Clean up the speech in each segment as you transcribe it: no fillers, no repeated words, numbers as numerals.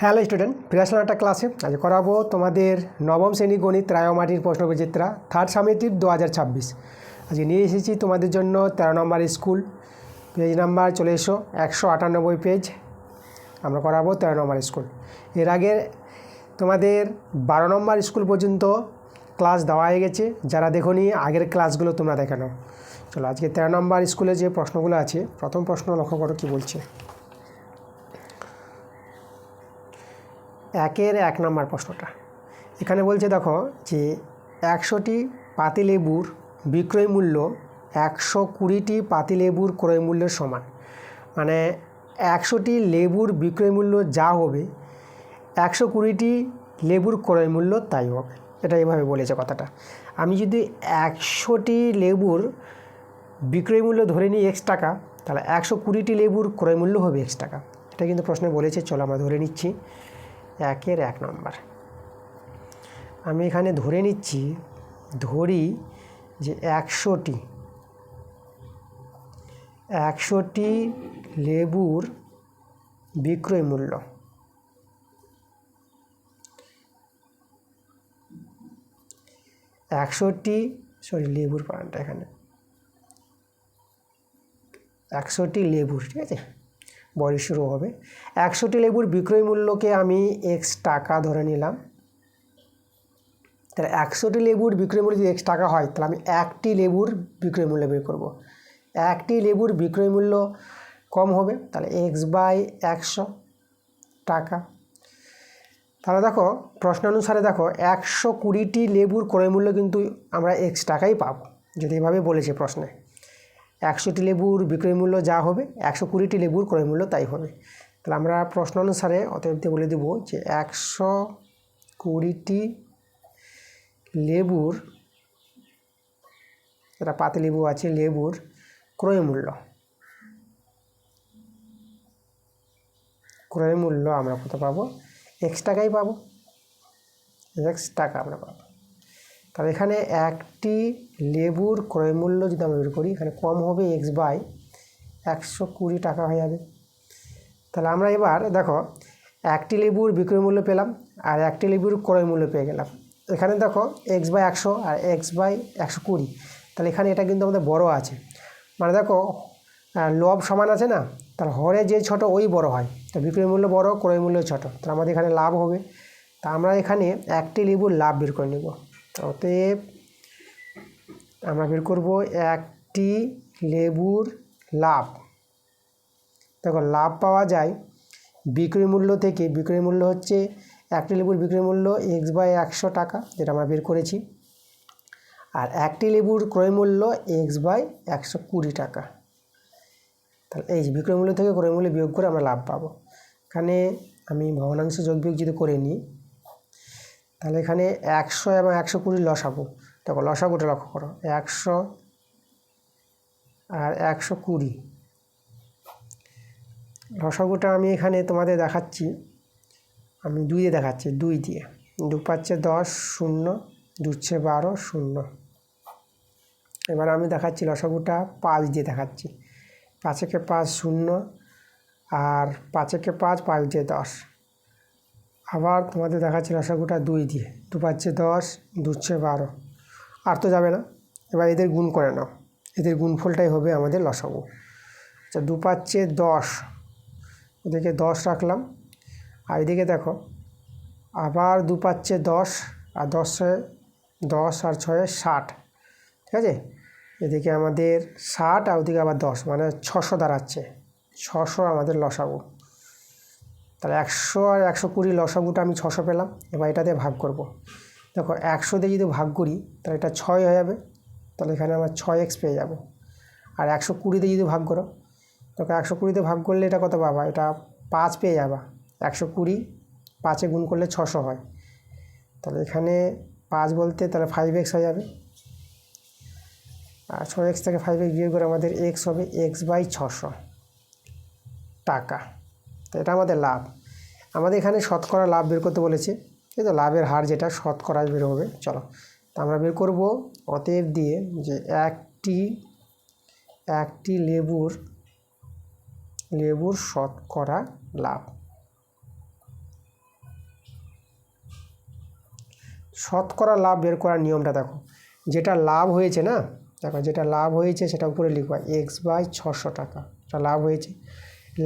Hello student, ফিরে আসলাম একটা ক্লাসে। আজ করাবো তোমাদের নবম শ্রেণী গণিত রায়মাটির প্রশ্নবিচিত্রা থার্ড সামেটিভ 2026। আজকে নিয়ে এসেছি তোমাদের জন্য 13 নম্বর স্কুল। পেজ নাম্বার চলে এসো 198 পেজ। আমরা করাবো 13 নম্বর স্কুল। এর আগে তোমাদের 12 নম্বর স্কুল পর্যন্ত ক্লাস দেওয়া হয়ে গেছে। যারা দেখোনি আগের ক্লাসগুলো তোমরা দেখে নাও। চলো আজকে 13 নম্বর স্কুলে যে প্রশ্নগুলো আছে, প্রথম প্রশ্ন লক্ষ্য করো কী বলছে। 1 নম্বর প্রশ্নটা এখানে বলছে, দেখো যে 100টি পাতিলেবুর বিক্রয় মূল্য 120টি পাতিলেবুর ক্রয় মূল্যের সমান। মানে 100টি লেবুর বিক্রয় মূল্য যা হবে 120টি লেবুর ক্রয় মূল্য তাই হবে। এটা এভাবে বলেছে কথাটা। আমি যদি 100টি লেবুর বিক্রয় মূল্য ধরে নিই x টাকা, তাহলে 120টি লেবুর ক্রয় মূল্য হবে x টাকা। এটা কিন্তু প্রশ্নে বলেছে। চলো আমরা ধরে নিচ্ছি 1 নম্বর। আমি এখানে ধরে নিচ্ছি, ধরি যে 100টি লেবুর বিক্রয় মূল্য 100টি লেবুর পানটা এখানে 100টি লেবুর, ঠিক আছে, বড়ি শুরু হবে। 100টি লেবুর বিক্রয় মূল্যকে আমি x টাকা ধরে নিলাম। তাহলে 100টি লেবুর বিক্রয় মূল্য যদি x টাকা হয়, তাহলে আমি একটি লেবুর বিক্রয় মূল্য বের করব। একটি লেবুর বিক্রয় মূল্য কম হবে, তাহলে x/100 টাকা। তাহলে দেখো প্রশ্ন অনুসারে দেখো 120টি লেবুর ক্রয় মূল্য কিন্তু আমরা x টাকাই পাবো, যদি এভাবে বলেছে প্রশ্নে। 100টি লেবুর বিক্রয় মূল্য যা হবে 120টি লেবুর ক্রয় মূল্য তাই হবে। তাহলে আমরা প্রশ্ন অনুসারে অতএব বলে দেব যে 120টি লেবুর, যেটা পাতিলেবু আছে, লেবুর ক্রয় মূল্য আমরা কত পাবো? x টাকাই পাবো, x টাকা আমরা পাবো। তাহলে এখানে একটি লেবুর ক্রয় মূল্য যদি আমরা বের করি, এখানে কম হবে x/120 টাকা হয়ে যাবে। তাহলে আমরা এবার দেখো একটি লেবুর বিক্রয় মূল্য পেলাম আর একটি লেবুর ক্রয় মূল্য পেয়ে গেলাম। এখানে দেখো x/100 আর x/120, তাহলে এখানে এটা কিন্তু আমাদের বড় আছে। মানে দেখো লব সমান আছে না, তার হরে যে ছোট ওই বড় হয়। তো বিক্রয় মূল্য বড়, ক্রয় মূল্য ছোট, তাহলে আমাদের এখানে লাভ হবে। তা আমরা এখানে একটি লেবুর লাভ বের করে নেব। অতএব আমরা বের করব একটি লেবুর লাভ। দেখো লাভ পাওয়া যায় বিক্রয় মূল্য থেকে। বিক্রয় মূল্য হচ্ছে একটি লেবুর বিক্রয় মূল্য x/100 টাকা, যেটা আমরা বের করেছি। আর একটি লেবুর ক্রয় মূল্য x/120 টাকা। তাহলে এই যে বিক্রয় মূল্য থেকে ক্রয় মূল্য বিয়োগ করে আমরা লাভ পাবো। এখানে আমি ভগ্নাংশ যোগ বিয়োগ যদি করে নিই, তাহলে এখানে 100 এবং 120 লসাগু। দেখো লসাগুটা লক্ষ্য করো, 100 আর 120। লসাগুটা আমি এখানে তোমাদের দেখাচ্ছি, আমি 2 দিয়ে দেখাচ্ছি, 2 দিয়ে 2×5 = 10, 0, 2×12 0। এবার আমি দেখাচ্ছি লসাগুটা 5 দিয়ে দেখাচ্ছি, 5×5 0, আর 5×5 5 দিয়ে 10। আবার তোমাদের দেখাচ্ছি লসাগুটা 2 দিয়ে, 2×5 = 10, 2×12। আর তো যাবে না। এবার এদের গুণ করে নাও, এদের গুণফলটাই হবে আমাদের লসাগু। আচ্ছা, 2×5 = 10, এদিকে 10 রাখলাম। আর এদিকে দেখো আবার 2×5 = 10, আর 10 আর 6 60, ঠিক আছে। এদিকে আমাদের 60 আর ওদিকে আবার 10, মানে 600 দাঁড়াচ্ছে। 600 আমাদের লসাগু। তাহলে 100 আর 120 লসাগুটা আমি 600 পেলাম। এবার এটা দিয়ে ভাগ করব। দেখো 100 দিয়ে যদি ভাগ করি তাহলে এটা 6 হয়ে যাবে, তাহলে এখানে আমরা 6x পেয়ে যাব। আর 120 দিয়ে যদি ভাগ করো, দেখো 120 দিয়ে ভাগ করলে এটা কত পাবা? এটা 5 পেয়ে যাবা। 120 5-এ গুণ করলে 600 হয়। তাহলে এখানে 5 বলতে তাহলে 5x হয়ে যাবে। আর 6x থেকে 5x বিয়োগ করে আমাদের x হবে x/600 টাকা। তো এটা আমাদের লাভ। আমাদের এখানে শতকরা লাভ বের করতে বলেছে, এই তো লাভের হার যেটা শতকরা বের হবে। চলো তো আমরা বের করব অতএব দিয়ে যে একটি লেবুর শতকরা লাভ। শতকরা লাভ বের করার নিয়মটা দেখো, যেটা লাভ হয়েছে না, দেখো যেটা লাভ হয়েছে সেটা উপরে লিখবা x/600 টাকা, এটা লাভ হয়েছে।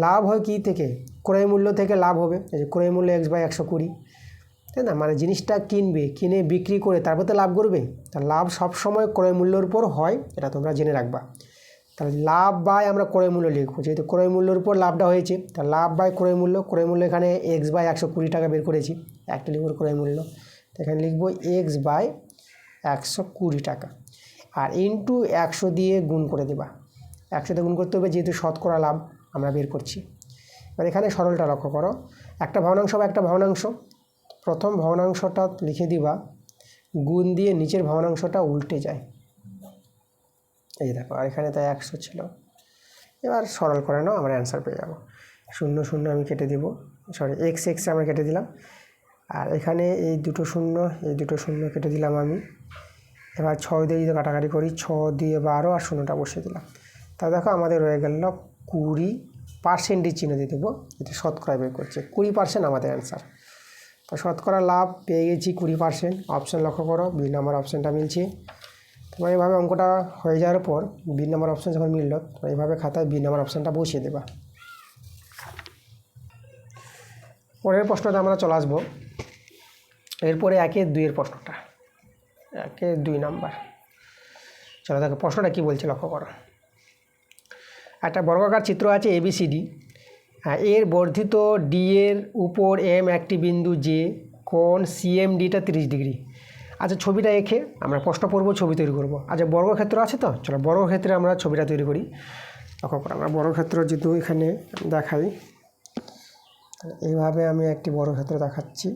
লাভ হয় কি থেকে? ক্রয় মূল্য থেকে লাভ হবে, এই যে ক্রয় মূল্য x/120, তাই না? মানে জিনিসটা কিনে বিক্রি করে তারপর তো লাভ করবে। তা লাভ সবসময় ক্রয় মূল্যের উপর হয়, এটা তোমরা জেনে রাখবা। তাহলে লাভ বাই আমরা ক্রয় মূল্য লিখবো, যেহেতু ক্রয় মূল্যের উপর লাভটা হয়েছে, তা লাভ বাই ক্রয় মূল্য এখানে x/120 টাকা বের করেছি, একটা লিখব ক্রয় মূল্য, তো এখানে লিখবো x/120 টাকা, আর ইন্টু 100 দিয়ে গুণ করে দেবা। 100 দিয়ে গুণ করতে হবে, যেহেতু শতকরা লাভ আমরা বের করছি। এবার এখানে সরলটা লক্ষ্য করো, একটা ভগ্নাংশ বা একটা ভগ্নাংশ, প্রথম ভগ্নাংশটা লিখে দিবা, গুণ দিয়ে নিচের ভগ্নাংশটা উল্টে যায়, এই দেখো, আর এখানে তাই 100 ছিল। এবার সরল করে নাও, আমরা অ্যান্সার পেয়ে যাবো। 0 0 আমি কেটে দেব, সরি x আমরা কেটে দিলাম, আর এখানে এই দুটো শূন্য কেটে দিলাম আমি। এবার 6 দিয়ে যদি কাটাকাটি করি, 6 দিয়ে 12 আর শূন্যটা বসিয়ে দিলাম। তা দেখো আমাদের রয়ে গেল 20% চিহ্ন দিয়ে দেবো, এটা শতকরা বের করছে, 20% আমাদের অ্যান্সার। তো শতকরা লাভ পেয়ে গেছি 20%। অপশান লক্ষ্য করো, বি নাম্বার অপশানটা মিলছে। তোমার এইভাবে অঙ্কটা হয়ে যাওয়ার পর বি নাম্বার অপশান যখন মিলল, তোমার এইভাবে খাতায় বি নাম্বার অপশানটা বসিয়ে দেবা। পরের প্রশ্নটা আমরা চলে আসবো, এরপরে 1-2 প্রশ্নটা, 1-2 নাম্বার। চলো দেখো প্রশ্নটা কী বলছে লক্ষ্য করো। একটা বর্গাকার চিত্র আছে ABCD, এর বর্ধিত ডি এর উপর এম একটি বিন্দু, যে কোণ CMDটা 30 ডিগ্রি। আচ্ছা ছবিটা এঁকে আমরা প্রশ্ন পড়বো, ছবি তৈরি করব। আচ্ছা বর্গক্ষেত্র আছে তো, চলো বর্গক্ষেত্রে আমরা ছবিটা তৈরি করি। লক্ষ্য করো, আমরা বর্গক্ষেত্র যেহেতু এখানে দেখাই, এইভাবে আমি একটি বর্গক্ষেত্র দেখাচ্ছি।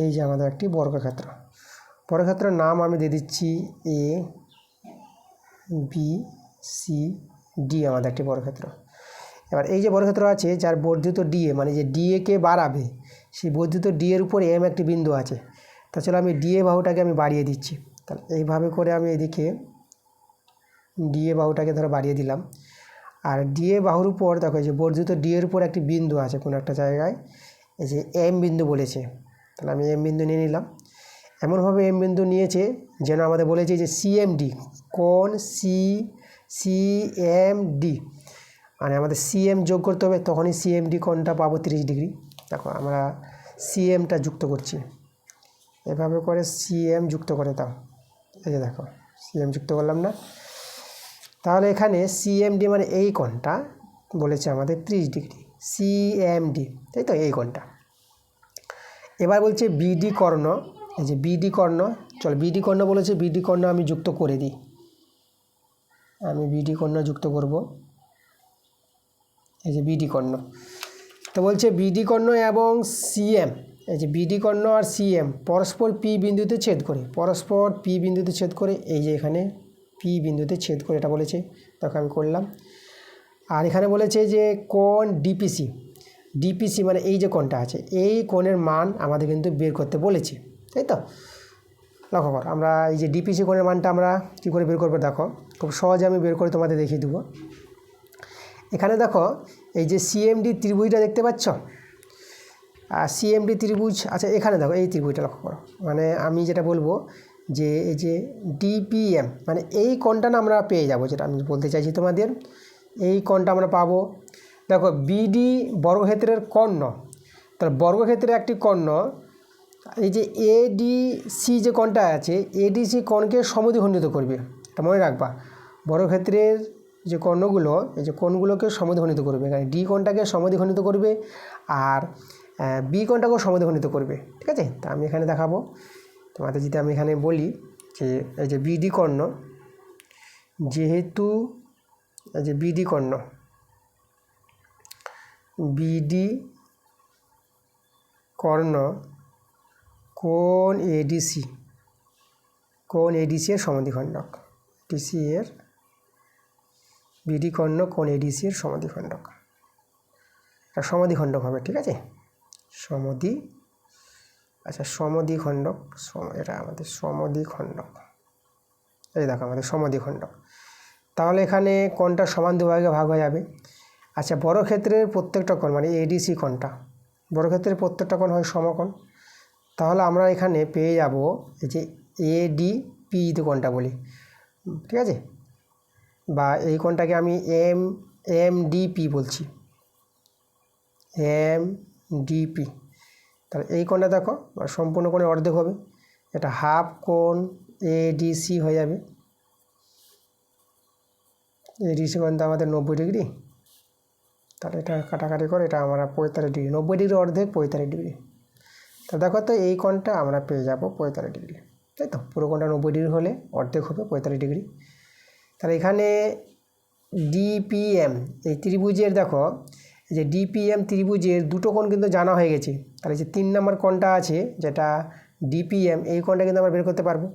এই যে আমাদের একটি বর্গক্ষেত্র, বর্গক্ষেত্রের নাম আমি দিয়ে দিচ্ছি ABCD, আমাদের একটি বর্গক্ষেত্র। এবার এই যে বর্গক্ষেত্র আছে, যার বর্ধিত DA, মানে যে DA-কে বাড়াবে, সেই বর্ধিত DA এর উপর M একটি বিন্দু আছে। তা চলো আমি DA বাহুটাকে আমি বাড়িয়ে দিচ্ছি। তাহলে এইভাবে করে আমি এদিকে DA বাহুটাকে ধরো বাড়িয়ে দিলাম, আর DA বাহুর উপর দেখো যে বর্ধিত DA এর উপর একটি বিন্দু আছে কোনো একটা জায়গায়, এই যে M বিন্দু বলেছে, তাহলে আমি M বিন্দু নিয়ে নিলাম। এমনভাবে M বিন্দু নিয়েছে যেন আমাদের বলেছে যে CMD, কোণ CMD, মানে আমাদের CM যোগ করতে হবে, তখনই CMD কোণটা পাবো 30 ডিগ্রি। দেখো আমরা CMটা যুক্ত করছি, এভাবে করে CM যুক্ত করে দাও, এই যে দেখো CM যুক্ত করলাম না। তাহলে এখানে CMD মানে এই কোণটা বলেছে আমাদের 30 ডিগ্রি, CMD, তাই তো, এই কোণটা। এবার বলছে BD কর্ণ, এই যে BD কর্ণ, চলো BD কর্ণ বলেছে, BD কর্ণ আমি যুক্ত করে দিই, আমি BD কর্ণ যুক্ত করব, এই যে BD কর্ণ। তো বলছে BD কর্ণ এবং CM, এই যে BD কর্ণ আর CM পরস্পর P বিন্দুতে ছেদ করে, এই যে এখানে P বিন্দুতে ছেদ করে, এটা বলেছে, দেখো আমি করলাম। আর এখানে বলেছে যে কোণ DPC মানে এই যে কোণটা আছে, এই কোণের মান আমাদের কিন্তু বের করতে বলেছে, তাই তো। লক্ষ্য করো, আমরা এই যে DPC কোণের মানটা আমরা কী করে বের করবো, দেখো খুব সহজে আমি বের করে তোমাদের দেখিয়ে দেবো। এখানে দেখো এই যে CMD ত্রিভুজটা দেখতে পাচ্ছ, আর CMD ত্রিভুজ, আচ্ছা এখানে দেখো এই ত্রিভুজটা লক্ষ্য করো, মানে আমি যেটা বলবো যে এই যে DPM মানে এই কোণটা না আমরা পেয়ে যাব, যেটা আমি বলতে চাইছি তোমাদের, এই কোণটা আমরা পাবো। দেখো BD বর্গক্ষেত্রের কর্ণ, তাহলে বর্গক্ষেত্রের একটি কর্ণ, এই যে ADC যে কোণটা আছে, ADC কোণকে সমদ্বিখণ্ডিত করবে, এটা মনে রাখবা। বর্গক্ষেত্রের যে কর্ণগুলো, এই যে কোণগুলোকে সমদ্বিখণ্ডিত করবে, এখানে D কোণটাকে সমদ্বিখণ্ডিত করবে, আর B কোণটাকেও সমদ্বিখণ্ডিত করবে, ঠিক আছে। তা আমি এখানে দেখাবো তোমাদের, যদি আমি এখানে বলি যে এই যে BD কর্ণ, যেহেতু এই যে BD কর্ণ, BD কর্ণ কোণ ADC এর সমদ্বিখণ্ডক, BD কর্ণ কোণ ADC এর সমদ্বিখণ্ডক, এটা সমদ্বিখণ্ডক হবে, ঠিক আছে। সমদ্বিখণ্ডক, এটা আমাদের সমদ্বিখণ্ডক, এই দেখো আমাদের সমদ্বিখণ্ডক। তাহলে এখানে কোণটা সমান দুভাগে ভাগ হয়ে যাবে। আচ্ছা বর্গক্ষেত্রের প্রত্যেকটা কোণ মানে ADC কোণটা, বর্গক্ষেত্রের প্রত্যেকটা কোণ হয় সমকোণ। তাহলে আমরা এখানে পেয়ে যাব এই যে এডিপি কোণটা বলি, ঠিক আছে, বা এই কোণটাকে আমি এমডিপি বলছি, এমডিপি। তাহলে এই কোণটা দেখো সম্পূর্ণ কোণে অর্ধেক হবে, এটা হাফ কোণ এডিসি হয়ে যাবে। এডিসি কোণ তো আমাদের 90 ডিগ্রি, তাহলে এটা কাটাকাটি করে এটা আমরা 45 ডিগ্রি, 90 ডিগ্রি অর্ধেক 45 ডিগ্রি। তা দেখো তো এই কোণটা আমরা পেয়ে যাব 45 ডিগ্রি, তাই তো, পুরো কোণটা 90 ডিগ্রি হলে অর্ধেক হবে 45 ডিগ্রি। তাহলে এখানে ডিপিএম এই ত্রিভুজের দেখো, এই যে ডিপিএম ত্রিভুজের দুটো কোণ কিন্তু জানা হয়ে গেছে। তাহলে যে 3 নম্বর কোণটা আছে যেটা ডিপিএম, এই কোণটা কিন্তু আমরা বের করতে পারবো।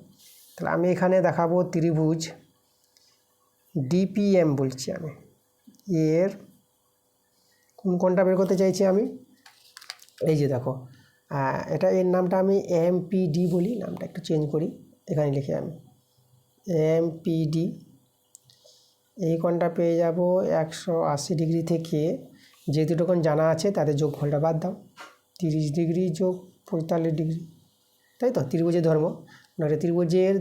তাহলে আমি এখানে দেখাবো ত্রিভুজ ডিপিএম বলছি আমি, এর কোন কোণটা বের করতে চাইছি আমি, এই যে দেখো এটা এর নামটা আমি এমপিডি বলি, নামটা একটু চেঞ্জ করি, এখানে লিখে আমি এমপিডি। এই কোণটা পেয়ে যাব 180 ডিগ্রি থেকে যে দুটো কোণ জানা আছে তাদের যোগফলটা বাদ দাও, 30 ডিগ্রি যোগ 45 ডিগ্রি, তাই তো, ত্রিভুজের ধর্ম। মানে ত্রিভুজের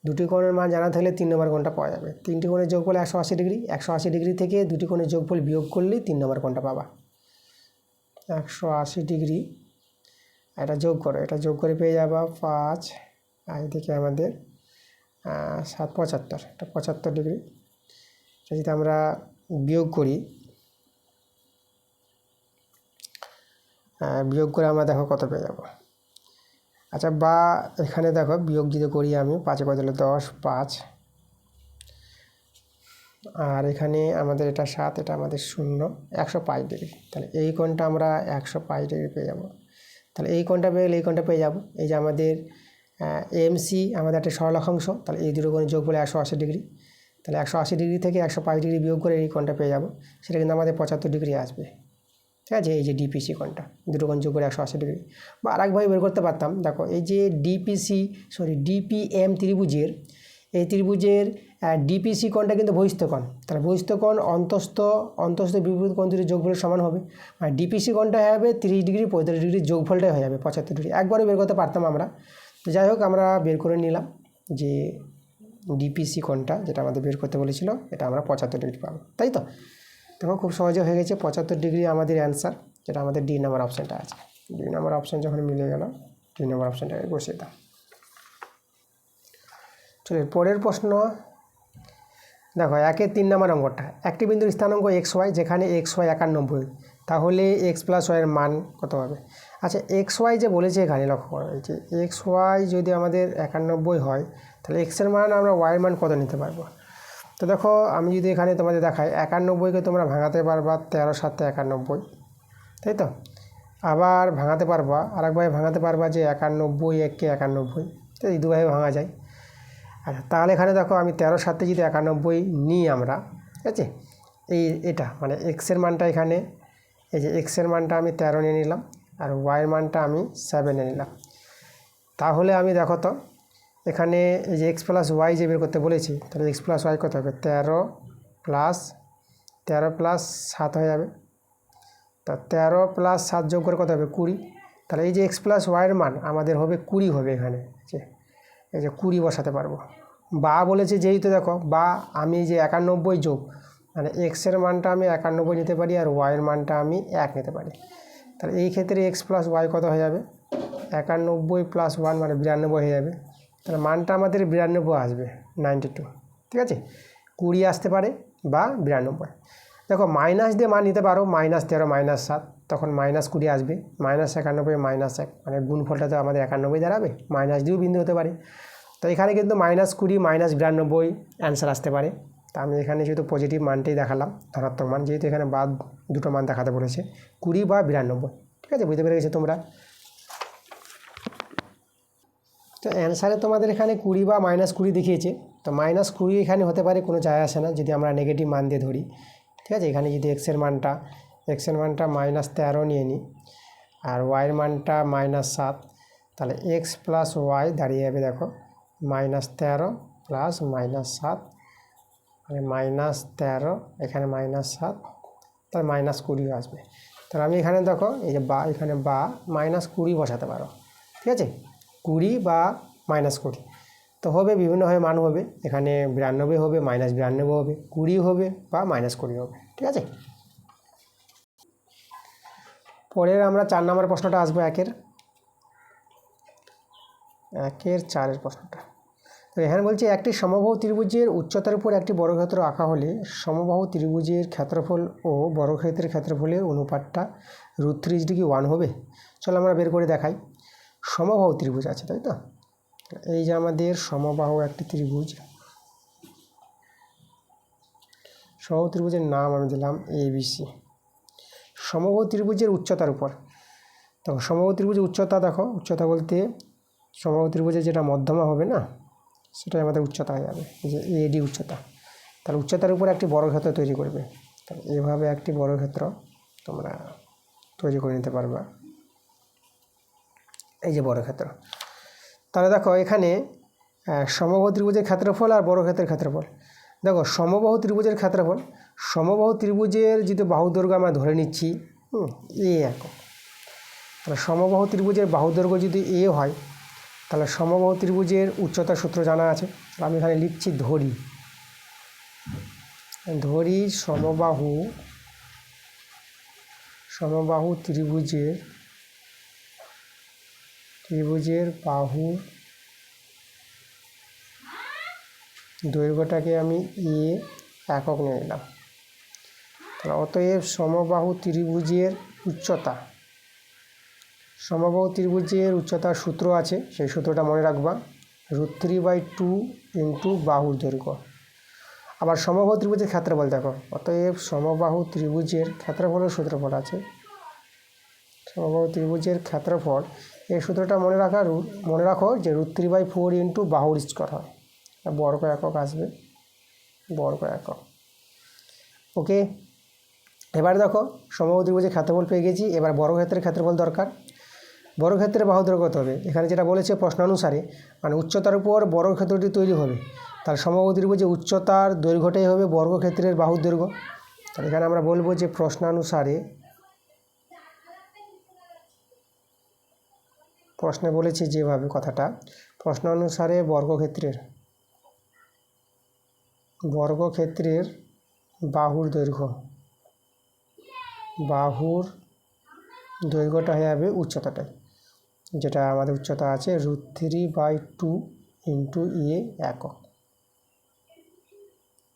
দুটি কোণের মান জানা থাকলে 3 নম্বর কোণটা পাওয়া যাবে। 3টি কোণের যোগফল 180 ডিগ্রি, 180 ডিগ্রি থেকে দুটি কোণের যোগফল বিয়োগ করলেই 3 নম্বর কোণটা পাবা। 180 ডিগ্রি এটা যোগ করো, এটা যোগ করে পেয়ে যাবা 5, আর এদিকে আমাদের 7 75, এটা 75 ডিগ্রি। যদি আমরা বিয়োগ করি, বিয়োগ করে আমরা দেখো কত পেয়ে যাব। আচ্ছা, বা এখানে দেখো বিয়োগ যদি করি আমি, 5 কত হলো 10, 5, আর এখানে আমাদের এটা 7, এটা আমাদের 0, 105 ডিগ্রি। তাহলে এই কোণটা আমরা 105 ডিগ্রি পেয়ে যাব। তাহলে এই কোণটা পেয়ে গেলে এই কোণটা পেয়ে যাব। এই যে আমাদের এমসি আমাদের একটা সরলরেখাংশ, তাহলে এই দুটো কোণের যোগ বলে 180 ডিগ্রি। তাহলে 180 ডিগ্রি থেকে 105 ডিগ্রি বিয়োগ করে এই কোণটা পেয়ে যাব, সেটা কিন্তু আমাদের 75 ডিগ্রি আসবে, ঠিক আছে। এই যে ডিপিসি কোণটা, দুটো কোণ যোগ করে 180 ডিগ্রি। বা আরেকভাবে বের করতে পারতাম, দেখো এই যে ডিপিএম ত্রিভুজের, এই ত্রিভুজের ডিপিসি কোণটা কিন্তু বহিস্থ কোণ, তাহলে বহিস্থ কোণ অন্তস্থ বিপরীত কোণ দুটির যোগফলের সমান হবে। আর ডিপিসি কোণটা হবে 30 ডিগ্রি 45 ডিগ্রি, যোগফলটাই হয়ে যাবে 75 ডিগ্রি। একবারও বের করতে পারতাম আমরা, তো যাই হোক আমরা বের করে নিলাম যে ডিপিসি কোণটা যেটা আমাদের বের করতে বলেছিল, এটা আমরা 75 ডিগ্রি পাবো, তাই তো। দেখো খুব সহজে হয়ে গেছে, 75 ডিগ্রি আমাদের অ্যান্সার, যেটা আমাদের ডি নাম্বার অপশানটা আছে। ডি নাম্বার অপশান যখন মিলে গেল, ডি নাম্বার অপশানটাকে বসিয়ে দাও। চলো পরের প্রশ্ন দেখো, 1-3 নম্বর অঙ্কটা, একটি বিন্দুর স্থানাঙ্ক XY, যেখানে XY 91, তাহলে X + Y এর মান কত হবে। আচ্ছা, XY যে বলেছে এখানে লক্ষ্য করো, এই যে XY যদি আমাদের 91 হয়, তাহলে X এর মান আমরা Y এর মান কত নিতে পারবো। তো দেখো আমি যদি এখানে তোমাদের দেখাই, 91কে তোমরা ভাঙাতে পারবা 13 × 7 = 91, তাই তো। আবার ভাঙাতে পারবা, আরেকভাবে ভাঙাতে পারবা যে 91 1 × 91, তো এই দুভাবে ভাঙা যায়। আচ্ছা, তাহলে এখানে দেখো আমি 13 × 7 যদি 91 নিই আমরা, ঠিক আছে, এটা মানে এক্সের মানটা এখানে, এই যে এক্সের মানটা আমি 13 নিয়ে নিলাম, আর ওয়াইয়ের মানটা আমি 7 নিয়ে নিলাম। তাহলে আমি দেখো তো এখানে এই যে X + Y যে বের করতে বলেছি, তাহলে X + Y কত হবে, 13 + 7 হয়ে যাবে। তা 13 + 7 যোগ করে কত হবে, 20। তাহলে এই যে X + Y এর মান আমাদের হবে 20 হবে এখানে, এই যে 20 বসাতে পারবো। বা বলেছে যেহেতু দেখো, বা আমি যে 91 যোগ মানে এক্সের মানটা আমি 91 নিতে পারি, আর ওয়াইয়ের মানটা আমি 1 নিতে পারি। তাহলে এই ক্ষেত্রে X + Y কত হয়ে যাবে, 91 + 1 মানে 92 হয়ে যাবে। তাহলে মানটা আমাদের 92 আসবে, 92, ঠিক আছে। 20 আসতে পারে বা 92। দেখো মাইনাস দিয়ে মান নিতে পারো, -13 -7, তখন -20 আসবে, -91 -1 মানে গুণফলটা তো আমাদের 91 দাঁড়াবে, মাইনাস দিয়েও বিন্দু হতে পারে। তো এখানে কিন্তু -20 -92 অ্যান্সার আসতে পারে। তা আমি এখানে যেহেতু পজিটিভ মানটাই দেখালাম, ধনাত্মক মান, যেহেতু এখানে বাদ দুটো মান দেখাতে বলেছে, 20 বা 92, ঠিক আছে, বুঝতে পেরে গেছো তোমরা। তো অ্যান্সারে তোমাদের এখানে 20 বা -20 দেখিয়েছে, তো -20 এখানে হতে পারে, কোনো যায় আসে না যদি আমরা নেগেটিভ মান দিয়ে ধরি, ঠিক আছে। এখানে যদি এক্সের মানটা -13 নিয়ে নিই, আর ওয়াইয়ের মানটা -7, তাহলে X + Y দাঁড়িয়ে যাবে দেখো -13 + -7 মানে -13, এখানে -7, তাহলে -20 আসবে। তাহলে আমি এখানে দেখো এই যে বা, এখানে বা -20 বসাতে পারো, ঠিক আছে, 20 বা -20 তো হবে, বিভিন্নভাবে মান হবে, এখানে 92 হবে, -92 হবে, 20 হবে বা -20 হবে, ঠিক আছে। পরের আমরা 4 নম্বর প্রশ্নটা আসবো, একের 4-এর প্রশ্নটা। তো এখানে বলছে একটি সমবাহু ত্রিভুজের উচ্চতার উপর একটি বর্গক্ষেত্র আঁকা হলে সমবাহু ত্রিভুজের ক্ষেত্রফল ও বর্গক্ষেত্রের ক্ষেত্রফলের অনুপাতটা √3 হবে। চলো আমরা বের করে দেখাই। সমবাহু ত্রিভুজ আছে, তাই তো, এই যে আমাদের সমবাহু একটি ত্রিভুজ, সমবাহু ত্রিভুজের নাম আমি দিলাম ABC। সমবাহু ত্রিভুজের উচ্চতার উপর, দেখো সমবাহু ত্রিভুজের উচ্চতা, দেখো উচ্চতা বলতে সমবাহু ত্রিভুজের যেটা মধ্যমা হবে না, সেটাই আমাদের উচ্চতা হয়ে যাবে, এই যে AD উচ্চতা। তাহলে উচ্চতার উপর একটি বর্গক্ষেত্র তৈরি করবে, তাহলে এভাবে একটি বর্গক্ষেত্র তোমরা তৈরি করে নিতে পারবা, এই যে বর্গক্ষেত্র। তাহলে দেখো এখানে সমবাহু ত্রিভুজের ক্ষেত্রফল আর বর্গক্ষেত্রের ক্ষেত্রফল। দেখো সমবাহু ত্রিভুজের ক্ষেত্রফল, সমবাহু ত্রিভুজের যদি বাহু দৈর্ঘ্য আমরা ধরে নিচ্ছি A একক, তাহলে সমবাহু ত্রিভুজের বাহু দৈর্ঘ্য যদি A হয়, তাহলে সমবাহু ত্রিভুজের উচ্চতার সূত্র জানা আছে। আমি এখানে লিখছি ধরি সমবাহু ত্রিভুজের বাহু দৈর্ঘ্যটাকে আমি A একক নিয়ে নিলাম। তাহলে অতএব সমবাহু ত্রিভুজের উচ্চতার সূত্র আছে, সেই সূত্রটা মনে রাখবা, √3/2 ইন্টু বাহুর দৈর্ঘ্য। আবার সমবাহু ত্রিভুজের ক্ষেত্রফল দেখো, অতএব সমবাহু ত্রিভুজের ক্ষেত্রফলের সূত্রফল আছে, সমবাহু ত্রিভুজের ক্ষেত্রফল, এই সূত্রটা মনে রাখো যে √3/4 ইন্টু বাহুর স্কোয়ার হয়, বর্গ একক আসবে, বর্গ একক। ওকে, এবার দেখো সমবাহু ত্রিভুজের ক্ষেত্রফল পেয়ে গেছি, এবার বর্গক্ষেত্রের ক্ষেত্রফল দরকার। বর্গক্ষেত্রের বাহু দৈর্ঘ্য কত হবে, এখানে যেটা বলেছে প্রশ্নানুসারে, মানে উচ্চতার উপর বর্গক্ষেত্রটি তৈরি হবে, তাহলে সমবাহু ত্রিভুজের উচ্চতার দৈর্ঘ্যটাই হবে বর্গক্ষেত্রের বাহুর দৈর্ঘ্য। তাহলে এখানে আমরা বলবো যে প্রশ্নে বলেছে যেভাবে কথাটা, প্রশ্নানুসারে বর্গক্ষেত্রের বাহুর দৈর্ঘ্যটা হয়ে যাবে উচ্চতাটাই, যেটা আমাদের উচ্চতা আছে √3/2 ইন্টু A একক,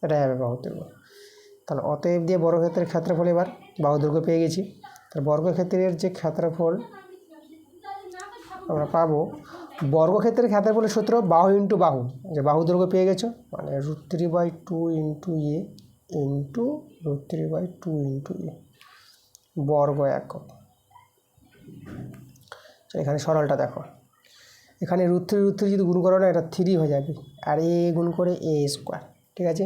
এটাই হবে বাহুর দৈর্ঘ্য। তাহলে অতএব দিয়ে বর্গক্ষেত্রের ক্ষেত্রফল, এবার বাহু দৈর্ঘ্য পেয়ে গেছি, তাহলে বর্গক্ষেত্রের যে ক্ষেত্রফল আমরা পাবো, বর্গক্ষেত্রের ক্ষেত্রফলের সূত্র বাহু ইন্টু বাহু, যে বাহু দৈর্ঘ্য পেয়ে গেছো, মানে √3/2 into A into √3/2 into A বর্গ একক। এখানে সরলটা দেখো, এখানে √3 যদি গুণ করো না, এটা 3 হয়ে যাবে, আর A গুণ করে A স্কোয়ার, ঠিক আছে,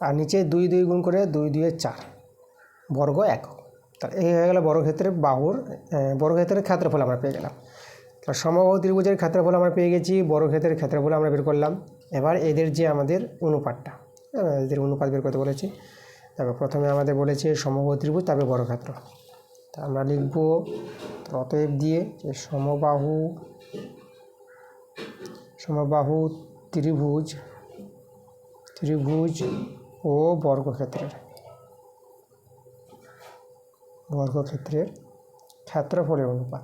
আর নিচে 2 গুণ করে 2 2 4 বর্গ একক। তাহলে এই হয়ে গেল বর্গক্ষেত্রের ক্ষেত্রফল আমরা পেয়ে গেলাম। তাহলে সমবাহু ত্রিভুজের ক্ষেত্রফল আমরা পেয়ে গেছি, বর্গক্ষেত্রের ক্ষেত্রফল আমরা বের করলাম। এবার এদের যে আমাদের অনুপাত বের করতে বলেছি। তারপর প্রথমে আমাদের বলেছে সমবাহু ত্রিভুজ, তারপরে বর্গক্ষেত্র। তা আমরা লিখব অতএব দিয়ে যে সমবাহু ত্রিভুজ ও বর্গক্ষেত্রের ক্ষেত্রফলের অনুপাত।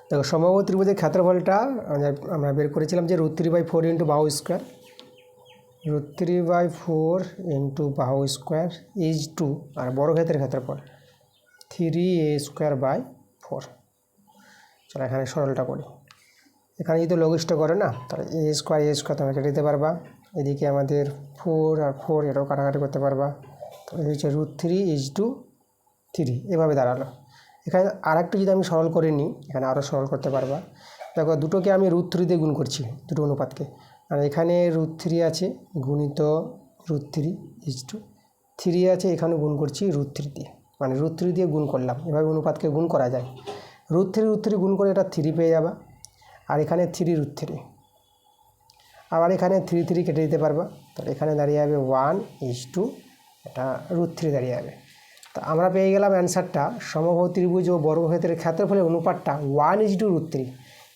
দেখো সমবাহু ত্রিভুজের ক্ষেত্রফলটা আমরা বের করেছিলাম যে √3/4 ইন্টু বাহু স্কোয়ার, √3/4 ইন্টু বাহু স্কোয়ার ইজ টু, আর বর্গক্ষেত্রের ক্ষেত্রফল 3A²/4। চলো এখানে সরলটা করি, এখানে যদি লঘিষ্ঠ করে না, তাহলে A² তোমরা কেটে দিতে পারবা, এদিকে আমাদের 4 আর 4 এটাও কাটাকাটি করতে পারবা, তাহলে হচ্ছে √3 এভাবে দাঁড়ালো। এখানে আরেকটু যদি আমি সরল করে নিই, এখানে আরও সরল করতে পারবা। দেখো দুটোকে আমি √3 দিয়ে গুণ করছি, দুটো অনুপাতকে, আর এখানে √3 আছে গুণিত √3 আছে, এখানে গুণ করছি √3 দিয়ে, মানে √3 দিয়ে গুণ করলাম, এভাবে অনুপাতকে গুণ করা যায়। √3 গুণ করে এটা 3 পেয়ে যাবা, আর এখানে 3√3, আবার এখানে 3 কেটে দিতে পারবো, তাহলে এখানে দাঁড়িয়ে যাবে 1:, এটা √3 দাঁড়িয়ে যাবে। তো আমরা পেয়ে গেলাম অ্যান্সারটা সমবাহু ত্রিভুজ ও বর্গক্ষেত্রের ক্ষেত্রফলের অনুপাতটা 1:√3,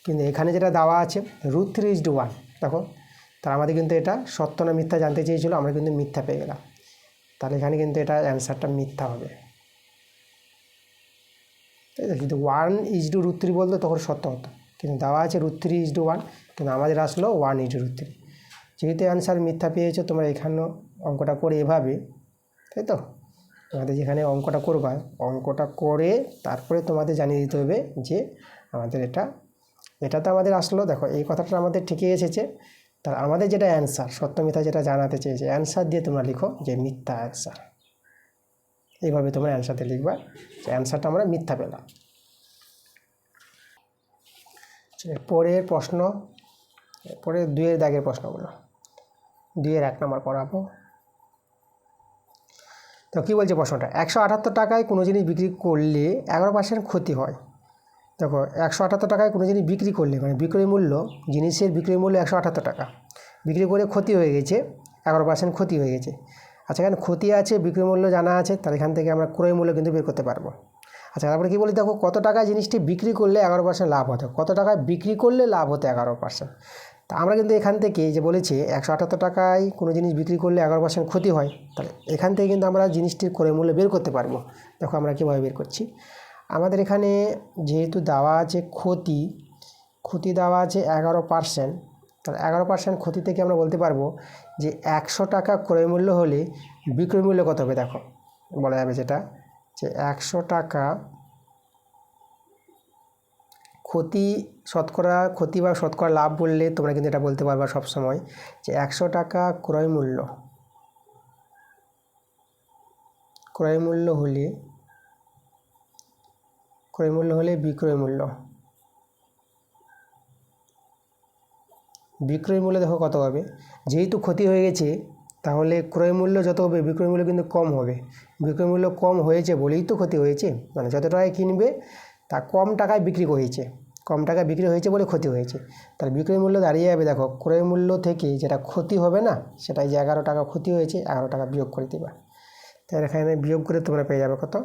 কিন্তু এখানে যেটা দেওয়া আছে √3:1। দেখো, তার আমাদের কিন্তু এটা সত্য না মিথ্যা জানতে চেয়েছিল, আমরা কিন্তু মিথ্যা পেয়ে গেলাম, তাহলে এখানে কিন্তু এটা অ্যান্সারটা মিথ্যা হবে। তাই তো, যদি 1:√3 বলতো তখন সত্য হতো, কিন্তু দেওয়া আছে √3:1, কিন্তু আমাদের আসলো 1:√3। যেহেতু অ্যান্সার মিথ্যা পেয়েছো, তোমরা এখানেও অঙ্কটা করে এভাবে, তাই তো, তোমাদের যেখানে অঙ্কটা করবা, অঙ্কটা করে তারপরে তোমাদের জানিয়ে দিতে হবে যে আমাদের এটা তো আমাদের আসলো। দেখো, এই কথাটা আমাদের ঠিকই এসেছে, তার আমাদের যেটা অ্যান্সার সত্য মিথ্যা যেটা জানাতে চেয়েছে, অ্যান্সার দিয়ে তোমরা লিখো যে মিথ্যা অ্যান্সার। এইভাবে তোমরা অ্যান্সারতে লিখবা যে অ্যান্সারটা আমরা মিথ্যা পেলাম। পরের প্রশ্ন, পরে 2-এর দাগের প্রশ্নগুলো, 2-এর 1 নম্বর পড়াবো। তো কী বলছে প্রশ্নটা, 178 টাকায় কোনো জিনিস বিক্রি করলে 11% ক্ষতি হয়। দেখো, 178 টাকায় কোনো জিনিস বিক্রি করলে, মানে বিক্রয় মূল্য, জিনিসের বিক্রয় মূল্য 178 টাকা, বিক্রি করে ক্ষতি হয়ে গেছে 11% ক্ষতি হয়ে গেছে। আচ্ছা, এখানে ক্ষতি আছে, বিক্রয় মূল্য জানা আছে, তাহলে এখান থেকে আমরা ক্রয় মূল্য কিন্তু বের করতে পারবো। আচ্ছা, তারপরে কী বলি, দেখো কত টাকায় জিনিসটি বিক্রি করলে 11% লাভ হতো, কত টাকায় বিক্রি করলে লাভ হতো 11%। তা আমরা কিন্তু এখান থেকে যে বলেছি 178 টাকায় কোনো জিনিস বিক্রি করলে 11% ক্ষতি হয়, তাহলে এখান থেকে কিন্তু আমরা জিনিসটির ক্রয় মূল্য বের করতে পারবো। দেখো আমরা কীভাবে বের করছি, আমাদের এখানে যেহেতু দেওয়া আছে ক্ষতি দেওয়া আছে 11%, তাহলে 11% ক্ষতি থেকে আমরা বলতে পারবো যে 100 টাকা ক্রয় মূল্য হলে বিক্রয় মূল্য কত হবে। দেখো বলা যাবে যেটা যে 100 টাকা ক্ষতি বা শতকরা লাভ বললে তোমরা কিন্তু এটা বলতে পারবা সবসময় যে 100 টাকা ক্রয় মূল্য হলে বিক্রয় মূল্য দেখো কত হবে। যেহেতু ক্ষতি হয়ে গেছে, তাহলে ক্রয় মূল্য যত হবে বিক্রয় মূল্য কিন্তু কম হবে। বিক্রয় মূল্য কম হয়েছে বলেই তো ক্ষতি হয়েছে, মানে যত টাকায় কিনবে তা কম টাকায় বিক্রি হয়েছে, কম টাকায় বিক্রি হয়েছে বলে ক্ষতি হয়েছে। তাহলে বিক্রয় মূল্য দাঁড়িয়ে যাবে, দেখো ক্রয় মূল্য থেকে যেটা ক্ষতি হবে না, সেটাই যে 11 টাকা ক্ষতি হয়েছে, 11 টাকা বিয়োগ করে দেবা। তাহলে এখানে বিয়োগ করে তোমরা পেয়ে যাবে কত,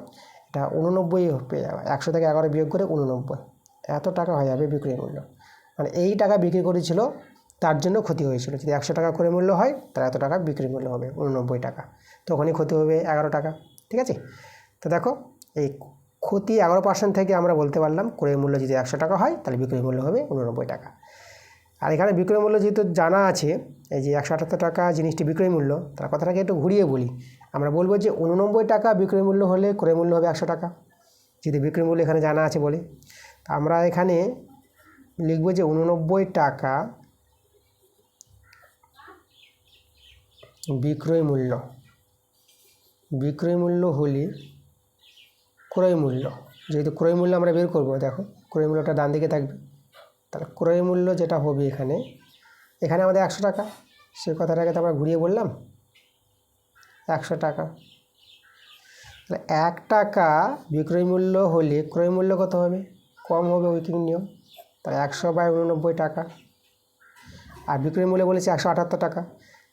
এটা 89 পেয়ে যাবে। 100 থেকে 11 বিয়োগ করে 89, এত টাকা হয়ে যাবে বিক্রয় মূল্য। মানে এই টাকা বিক্রি করেছিল তার জন্য ক্ষতি হয়েছিল। যদি 100 টাকা ক্রয় মূল্য হয়, তাহলে এত টাকা বিক্রি মূল্য হবে 89 টাকা, তখনই ক্ষতি হবে 11 টাকা। ঠিক আছে, তো দেখো এই ক্ষতি 11% থেকে আমরা বলতে পারলাম ক্রয় মূল্য যদি 100 টাকা হয়, তাহলে বিক্রয় মূল্য হবে 89 টাকা। আর এখানে বিক্রয় মূল্য যেহেতু জানা আছে, এই যে 178 টাকা জিনিসটি বিক্রয় মূল্য, তার কথাটাকে একটু ঘুরিয়ে বলি, আমরা বলবো যে 89 টাকা বিক্রয় মূল্য হলে ক্রয় মূল্য হবে 100 টাকা, যদি বিক্রয় মূল্য এখানে জানা আছে বলে। আমরা এখানে লিখবো যে 89 টাকা বিক্রয় মূল্য হলে ক্রয় মূল্য, যেহেতু ক্রয় মূল্য আমরা বের করবো, দেখো ক্রয় মূল্যটা ডান দিকে থাকবে, তাহলে ক্রয় মূল্য যেটা হবে এখানে আমাদের 100 টাকা, সেই কথাটাকে তো আমরা ঘুরিয়ে বললাম 100 টাকা। তাহলে 1 টাকা বিক্রয় মূল্য হলে ক্রয় মূল্য কত হবে, কম হবে, উইকিং নিয়ম, তাহলে 100/89 টাকা। আর বিক্রয় মূল্য বলেছি 178 টাকা,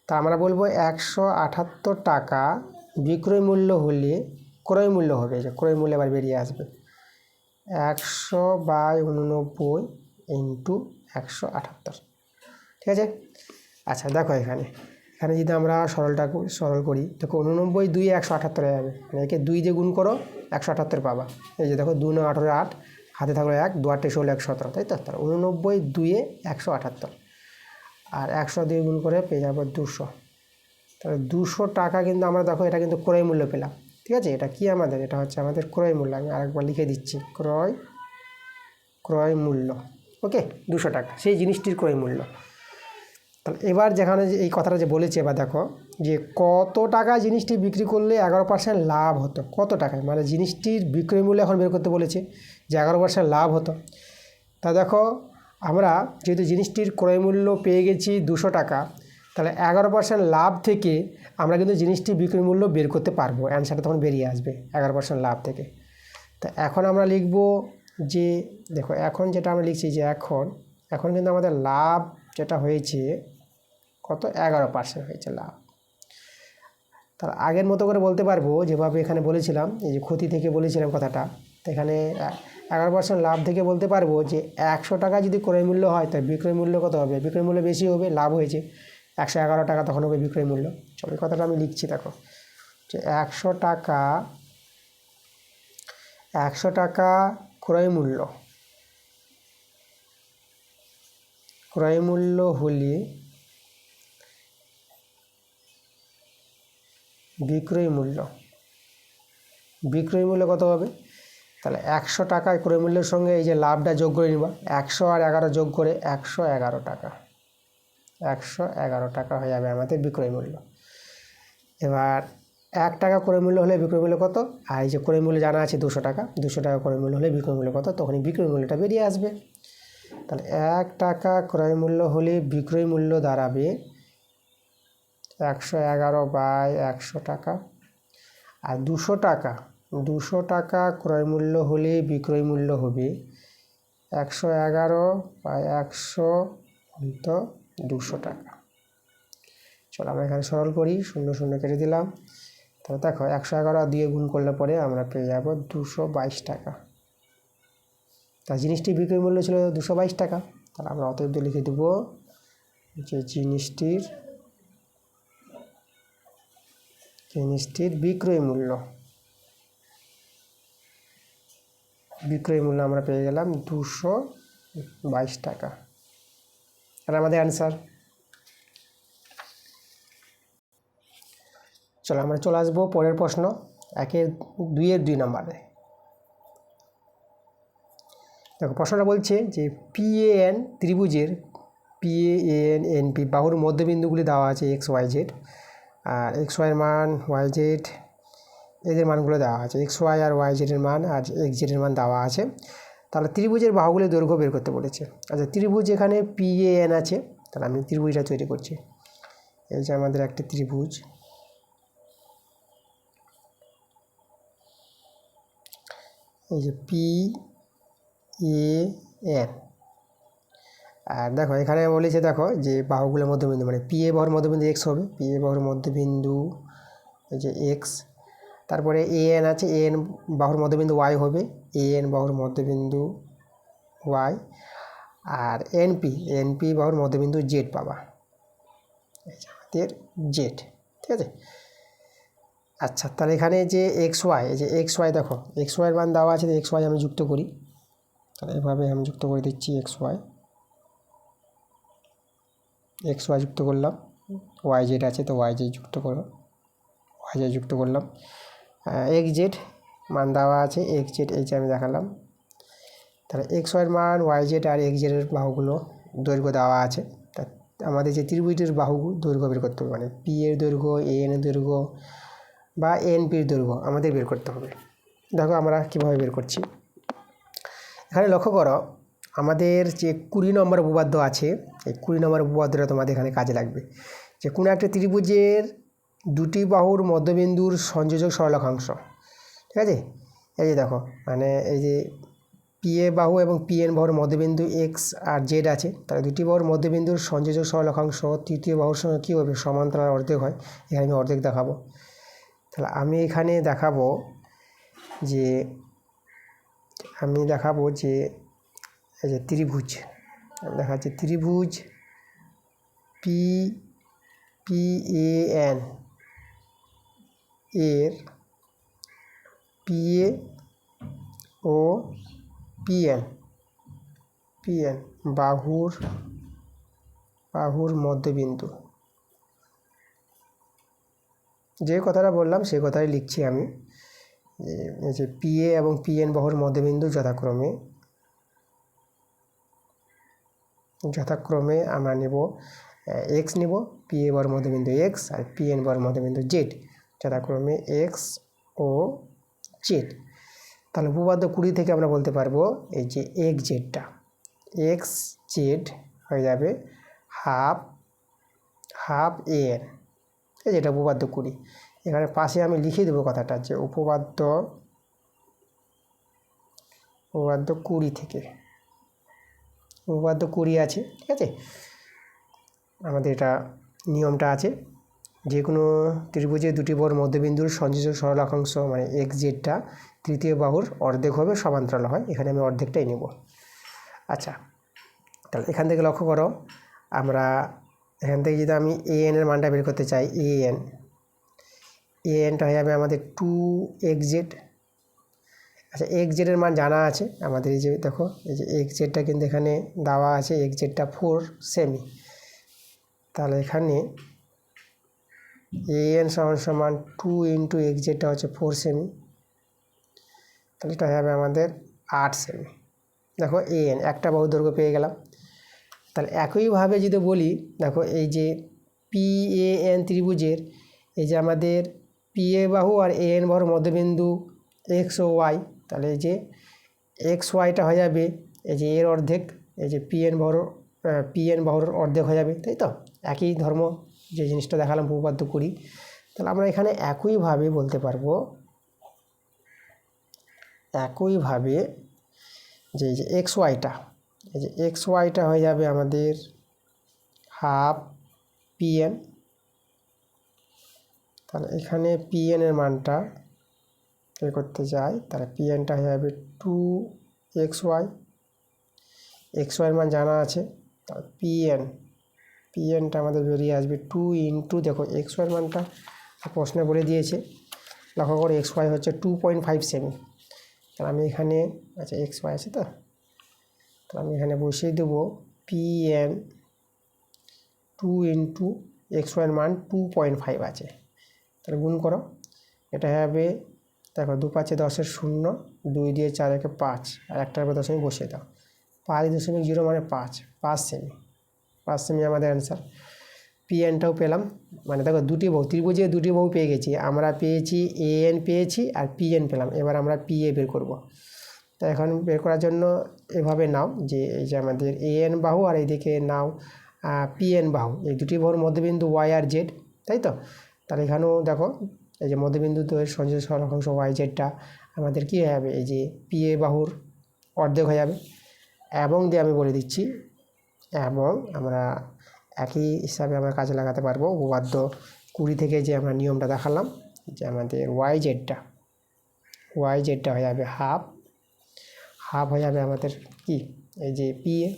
তা আমরা বলবো 178 টাকা বিক্রয় মূল্য হলে ক্রয় মূল্য হবে, যে ক্রয় মূল্য আবার বেরিয়ে আসবে 100/89 × 178। ঠিক আছে, আচ্ছা দেখো এখানে যদি আমরা সরল করি, দেখো 89 2 178 হয়ে যাবে, মানে একে 2 দিয়ে গুণ করো 178 পাবা। এই যে দেখো 2 9 18 8, হাতে থাকলো 1, 2 8 16 117, তাই তো। তাহলে 89 2 178, আর 100 দিয়ে গুণ করে পেয়ে যাবো 200। তাহলে 200 টাকা কিন্তু আমরা দেখো এটা কিন্তু ক্রয় মূল্য পেলাম। ঠিক আছে, এটা কি আমাদের, এটা হচ্ছে আমাদের ক্রয় মূল্য। আমি আরেকবার লিখে দিচ্ছি, ক্রয় মূল্য। ওকে, 200 টাকা সেই জিনিসটির ক্রয় মূল্য। তাহলে এবার যেখানে এই কথাটা যে বলেছে, এবার দেখো যে কত টাকা জিনিসটি বিক্রি করলে 11% লাভ হতো, কত টাকায়, মানে জিনিসটির বিক্রয় মূল্য এখন বের করতে বলেছে যে 11% লাভ হতো। তা দেখো আমরা যেহেতু জিনিসটির ক্রয় মূল্য পেয়ে গেছি 200 টাকা, তাহলে 11% লাভ থেকে আমরা কিন্তু জিনিসটির বিক্রয় মূল্য বের করতে পারবো, অ্যান্সারটা তখন বেরিয়ে আসবে 11% লাভ থেকে। তা এখন আমরা লিখব যে দেখো এখন যেটা আমরা লিখছি যে এখন এখন কিন্তু আমাদের লাভ যেটা হয়েছে কত 11% হয়েছে লাভ। তার আগের মতো করে বলতে পারবো যেভাবে এখানে বলেছিলাম, এই যে ক্ষতি থেকে বলেছিলাম কথাটা, তো এখানে 11% লাভ থেকে বলতে পারবো যে 100 টাকা যদি ক্রয় মূল্য হয় তাই বিক্রয় মূল্য কত হবে, বিক্রয় মূল্য বেশি হবে, লাভ হয়েছে 111 টাকা, তখন হবে বিক্রয় মূল্য। চলো এই কথাটা আমি লিখছি, দেখো যে 100 টাকা ক্রয় মূল্য হলে বিক্রয় মূল্য কত হবে, তাহলে 100 টাকায় ক্রয় মূল্যের সঙ্গে এই যে লাভটা যোগ করে নিবা, 100 আর 11 যোগ করে 111 টাকা, 111 টাকা হয়ে যাবে আমাদের বিক্রয় মূল্য। এবার 1 টাকা ক্রয় মূল্য হলে বিক্রয় মূল্য কত, আর এই যে ক্রয় মূল্য জানা আছে 200 টাকা, 200 টাকা ক্রয় মূল্য হলে বিক্রয় মূল্য কত, তখনই বিক্রয় মূল্যটা বেরিয়ে আসবে। তাহলে 1 টাকা ক্রয় মূল্য হলে বিক্রয় মূল্য দাঁড়াবে 111/100 টাকা। আর 200 টাকা ক্রয় মূল্য হলে বিক্রয় মূল্য হবে 111/100 200 টাকা। চলো আমরা এখানে সরল করি, 0 0 কেটে দিলাম। তাহলে দেখো 111 আর 2 গুণ করলে পরে আমরা পেয়ে যাব 222 টাকা। তা জিনিসটির বিক্রয় মূল্য ছিল 222 টাকা, তাহলে আমরা অতএব লিখে দেব যে জিনিসটির বিক্রয় মূল্য আমরা পেয়ে গেলাম 222 টাকা। আর আমাদের অ্যান্সার। চলো আমরা চলে আসবো পরের প্রশ্ন, 2 নম্বরে। দেখো প্রশ্নটা বলছে যে PAN ত্রিভুজের PAN বাহুর মধ্যবিন্দুগুলি দেওয়া আছে XYZ, আর XY এর মান YZ এদের মানগুলো দেওয়া আছে, XY আর YZ এর মান আর XZ এর মান দেওয়া আছে। তাহলে ত্রিভুজের বাহুগুলির দৈর্ঘ্য বের করতে বলেছে। আচ্ছা ত্রিভুজ এখানে PAN আছে, তাহলে আমি ত্রিভুজটা তৈরি করছি। এই যে আমাদের একটা ত্রিভুজ, এই যে PAN, আর দেখো এখানে বলেছে দেখো যে বাহুগুলোর মধ্যবিন্দু মানে PA বাহুর মধ্যবিন্দু X হবে, PA বাহুর মধ্যবিন্দু এই যে X, তারপরে AN আছে, AN বাহুর মধ্যবিন্দু Y হবে, AN বাহুর মধ্যবিন্দু Y, আর NP বাহুর মধ্যবিন্দু Z পাবা, এই যে আমাদের Z, ঠিক আছে। আচ্ছা তাহলে এখানে যে XY, এই যে XY দেখো XY এর মান দেওয়া আছে, XY আমি যুক্ত করি, তাহলে এভাবে আমি যুক্ত করে দিচ্ছি XY যুক্ত করলাম, YZ আছে তো YZ যুক্ত করলাম, XZ মান দেওয়া আছে, XZ এই যে আমি দেখালাম। তাহলে XY এর মান YZ আর XZ এর বাহুগুলো দৈর্ঘ্য দেওয়া আছে। তা আমাদের যে ত্রিভুজের বাহু দৈর্ঘ্য বের করতে হবে, মানে P এর দৈর্ঘ্য, AN এর দৈর্ঘ্য বা NPর দৈর্ঘ্য আমাদের বের করতে হবে। দেখো আমরা কীভাবে বের করছি, এখানে লক্ষ্য করো আমাদের যে 20 নম্বর উপপাদ্য আছে, এই 20 নম্বর উপপাদ্যটা তোমাদের এখানে কাজে লাগবে। যে কোনো একটা ত্রিভুজের দুটি বাহুর মধ্যবিন্দুর সংযোজক সরলরেখাংশ, ঠিক আছে। এই যে দেখো মানে এই যে PA বাহু এবং PN বাহুর মধ্যবিন্দু X আর Z আছে, তাহলে দুটি বাহুর মধ্যবিন্দুর সংযোজক সরলরেখাংশ তৃতীয় বাহুর সঙ্গে কী হবে, সমান্তরাল অর্ধেক হয়। এখানে আমি অর্ধেক দেখাবো, তাহলে আমি এখানে দেখাবো যে এই যে ত্রিভুজ, আমি দেখাচ্ছি ত্রিভুজ PAN এর PA ও PN বাহুর মধ্যবিন্দু, যে কথাটা বললাম সেই কথাই লিখছি আমি। এই যে PA এবং PN বাহুর মধ্যবিন্দু যথাক্রমে আমরা নেব X নেব, PA বাহুর মধ্যবিন্দু X আর PN বাহুর মধ্যবিন্দু Z, যথাক্রমে X ও Z। তাহলে উপপাদ্য 20 থেকে আমরা বলতে পারবো এই যে XZ হয়ে যাবে হাফ AN, ঠিক আছে, এটা উপপাদ্য 20। এখানে পাশে আমি লিখে দেবো কথাটা যে উপপাদ্য 20 থেকে উপপাদ্য 20 আছে, ঠিক আছে। আমাদের এটা নিয়মটা আছে, যে কোনো ত্রিভুজের দুটি বাহুর মধ্যবিন্দুর সংযোজক সরলাকাংশ মানে এক্স জেডটা তৃতীয় বাহুর অর্ধেক হবে সমান্তরাল হয়। এখানে আমি অর্ধেকটাই নেব। আচ্ছা, তাহলে এখান থেকে লক্ষ্য করো, আমরা এখান থেকে যদি আমি এ এনের মানটা বের করতে চাই, এ এনটা হয়ে যাবে আমাদের 2xz। আচ্ছা, এক্স জেডের মান জানা আছে আমাদের, এই যে দেখো এই যে এক্স জেডটা কিন্তু এখানে দেওয়া আছে, এক্স জেডটা 4 সেমি। তাহলে এখানে এন সমান 2 ইন্টু এক্স জেডটা হচ্ছে 4 সেমি, তাহলে এটা হয়ে যাবে আমাদের 8 সেমি। দেখো এন একটা বাহু দৈর্ঘ্য পেয়ে গেলাম। তাহলে একইভাবে যদি বলি, দেখো এই যে পি এ এন ত্রিভুজের এই যে আমাদের পি এ বাহু আর এ এন বাহুর মধ্যবিন্দু এক্স ও ওয়াই, তাহলে এই যে এক্স ওয়াইটা হয়ে যাবে এই যে এর অর্ধেক, এই যে পি এন বাহুর অর্ধেক হয়ে যাবে, তাই তো। একই ধর্ম যে জিনিসটা দেখালাম উপপাদ্য 20। তাহলে আমরা এখানে একইভাবে বলতে পারবো, একইভাবে যে এই যে এক্স ওয়াইটা, এই যে এক্স ওয়াইটা হয়ে যাবে আমাদের হাফ পিএন। তাহলে এখানে পিএন এর মানটা বের করতে যাই, তাহলে পিএনটা হয়ে যাবে 2xy। এক্স ওয়াইয়ের মান জানা আছে, তাহলে পিএনটা আমাদের বেরিয়ে আসবে 2 ইন্টু, দেখো এক্স ওয়াইয়ের মানটা প্রশ্নে বলে দিয়েছে, লক্ষ্য করে এক্স ওয়াই হচ্ছে 2.5 সেমি। তাহলে আমি এখানে, আচ্ছা এক্স ওয়াই আছে তো, তাহলে আমি এখানে বসিয়ে দেবো পিএন 2 ইন্টু এক্স ওয়াইয়ের মান 2.5 আছে। তাহলে গুণ করো, এটা হবে, দেখো 2 5 10 0, 2 দিয়ে 4 একে 5, আর একটার উপর দশমিক বসিয়ে দাও, 5.0 মানে 5 সেমি, 5 সেমি আমাদের অ্যান্সার। পিএনটাও পেলাম, মানে দেখো দুটি বাহু, ত্রিভুজে দুটি বাহু পেয়ে গেছি আমরা, পেয়েছি এএন পেয়েছি আর পিএন পেলাম। এবার আমরা পিএ বের করব। তো এখন বের করার জন্য এভাবে নাও, যে এই যে আমাদের এএন বাহু আর এইদিকে নাও পিএন বাহু, এই দুটি বাহুর মধ্যবিন্দু ওয়াই আর জেড, তাই তো। তাহলে এখানেও দেখো এই যে মধ্যবিন্দু দ্বয়ের সংযোজক সরলাকাংশ ওয়াই জেডটা আমাদের কী হয়ে যাবে, এই যে পিএ বাহুর অর্ধেক হয়ে যাবে। এবং দিয়ে আমি বলে দিচ্ছি, এবং আমরা একই হিসাবে আমরা কাজে লাগাতে পারবো উপপাদ্য 20 থেকে যে আমরা নিয়মটা দেখালাম, যে আমাদের ওয়াই জেডটা হয়ে যাবে হাফ হয়ে যাবে আমাদের কি, এই যে পিএ।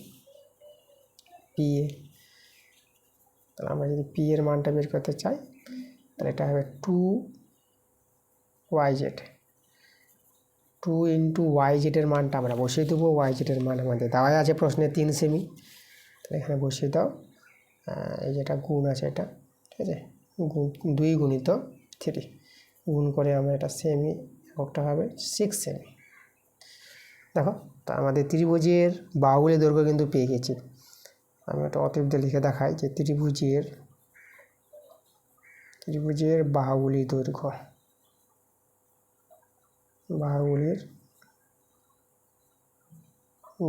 তাহলে আমরা যদি পি এর মানটা বের করতে চাই, তাহলে এটা হবে 2yz, 2 ইন্টু ওয়াই জেডের মানটা আমরা বসিয়ে দেবো। ওয়াই জেডের মান আমাদের দেওয়া আছে প্রশ্নে 3 সেমি, তাহলে এখানে বসিয়ে দাও। এই যেটা গুণ আছে এটা, ঠিক আছে, 2 গুণিত 3, গুণ করে আমরা এটা সেমি একটা হবে 6 সেমি। দেখো, তো আমাদের ত্রিভুজের বাহুগুলির দৈর্ঘ্য কিন্তু পেয়ে গেছি। আমি একটা অতএব দিয়ে লিখে দেখাই যে ত্রিভুজের বাহুগুলির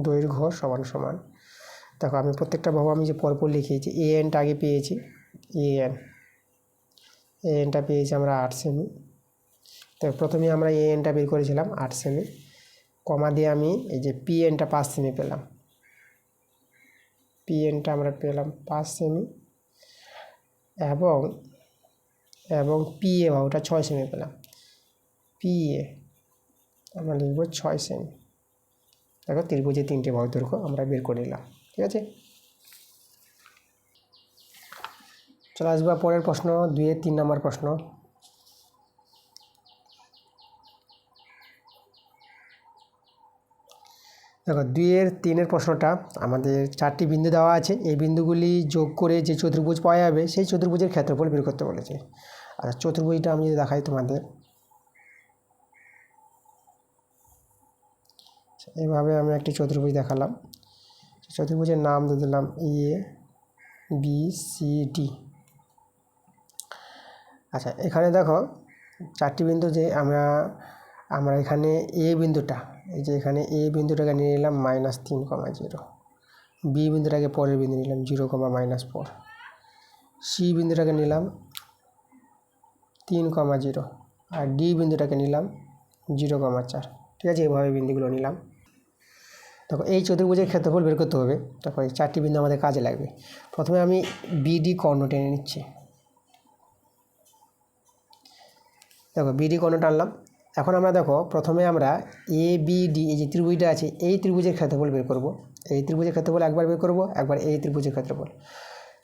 দৈর্ঘ্য সমান সমান, দেখো আমি প্রত্যেকটা বাহু আমি যে পরপর লিখেছি, এএনটা আগে পেয়েছি, এএনটা পেয়েছি আমরা 8 সেমি। তো প্রথমে আমরা এএনটা বের করেছিলাম 8 সেমি, কমা দিয়ে আমি এই যে পিএনটা 5 সেমি পেলাম, পিএনটা আমরা পেলাম 5 সেমি, এবং পিএ বাহুটা 6 সেমি পেলাম, পিএ আমরা লিখব 6 সেমি। দেখো ত্রিভুজে 3টে বাহু দৈর্ঘ্য আমরা বের করে নিলাম, ঠিক আছে। চলে আসবো পরের প্রশ্ন, 2-এর 3 নম্বর প্রশ্ন। দেখো 2-এর 3-এর প্রশ্নটা আমাদের 4টি বিন্দু দেওয়া আছে, এই বিন্দুগুলি যোগ করে যে চতুর্ভুজ পাওয়া যাবে সেই চতুর্ভুজের ক্ষেত্রফল বের করতে বলেছে। আর চতুর্ভুজটা আমি যদি দেখাই তোমাদের, এইভাবে আমি একটি চতুর্ভুজ দেখালাম, চতুর্ভুজের নাম দিয়ে দিলাম ABCD। আচ্ছা, এখানে দেখো 4টি বিন্দু, যে আমরা এখানে এ বিন্দুটা, এই যে এখানে এ বিন্দুটাকে নিয়ে নিলাম -3,0, বি বিন্দুটাকে পরের বিন্দু নিলাম 0,-4, সি বিন্দুটাকে নিলাম 3,0, আর ডি বিন্দুটাকে নিলাম 0,4, ঠিক আছে। এভাবে বিন্দুগুলো নিলাম। দেখো এই চতুর্ভুজের ক্ষেত্রফল বের করতে হবে। দেখো এই 4টি বিন্দু আমাদের কাজে লাগবে। প্রথমে আমি বিডি কর্ণ টেনে নিচ্ছি। দেখো বিডি কর্ণ টানলাম। এখন আমরা দেখো প্রথমে আমরা এ বি ডি এই যে ত্রিভুজটা আছে এই ত্রিভুজের ক্ষেত্রফল বের করব। এই ত্রিভুজের ক্ষেত্রফল একবার বের করব, একবার এই ত্রিভুজের ক্ষেত্রফল।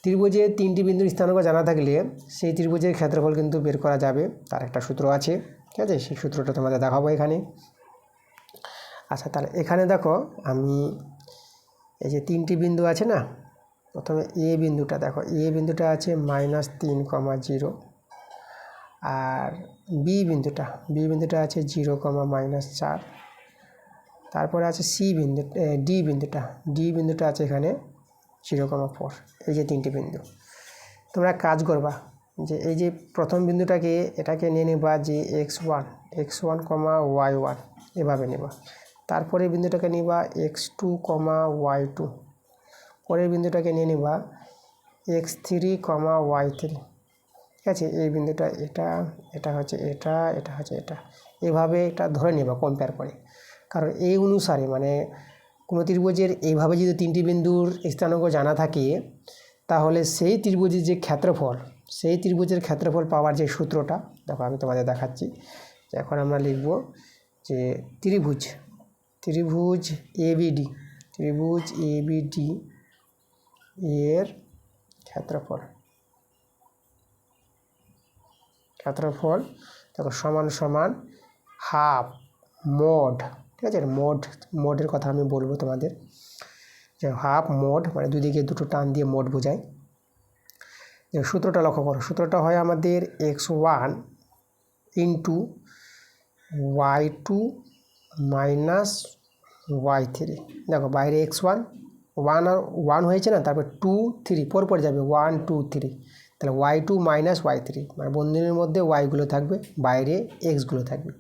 ত্রিভুজে 3টি বিন্দুর স্থানাঙ্ক জানা থাকলে সেই ত্রিভুজের ক্ষেত্রফল কিন্তু বের করা যাবে। তার একটা সূত্র আছে, ঠিক আছে? সেই সূত্রটা তোমাদের দেখাবো এখানে। আচ্ছা, তাহলে এখানে দেখো আমি এই যে 3টি বিন্দু আছে না, প্রথমে এ বিন্দুটা দেখো, এ বিন্দুটা আছে -3,0 আর বি বিন্দুটা আছে 0,-4। তারপরে আছে সি বিন্দু, ডি বিন্দুটা আছে এখানে 0,4। এই যে 3টি বিন্দু। তোমরা কাজ করবা যে এই যে প্রথম বিন্দুটাকে এটাকে নিয়ে নেবা যে x1, y1 এভাবে নেবা। তারপরে বিন্দুটাকে নিবা x2, y2। পরের বিন্দুটাকে নিয়ে নেবা x3, y3। ঠিক আছে? এই বিন্দুটা এটা হচ্ছে এটা। এভাবে এটা ধরে নেবা কম্পেয়ার করে। কারণ এই অনুসারে মানে কোনো ত্রিভুজের এইভাবে যদি 3টি বিন্দুর স্থানাঙ্ক জানা থাকে তাহলে সেই ত্রিভুজের যে ক্ষেত্রফল, সেই ত্রিভুজের ক্ষেত্রফল পাওয়ার যে সূত্রটা দেখো আমি তোমাদের দেখাচ্ছি। এখন আমরা লিখব যে ত্রিভুজ এবিডি এর ক্ষেত্রফল দেখো সমান হাফ মোড। ঠিক আছে? মোডের কথা আমি বলবো তোমাদের, যে হাফ মোড মানে দুদিকে দুটো টান দিয়ে মোড বোঝায়। যে সূত্রটা লক্ষ্য করো, সূত্রটা হয় আমাদের x1 into y2 minus y3। দেখো বাইরে x1 1 হয়েছে না, তারপর 2 3 পরপর যাবে 1 2 3, তাহলে y2 মাইনাস y3 মানে বন্ধনীর মধ্যে y-গুলো থাকবে, বাইরে x-গুলো থাকবে।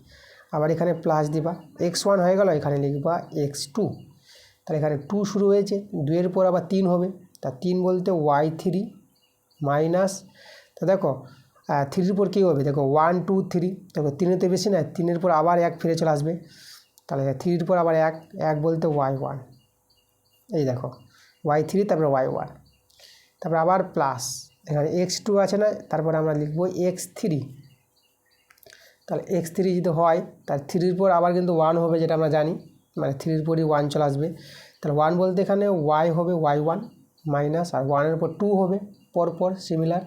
আবার এখানে প্লাস দিবা, x1 হয়ে গেল, এখানে লিখবা x2। তাহলে এখানে 2 শুরু হয়েছে, 2-এর পর আবার 3 হবে, তা 3 বলতে y3 মাইনাস, তো দেখো 3-এর পর কী হবে, দেখো 1 2 3, দেখো 3-এতে বেশি না, 3-এর পর আবার 1 ফিরে চলে আসবে, তাহলে 3-এর পর আবার 1 বলতে y1। এই দেখো y3 তারপরে y1, তারপর আবার প্লাস, এখানে x2 আছে না, তারপর আমরা লিখব x3। তাহলে x3 যদি হয় তাহলে 3-এর পর আবার কিন্তু 1 হবে, যেটা আমরা জানি, মানে 3-এর পরই 1 চলে আসবে। তাহলে 1 বলতে এখানে y হবে y1 মাইনাস, আর 1-এর পর 2 হবে পরপর সিমিলার,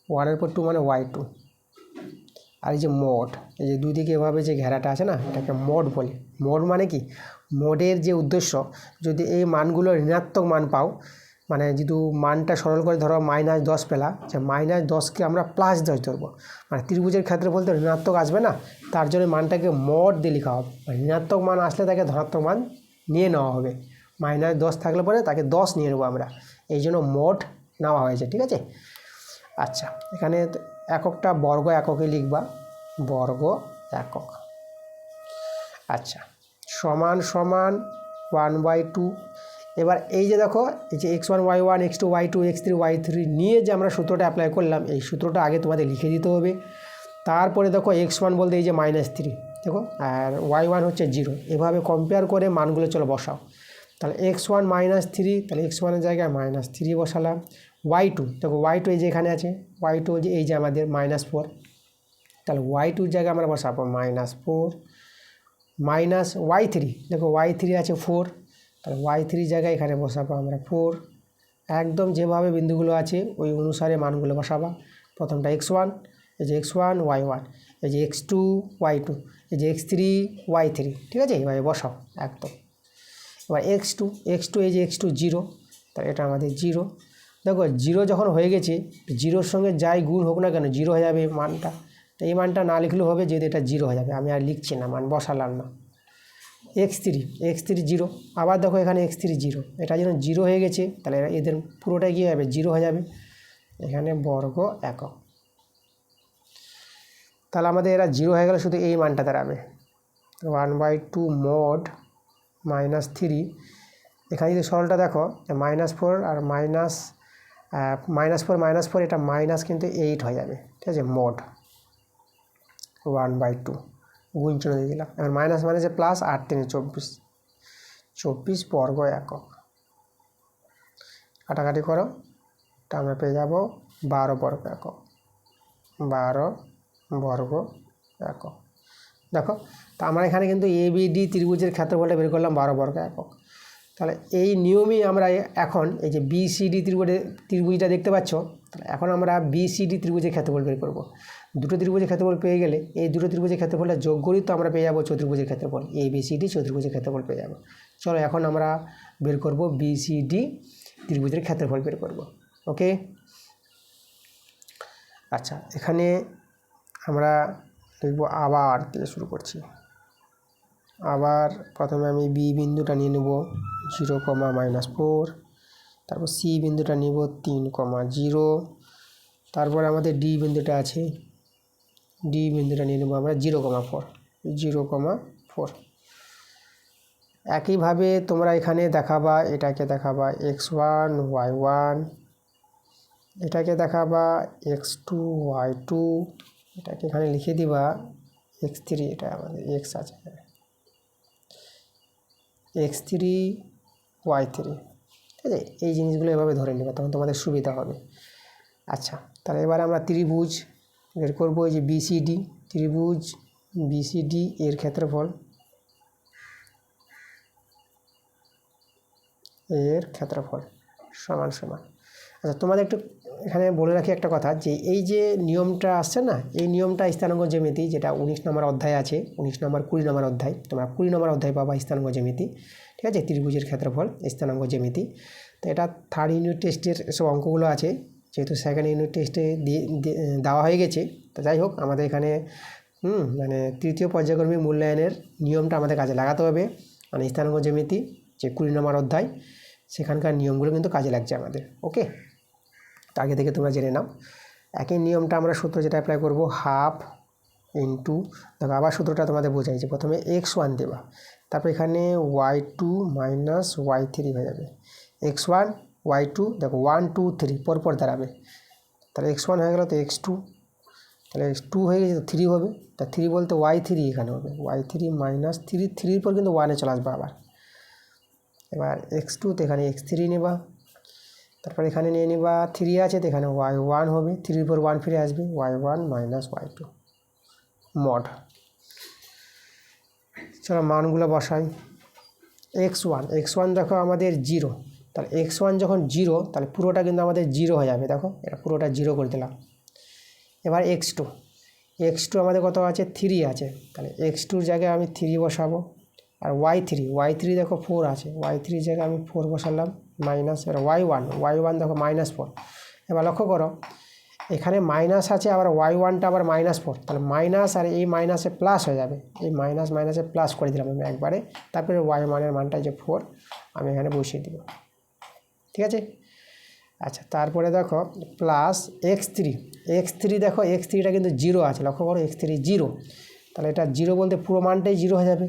1-এর পর 2 মানে y2। আর এই যে মোড, এই যে দুই দিকে এভাবে যে ঘেরাটা আছে না, এটাকে মোড বলে। মোড মানে কি, মোডের যে উদ্দেশ্য, যদি এই মানগুলো ঋণাত্মক মান পাও, মানে যদি মানটা সরল করে ধরো -10 পেলা, যে -10কে আমরা +10 ধরবো, মানে ত্রিভুজের ক্ষেত্রে বলতে ঋণাত্মক আসবে না, তার জন্য মানটাকে মোড দিয়ে লেখা হবে। ঋণাত্মক মান আসলে তাকে ধনাত্মক মান নিয়ে নেওয়া হবে, -10 থাকলে পরে তাকে 10 নিয়ে নেবো আমরা, এই জন্য মোড নেওয়া হয়েছে। ঠিক আছে? আচ্ছা, এখানে এককটা বর্গ এককে লিখবা, বর্গ একক। আচ্ছা, সমান 1/2। এবার এই যে দেখো এই যে x1 y1 x2 y2 x3 y3 নিয়ে যে আমরা সূত্রটা অ্যাপ্লাই করলাম, এই সূত্রটা আগে তোমাদের লিখে দিতে হবে। তারপরে দেখো x1 বলতে এই যে -3 দেখো, আর y1 হচ্ছে 0, এভাবে কম্পেয়ার করে মানগুলো চলো বসাও। তাহলে x1 -3, তাহলে x1-এর জায়গায় -3 বসালাম। y2 দেখো, y2 এই যে এখানে আছে, y2 যে এই যে আমাদের -4, তাহলে y2-র জায়গায় আমরা বসাবো -4 মাইনাস y3, দেখো y3 আছে 4, তাহলে y3 জায়গায় এখানে বসাবো আমরা 4। একদম যেভাবে বিন্দুগুলো আছে ওই অনুসারে মানগুলো বসাবা। প্রথমটা x1, এই যে x1 y1, এই যে x2 y2, এই যে x3 y3। ঠিক আছে? এভাবে বসাও একদম। এবার x2 এই যে x2 0, তাহলে এটা আমাদের 0। দেখো 0 যখন হয়ে গেছে, 0-র সঙ্গে যাই গুণ হোক না কেন 0 হয়ে যাবে মানটা। তো এই মানটা না লিখলেও হবে, যেহেতু এটা 0 হয়ে যাবে, আমি আর লিখছি না, মান বসালাম না। x3 0, আবার দেখো এখানে x3 0, এটা যেন 0 হয়ে গেছে, তাহলে এদের পুরোটাই কী হবে, 0 হয়ে যাবে। এখানে বর্গ একক, তাহলে আমাদের এরা 0 হয়ে গেলে শুধু এই মানটা দাঁড়াবে 1/2 মোড -3। এখানে যদি সরলটা দেখো, -4 আর -4 এটা মাইনাস কিন্তু 8 হয়ে যাবে। ঠিক আছে? মোড 1/2 গুণ চিহ্ন দিয়ে দিলাম। এবার মাইনাস মানে যে প্লাস, 8 3 24, 24 বর্গ একক। কাটাকাটি করো, তা আমরা পেয়ে যাব 12 বর্গ একক। 12 বর্গ একক। দেখো, তা আমরা এখানে কিন্তু এবিডি ত্রিভুজের ক্ষেত্রফলটা বের করলাম 12 বর্গ একক। তাহলে এই নিয়মেই আমরা এখন এই যে বিসিডি ত্রিভুজটা দেখতে পাচ্ছ, তাহলে এখন আমরা বিসিডি ত্রিভুজের ক্ষেত্রফল বের করব। দুটো ত্রিভুজের ক্ষেত্রফল পেয়ে গেলে এই দুটো ত্রিভুজের ক্ষেত্রফলটা যোগ করি, তো আমরা পেয়ে যাবো চতুর্ভুজের ক্ষেত্রফল। এবিসিডি চতুর্ভুজের ক্ষেত্রফল পেয়ে যাবো। চলো এখন আমরা বের করব বিসিডি ত্রিভুজের ক্ষেত্রফল বের করব। ওকে, আচ্ছা, এখানে আমরা লিখব আবার দিয়ে শুরু করছি। আবার প্রথমে আমি বি বিন্দুটা নিয়ে নেব 0,-4, তারপর সি বিন্দুটা নিব 3,0, তারপর আমাদের ডি বিন্দুটা আছে, ডি বিন্দুটা নিয়ে নেব আমরা 0,4। একইভাবে তোমরা এখানে দেখাবা, এটাকে দেখাবা x1 y1, এটাকে দেখাবা x2 y2, এটাকে এখানে লিখে দিবা x3, এটা আমাদের x আছে, x3 y3। ঠিক আছে, এই জিনিসগুলো এভাবে ধরে নেবে, তখন তোমাদের সুবিধা হবে। আচ্ছা, তাহলে এবার আমরা ত্রিভুজ বের করবো। এই যে বিসিডি ত্রিভুজ, বিসিডি এর ক্ষেত্রফল, সমান সমান। আচ্ছা, তোমাদের একটু এখানে বলে রাখি একটা কথা, যে এই যে নিয়মটা আসছে না, এই নিয়মটা স্থানাঙ্ক জ্যামিতি, যেটা 19 নম্বর অধ্যায় আছে, 19 নম্বর 20 নম্বর অধ্যায়, তোমরা 20 নম্বর অধ্যায় পাবা স্থানাঙ্ক জ্যামিতি। ঠিক আছে, ত্রিভুজের ক্ষেত্রফল স্থানাঙ্ক জ্যামিতি। তো এটা 3rd ইউনিট টেস্টের সব অঙ্কগুলো আছে, যেহেতু 2nd ইউনিট টেস্টে দেওয়া হয়ে গেছে। তো যাই হোক, আমাদের এখানে মানে তৃতীয় পর্যায়ক্রমিক মূল্যায়নের নিয়মটা আমাদের কাজে লাগাতে হবে। মানে স্থানাঙ্ক জ্যামিতি যে 20 নম্বর অধ্যায়, সেখানকার নিয়মগুলো কিন্তু কাজে লাগছে আমাদের। ওকে, আগে থেকে তোমরা জেনে নাও। একই নিয়মটা আমরা সূত্র যেটা অ্যাপ্লাই করব, হাফ ইন্টু, দেখো আবার সূত্রটা তোমাদের বোঝাই, যে প্রথমে x1 দেবা, তারপর এখানে y2 মাইনাস y3 হয়ে যাবে। x1 y2, দেখো 1 2 3 পরপর দাঁড়াবে, তাহলে x1 হয়ে গেল, তো x2, তাহলে x2 হয়ে গেছে, তো 3 হবে, তা 3 বলতে y3 এখানে হবে, y3 মাইনাস 3, 3 পর কিন্তু 1-এ চলে আসবে আবার। এবার x2, তো এখানে x3 নেবা, তারপর এখানে নিয়ে নিবা 3 আছে, তো এখানে y1 হবে, 3 পর 1 ফিরে আসবে, y1 মাইনাস y2 মড। চলো মানগুলো বসাই। x1 দেখো আমাদের 0, তাহলে x1 যখন 0, তাহলে পুরোটা কিন্তু আমাদের 0 হয়ে যাবে। দেখো, এটা পুরোটা 0 করে দিলাম। এবার x2 আমাদের কত আছে, 3 আছে, তাহলে x2-র জায়গায় আমি 3 বসাবো। আর y3 দেখো 4 আছে, y3-র জায়গায় আমি 4 বসালাম, মাইনাস। এবার y1 দেখো -4। এবার লক্ষ্য করো, এখানে মাইনাস আছে, আবার y1টা আবার -4, তাহলে মাইনাস আর এই মাইনাসে প্লাস হয়ে যাবে, এই মাইনাসে প্লাস করে দিলাম আমি একবারে। তারপরে y1-এর মানটা যে 4 আমি এখানে বসিয়ে দিব। ঠিক আছে, আচ্ছা, তারপরে দেখো প্লাস x3 দেখো, x3টা কিন্তু 0 আছে, লক্ষ্য করো x3 0, তাহলে এটা 0 বলতে পুরো মানটাই 0 হয়ে যাবে।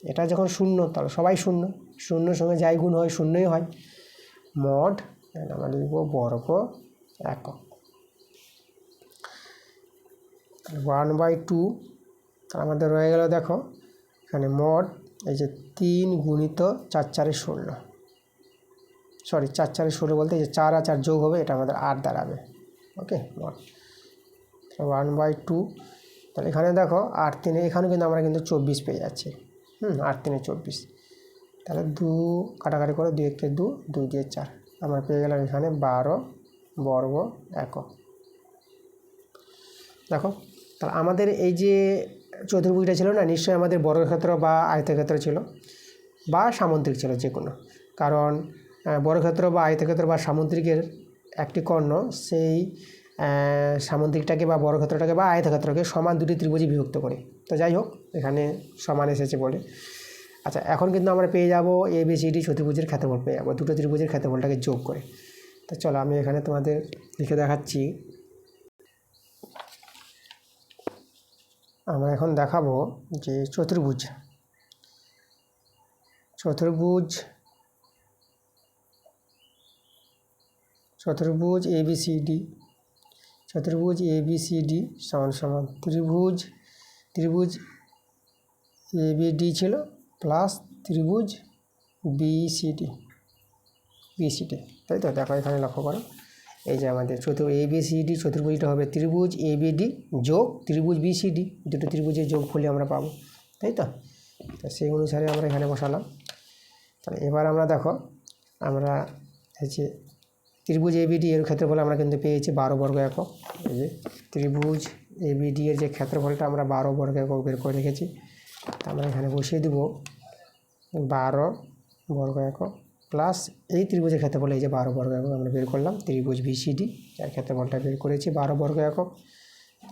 এটা যখন 0, তাহলে সবাই 0, 0-এর সঙ্গে যাই গুণ হয় 0-ই হয়। মড আমরা লিখব বর্গ একক, 1/2, তাহলে আমাদের রয়ে গেল, দেখো এখানে মড, এই যে 3 গুণিত 4 4 16, সরি 4 4 16 বলতে এই যে 4 আর 4 যোগ হবে, এটা আমাদের 8 দাঁড়াবে। ওকে, মড 1/2, তাহলে এখানে দেখো 8 3, এখানে কিন্তু আমরা কিন্তু 24 পেয়ে যাচ্ছি। 8 3 24, তাহলে 2 কাটাকাটি করে, 2 1 2, 2 দিয়ে 4, আমরা পেয়ে গেলাম এখানে 12 বর্গ একক। দেখো, তাহলে আমাদের এই যে চতুর্ভুজটা ছিল না, নিশ্চয়ই আমাদের বর্গক্ষেত্র বা আয়তক্ষেত্র ছিল, বা সামুদ্রিক ছিল যে কোনো, কারণ বর্গক্ষেত্র বা আয়তক্ষেত্র বা সামুদ্রিকের একটি কর্ণ সেই সামুদ্রিকটাকে বা বর্গক্ষেত্রটাকে বা আয়তক্ষেত্রকে সমান দুটি ত্রিভুজে বিভক্ত করে। তো যাই হোক, এখানে সমান এসেছে বলে। আচ্ছা, এখন কিন্তু আমরা পেয়ে যাব ABCD চতুর্ভুজের ক্ষেত্রফল পেয়ে যাবো, দুটো ত্রিভুজের ক্ষেত্রফলটাকে যোগ করে। তো চলো আমি এখানে তোমাদের লিখে দেখাচ্ছি। আমরা এখন দেখাবো যে চতুর্ভুজ ABCD সমান সমান ত্রিভুজ ABD ছিল প্লাস ত্রিভুজ বিসিডি, তাই তো? দেখো এখানে লক্ষ্য করো, এই যে আমাদের ABCD চতুর্ভুজটা হবে ত্রিভুজ ABD যোগ ত্রিভুজ BCD, দুটো ত্রিভুজের যোগ করলে আমরা পাবো, তাই তো? তো সেই অনুসারে আমরা এখানে বসালাম। তাহলে এবার আমরা দেখো, আমরা এই যে ত্রিভুজ ABD এর ক্ষেত্রফল আমরা কিন্তু পেয়েছি 12 বর্গ একক। এই যে ত্রিভুজ ABD এর যে ক্ষেত্রফলটা আমরা 12 বর্গ একক বের করে রেখেছি, তা আমরা এখানে বসিয়ে দেবো 12 বর্গ একক প্লাস এই ত্রিভুজের ক্ষেত্রফল, এই যে 12 বর্গ একক আমরা বের করলাম, ত্রিভুজ BCD যার ক্ষেত্রফলটা বের করেছি 12 বর্গ একক,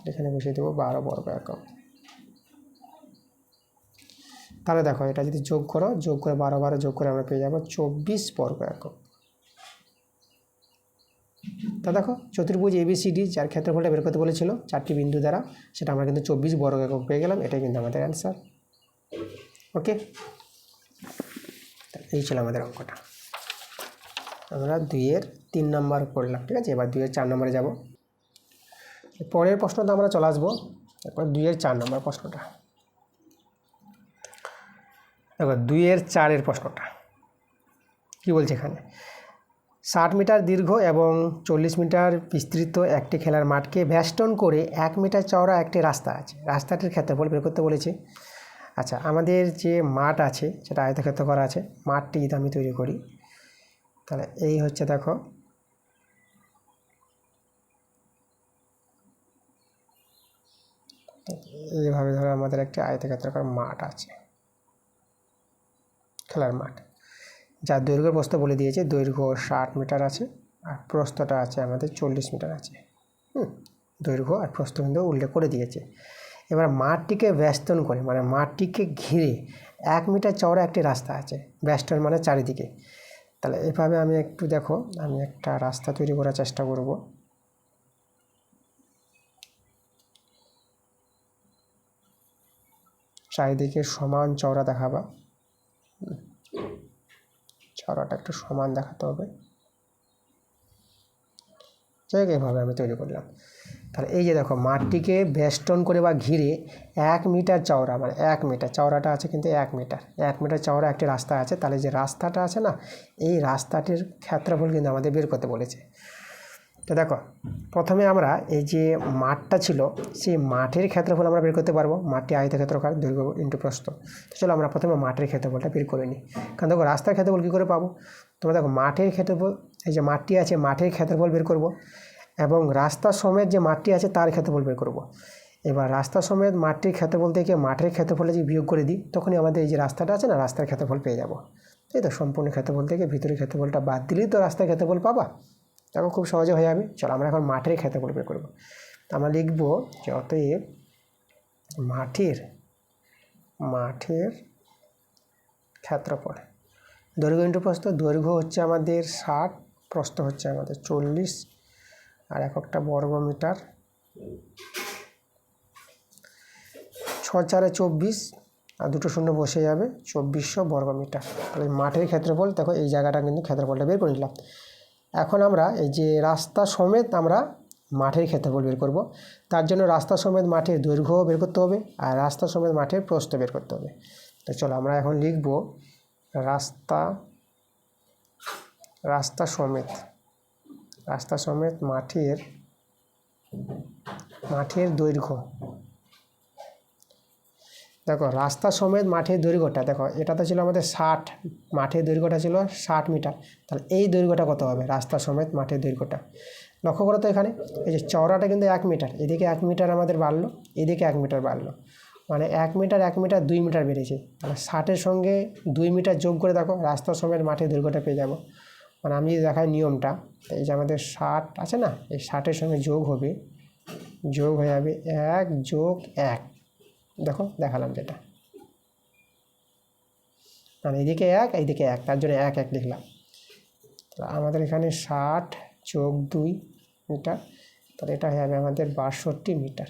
এখানে বসিয়ে দেবো 12 বর্গ একক। তাহলে দেখো এটা যদি যোগ করে 12 যোগ করে আমরা পেয়ে যাবো 24 বর্গ একক। তা দেখো চতুর্ভুজ ABCD যার ক্ষেত্রফলটা বের করতে বলেছিল 4টি বিন্দু দ্বারা, সেটা আমরা কিন্তু 24 বর্গ একক পেয়ে গেলাম। এটাই কিন্তু আমাদের অ্যান্সার। ওকে, এই ছিল আমাদের অঙ্কটা। আমরা 2-এর 3 নম্বর করলাম, ঠিক আছে? এবার 2-এর 4 নম্বরে যাব। পরের প্রশ্নটা আমরা চলে আসবো, তারপর 2-এর 4 নম্বর প্রশ্নটা। এবার 2-এর 4-এর প্রশ্নটা কি বলছে এখানে, 60 মিটার দীর্ঘ এবং 40 মিটার বিস্তৃত একটি খেলার মাঠকে বেষ্টন করে 1 মিটার চওড়া একটি রাস্তা আছে, রাস্তাটির ক্ষেত্রফল বের করতে বলেছে। আচ্ছা, আমাদের যে মাঠ আছে সেটা আয়তক্ষেত্র করা আছে, মাঠটি যদি আমি তৈরি করি তাহলে এই হচ্ছে, দেখো এইভাবে ধরো আমাদের একটি আয়তক্ষেত্রাকার মাঠ আছে, খেলার মাঠ, যার দৈর্ঘ্য প্রস্থ বলে দিয়েছে, দৈর্ঘ্য 60 মিটার আছে আর প্রস্থটা আছে আমাদের 40 মিটার আছে। দৈর্ঘ্য আর প্রস্থ কিন্তু উল্লেখ করে দিয়েছে। এবার মাঠটিকে বেষ্টন করে, মানে মাঠটিকে ঘিরে 1 মিটার চওড়া একটি রাস্তা আছে, বেষ্টন মানে চারিদিকে। তাহলে এভাবে আমি একটু দেখো, আমি একটা রাস্তা তৈরি করার চেষ্টা করব। চারিদিকে সমান চওড়া দেখাবা, চওড়াটা একটু সমান দেখাতে হবে, যাই হোক এভাবে আমি তৈরি করলাম। তাহলে এই যে দেখো, মাঠটিকে বেষ্টন করে বা ঘিরে 1 মিটার চওড়া, মানে 1 মিটার চওড়াটা আছে কিন্তু 1 মিটার চওড়া একটি রাস্তা আছে। তাহলে যে রাস্তাটা আছে না, এই রাস্তাটির ক্ষেত্রফল কিন্তু আমাদের বের করতে বলেছে। তো দেখো প্রথমে আমরা এই যে মাঠটা ছিল, সেই মাঠের ক্ষেত্রফল আমরা বের করতে পারবো, মাঠটি আয়তক্ষেত্রাকার, দৈর্ঘ্য ইন্টু প্রস্থ। তো চলো আমরা প্রথমে মাঠের ক্ষেত্রফলটা বের করে নিই। কারণ দেখো রাস্তার ক্ষেত্রফল কী করে পাবো, তোমরা দেখো মাঠের ক্ষেত্রফল, এই যে মাঠটি আছে মাঠের ক্ষেত্রফল বের করব, এবং রাস্তা সমেত যে মাঠটি আছে তার ক্ষেত্রফল বের করব। এবার রাস্তা সমেত মাঠটির ক্ষেত্রফল থেকে মাঠের ক্ষেত্রফলে যদি বিয়োগ করে দিই, তখনই আমাদের এই যে রাস্তাটা আছে না, রাস্তার ক্ষেত্রফল পেয়ে যাব। তাই তো, সম্পূর্ণ ক্ষেত্রফল থেকে ভিতরের ক্ষেত্রফলটা বাদ দিলেই তো রাস্তার ক্ষেত্রফল পাবা। দেখো খুব সহজে হয়ে যাবে। চলো আমরা এখন মাঠের ক্ষেত্রফল বের করব। তো আমরা লিখব যে অতএব মাঠের ক্ষেত্রফল, দৈর্ঘ্য ইন্টু প্রস্থ, দৈর্ঘ্য হচ্ছে আমাদের 60, প্রস্থ হচ্ছে আমাদের 40, আর এককটা বর্গ মিটার, 6×4 = 24, আর দুটো শূন্য বসে যাবে, 2400 বর্গ মিটার। তাহলে মাঠের ক্ষেত্রফল দেখো, এই জায়গাটা কিন্তু ক্ষেত্রফলটা বের করে নিলাম। এখন আমরা এই যে রাস্তা সমেত আমরা মাঠের ক্ষেত্রফল বের করব। তার জন্য রাস্তা সমেত মাঠের দৈর্ঘ্য বের করতে হবে আর রাস্তা সমেত মাঠের প্রস্থ বের করতে হবে। তো চলো আমরা এখন লিখব রাস্তা সমেত মাঠের দৈর্ঘ্য। দেখো রাস্তা সমেত মাঠের দৈর্ঘ্যটা, দেখো এটা তো ছিল আমাদের 60, মাঠের দৈর্ঘ্যটা ছিল 60 মিটার। তাহলে এই দৈর্ঘ্যটা কত হবে, রাস্তা সমেত মাঠের দৈর্ঘ্যটা। লক্ষ্য করো তো এখানে এই যে চওড়াটা কিন্তু 1 মিটার, এদিকে 1 মিটার আমাদের বাড়লো, এদিকে 1 মিটার বাড়লো, মানে 1 মিটার 2 মিটার বেড়েছে। তাহলে 60-এর সঙ্গে 2 মিটার যোগ করে দেখো রাস্তা সমেত মাঠের দৈর্ঘ্যটা পেয়ে যাবো। মানে আমি যদি দেখাই নিয়মটা, এই যে আমাদের 60 আছে না, এই 60-এর সঙ্গে যোগ হয়ে যাবে 1 + 1। দেখো দেখালাম যেটা, মানে এদিকে 1 এইদিকে 1, তার জন্য 1 1 লিখলাম। তাহলে আমাদের এখানে 60 + 2 মিটার, তাহলে এটা হয়ে যাবে আমাদের 62 মিটার।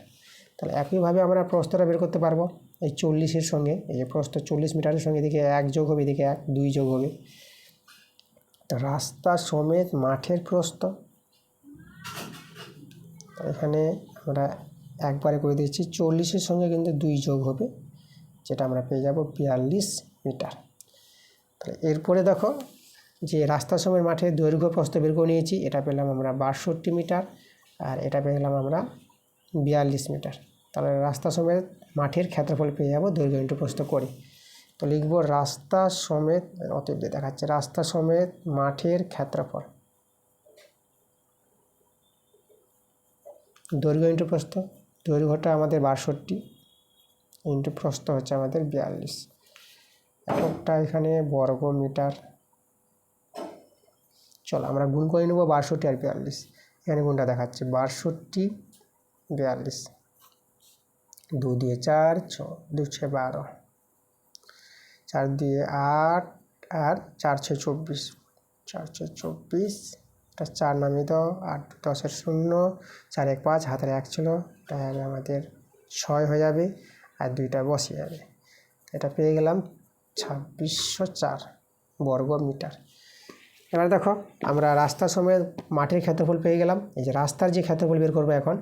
তাহলে একইভাবে আমরা প্রস্থটা বের করতে পারবো। এই 40-এর সঙ্গে, এই যে প্রস্থ 40 মিটারের সঙ্গে এদিকে 1 যোগ হবে, এদিকে 1, 2 যোগ হবে। তো রাস্তা সমেত মাঠের প্রস্থ, এখানে আমরা একবারে করে দিচ্ছি, 40-এর সঙ্গে কিন্তু 2 যোগ হবে, যেটা আমরা পেয়ে যাব 42 মিটার। তাহলে এরপরে দেখো যে রাস্তা সময়ের মাঠের দৈর্ঘ্য প্রস্থ বের করে নিয়েছি, এটা পেলাম আমরা 62 মিটার, আর এটা পেলাম আমরা 42 মিটার। তাহলে রাস্তা সমেত মাঠের ক্ষেত্রফল পেয়ে যাবো দৈর্ঘ্য ইন্টু প্রস্থ করে। তো লিখব রাস্তা সমেত, অতএব দেখাচ্ছে রাস্তা সমেত মাঠের ক্ষেত্রফল দৈর্ঘ্য ইন্টু প্রস্থ। দৈর্ঘ্যটা আমাদের 62 ইন্টু প্রস্থ হচ্ছে আমাদের 42। এককটা এখানে বর্গ মিটার। চলো আমরা গুণ করে নেবো 62 আর 42। এখানে গুণটা দেখাচ্ছে 62 42, 2 দিয়ে 4 6, 2 6 12, 4 দিয়ে 8 আর 4 6 24, 4 6 24, এটা 4 নামিয়ে দাও, 8 10 0, 4 1 5, হাতের 1 ছিল, এটা হবে আমাদের 6 হয়ে যাবে, আর 2টা বসে যাবে। এটা পেয়ে গেলাম 2604 বর্গ মিটার। এবার দেখো আমরা রাস্তা সমেত মাঠের ক্ষেত্রফল পেয়ে গেলাম। এই যে রাস্তার যে ক্ষেত্রফল বের করবো এখন,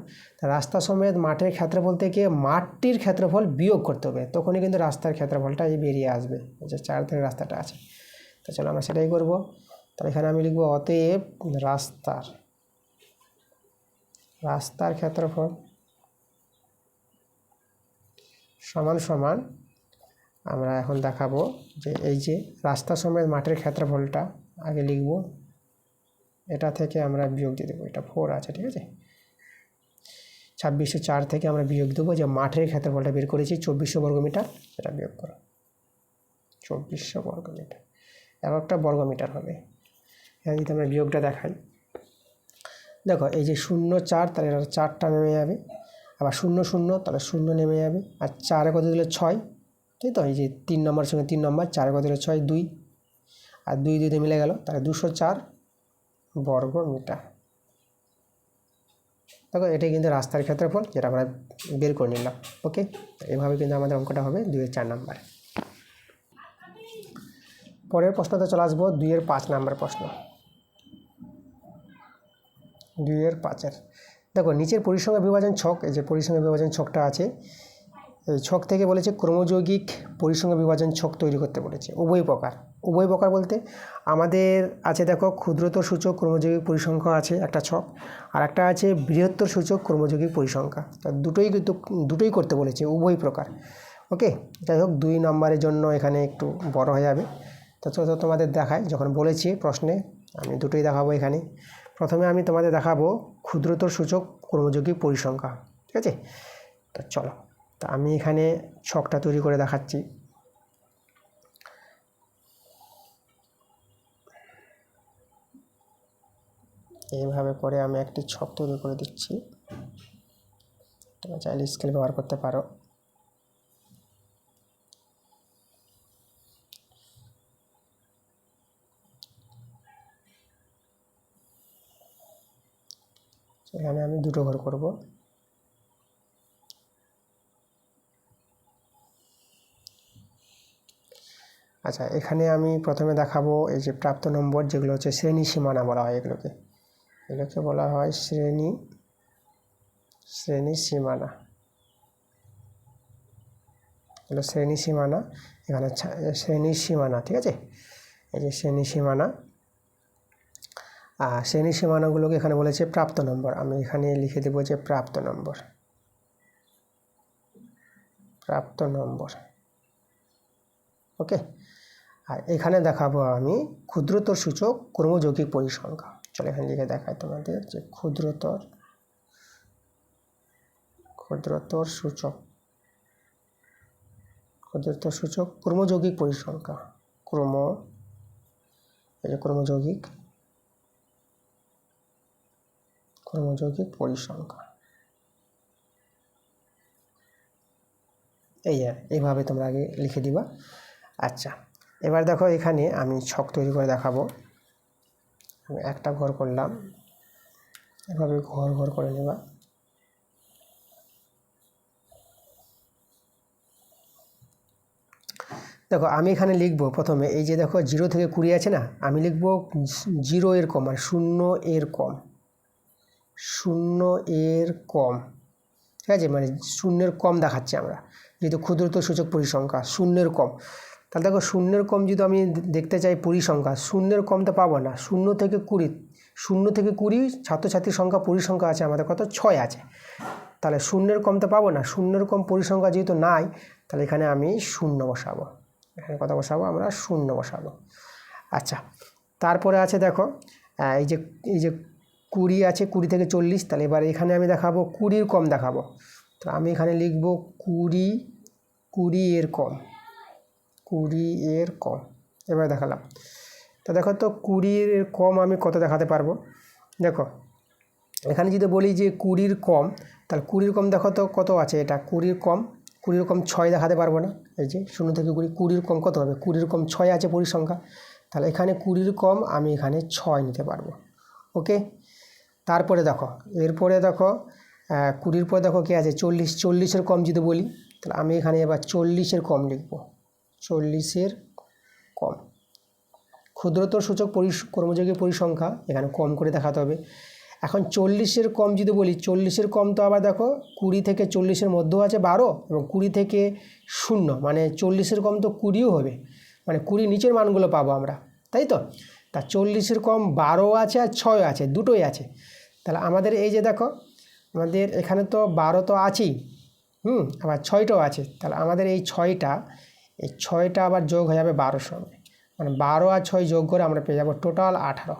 রাস্তা সমেত মাঠের ক্ষেত্রফল থেকে মাঠটির ক্ষেত্রফল বিয়োগ করতে হবে, তখনই কিন্তু রাস্তার ক্ষেত্রফলটা এই বেরিয়ে আসবে। এই যে 4 থেকে রাস্তাটা আছে, তো চলো আমরা সেটাই করব। তাহলে এখানে আমি লিখবো অতএব রাস্তার ক্ষেত্রফল সমান সমান, আমরা এখন দেখাবো যে এই যে রাস্তা সমেত মাঠের ক্ষেত্রফলটা আগে লিখব, এটা থেকে আমরা বিয়োগ দিয়ে দেবো, এটা 4 আছে, ঠিক আছে। 2604 থেকে আমরা বিয়োগ দেবো, যে মাঠের ক্ষেত্রফলটা বের করেছি 2400 বর্গমিটার, এটা বিয়োগ করো 2400 বর্গমিটার, একটা বর্গমিটার হবে। এখানে যদি আমরা বিয়োগটা দেখাই, দেখো এই যে 0 4, তাহলে এটা 4টা নেমে যাবে, আবার 0 0, তাহলে 0 নেমে যাবে, আর 4 কত দিলে 6, তাই তো। এই যে 3 নম্বরের সঙ্গে 3 নম্বর, 4 কত দিলে 6 2, আর 2 2 মিলে গেল, তাহলে 204 বর্গ মিটার। দেখো এটাই কিন্তু রাস্তার ক্ষেত্রফল, যেটা আমরা বের করে নিলাম। ওকে, এভাবে কিন্তু আমাদের অঙ্কটা হবে 2 এর 4 নাম্বার। পরের প্রশ্নতে চলে আসবো 2 এর 5 নাম্বার প্রশ্ন। 2 এর 5-এর দেখো নিচের পরিসংখ্যা বিভাজন ছক, এই যে পরিসংখ্যা বিভাজন ছকটা আছে, এই ছক থেকে বলেছে ক্রমযৌগিক পরিসংখ্যা বিভাজন ছক তৈরি করতে বলেছে। উভয় প্রকার বলতে আমাদের আছে, দেখো ক্ষুদ্রতর সূচক ক্রমযৌগিক পরিসংখ্যা আছে একটা ছক, আর একটা আছে বৃহত্তর সূচক ক্রমযৌগিক পরিসংখ্যা। তা দুটোই করতে বলেছে, উভয় প্রকার। ওকে, যাই হোক 2 নম্বরের জন্য এখানে একটু বড় হয়ে যাবে। তো তোমাদের দেখায়, যখন বলেছি প্রশ্নে আমি দুটোই দেখাবো এখানে। প্রথমে আমি তোমাদের দেখাবো ক্ষুদ্রতর সূচক ক্রমযৌগিক পরিসংখ্যা, ঠিক আছে। তো চলো, তা আমি এখানে ছকটা তৈরি করে দেখাচ্ছি। এইভাবে করে আমি একটি ছক তৈরি করে দিচ্ছি, তোমরা চাইলে স্কেল ব্যবহার করতে পারো। এখানে আমি 2টো ঘর করব। আচ্ছা, এখানে আমি প্রথমে দেখাবো এই যে প্রাপ্ত নম্বর, যেগুলো হচ্ছে শ্রেণী সীমানা বলা হয়, এগুলোকে বলা হয় শ্রেণী সীমানা। এগুলো শ্রেণী সীমানা, এখানে শ্রেণী সীমানা, ঠিক আছে। এই যে শ্রেণী সীমানা, আর শ্রেণী সীমানাগুলোকে এখানে বলেছে প্রাপ্ত নম্বর। আমি এখানে লিখে দেবো যে প্রাপ্ত নম্বর। ওকে, আর এখানে দেখাবো আমি ক্ষুদ্রতর সূচক ক্রমযৌগিক পরিসংখ্যা। চলো এখানে লিখে দেখাই তোমাদের যে ক্ষুদ্রতর সূচক ক্রমযৌগিক পরিসংখ্যা। ক্রমযৌগিক পরিসংখ্যা, এইভাবে তোমরা আগে লিখে দিবা। আচ্ছা, এবার দেখো এখানে আমি ছক তৈরি করে দেখাবো। আমি একটা ঘর করলাম, এভাবে ঘর করে নেবা। দেখো আমি এখানে লিখবো প্রথমে, এই যে দেখো 0 থেকে 20 আছে না, আমি লিখবো 0 এর কম, মানে 0 এর কম, ঠিক আছে। মানে 0 এর কম দেখাচ্ছি আমরা, যেহেতু ক্ষুদ্রতর সূচক পরিসংখ্যা, 0 এর কম। তাহলে দেখো শূন্যের কম যদি আমি দেখতে চাই পরিসংখ্যা, শূন্যের কম তো পাবো না। 0 থেকে 20 ছাত্রছাত্রীর সংখ্যা পরিসংখ্যা আছে আমাদের কত 6 আছে, তাহলে শূন্যের কম তো পাবো না। শূন্যের কম পরিসংখ্যা যেহেতু নাই, তাহলে এখানে আমি 0 বসাবো। এখানে কত বসাবো আমরা 0 বসাবো। আচ্ছা, তারপরে আছে দেখো এই যে 20 আছে, 20 থেকে 40, তাহলে এবার এখানে আমি দেখাবো 20 কম দেখাবো। তো আমি এখানে লিখব 20 এর কম, 20 এর কম। এবার দেখালাম। তো দেখো তো 20 এর কম আমি কত দেখাতে পারবো। দেখো এখানে যদি বলি যে 20 কম, তাহলে 20 কম দেখো তো কত আছে, এটা 20 কম, 20 কম 6 দেখাতে পারবো না। এই যে 0 থেকে 20 কম কত হবে, 20 কম 6 আছে পরিসংখ্যা, তাহলে এখানে 20 কম আমি এখানে 6 নিতে পারবো। ওকে, তারপরে দেখো এরপরে দেখো 20 পরে দেখো কি আছে 40, 40-এর কম যদি বলি, তাহলে আমি এখানে এবার 40-এর কম লিখব, 40-এর কম। ক্ষুদ্রতর সূচক কর্মযোগী পরিসংখ্যা এখানে কম করে দেখাতে হবে। এখন 40-এর কম যদি বলি, 40-এর কম তো আবার দেখো 20 থেকে 40-এর মধ্যেও আছে 12, এবং 20 থেকে 0 মানে 40-এর কম তো 20ও হবে, মানে 20 নিচের মানগুলো পাবো আমরা, তাই তো। তা 40-এর কম 12 আছে আর 6 আছে, দুটোই আছে। তাহলে আমাদের এই যে দেখো আমাদের এখানে তো 12 তো আছেই, আবার 6টাও আছে, তাহলে আমাদের এই 6টা আবার যোগ হয়ে যাবে 12-এর সঙ্গে, মানে 12 আর 6 যোগ করে আমরা পেয়ে যাবো টোটাল 18।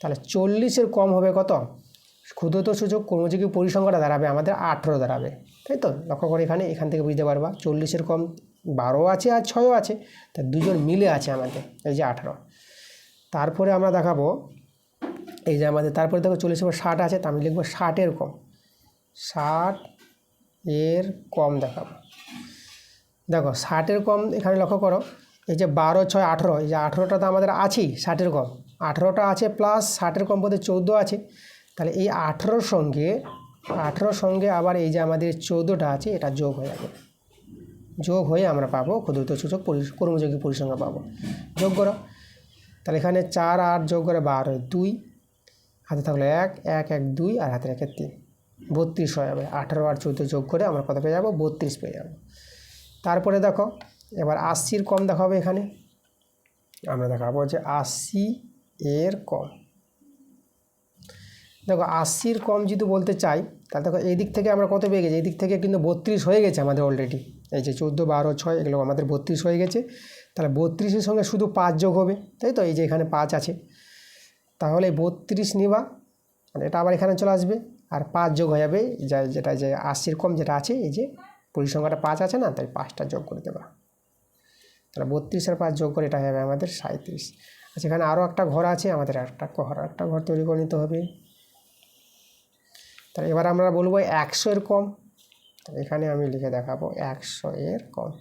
তাহলে 40-এর কম হবে কত, ক্ষুদ্রতর সূচক কর্মযোগী পরিসংখ্যাটা দাঁড়াবে আমাদের 18 দাঁড়াবে, তাই তো। লক্ষ্য করে এখান থেকে বুঝতে পারবা 40-এর কম 12 আছে আর 6ও আছে, তা দুজন মিলে আছে আমাদের এই যে 18। তারপরে আমরা দেখাবো এই যে আমাদের, তারপরে দেখো 40 এর 60 আছে, তা আমি লিখবো 60-এর কম, 60-এর কম দেখাবো। দেখো 60-এর কম এখানে লক্ষ্য করো, এই যে 12, 6, 18, এই যে 18টা তো আমাদের আছেই 60-এর কম, 18টা আছে প্লাস 60-এর কম বলতে 14 আছে, তাহলে এই 18-র সঙ্গে আবার এই যে আমাদের 14টা আছে এটা যোগ হয়ে যাবে, যোগ হয়ে আমরা পাবো ক্ষুদ্রতর সূচক কর্মযোগী পরিসংখ্যা পাবো। যোগ করো, তাহলে এখানে 4 আর যোগ করে 12, 2 হাতে থাকলে 1, 1, 1, 2 আর হাতে রেখে 3, 32 হয়ে যাবে। 18 আর 14 যোগ করে আমরা কত পেয়ে যাবো, 32 পেয়ে যাবো। তারপরে দেখো এবার 80-এর কম দেখাবো, এখানে আমরা দেখাবো যে 80-এর কম। দেখো 80-এর কম যদি বলতে চাই, তাহলে দেখো এই দিক থেকে আমরা কত পেয়ে গেছি, এই দিক থেকে কিন্তু 32 হয়ে গেছে আমাদের অলরেডি, এই যে 14, 12, 6 এগুলো আমাদের 32 হয়ে গেছে। তাহলে 32-এর সঙ্গে শুধু 5 যোগ হবে, তাই তো, এই যে এখানে 5 আছে, তাহলে 32 নিবা, মানে এটা আবার এখানে চলে আসবে, আর 5 যোগ হয়ে যাবে যেটা যে 80-এর কম যেটা আছে, এই যে পরিসংখ্যাটা 5 আছে না, তাই 5টা যোগ করে দেবা, তাহলে 32 আর 5 যোগ করে এটা হয়ে যাবে আমাদের 37। আচ্ছা, এখানে আরও একটা ঘর আছে, আমাদের একটা ঘর তৈরি করে নিতে হবে। তাহলে এবার আমরা বলবো 100-এর কম, এখানে আমি লিখে দেখাবো 100-এর কম।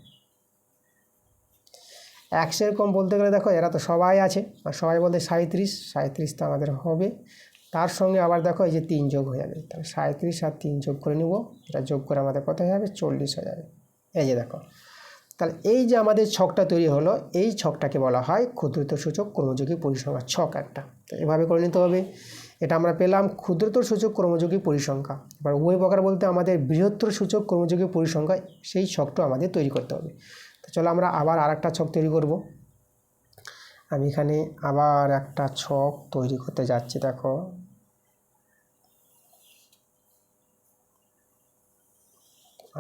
100-এর কম বলতে গেলে দেখো এরা তো সবাই আছে, আর সবাই বলতে 37 তো আমাদের হবে, তার সঙ্গে আবার দেখো এই যে 3 যোগ হয়ে যাবে, তাহলে 37 আর 3 যোগ করে নিব, এটা যোগ করে আমাদের কত হয়ে যাবে, 40 হয়ে যাবে। এই যে দেখো, তাহলে এই যে আমাদের ছকটা তৈরি হলো, এই ছকটাকে বলা হয় ক্ষুদ্রতর সূচক কর্মযোগী পরিসংখ্যা ছক একটা। তো এভাবে করে নিতে হবে। এটা আমরা পেলাম ক্ষুদ্রতর সূচক কর্মযোগী পরিসংখ্যা। এবার উভয় প্রকার বলতে আমাদের বৃহত্তর সূচক কর্মযোগী পরিসংখ্যা, সেই ছকটা আমাদের তৈরি করতে হবে। তো চলো আমরা আবার আরেকটা ছক তৈরি করব। আমি এখানে আবার একটা ছক তৈরি করতে যাচ্ছি। দেখো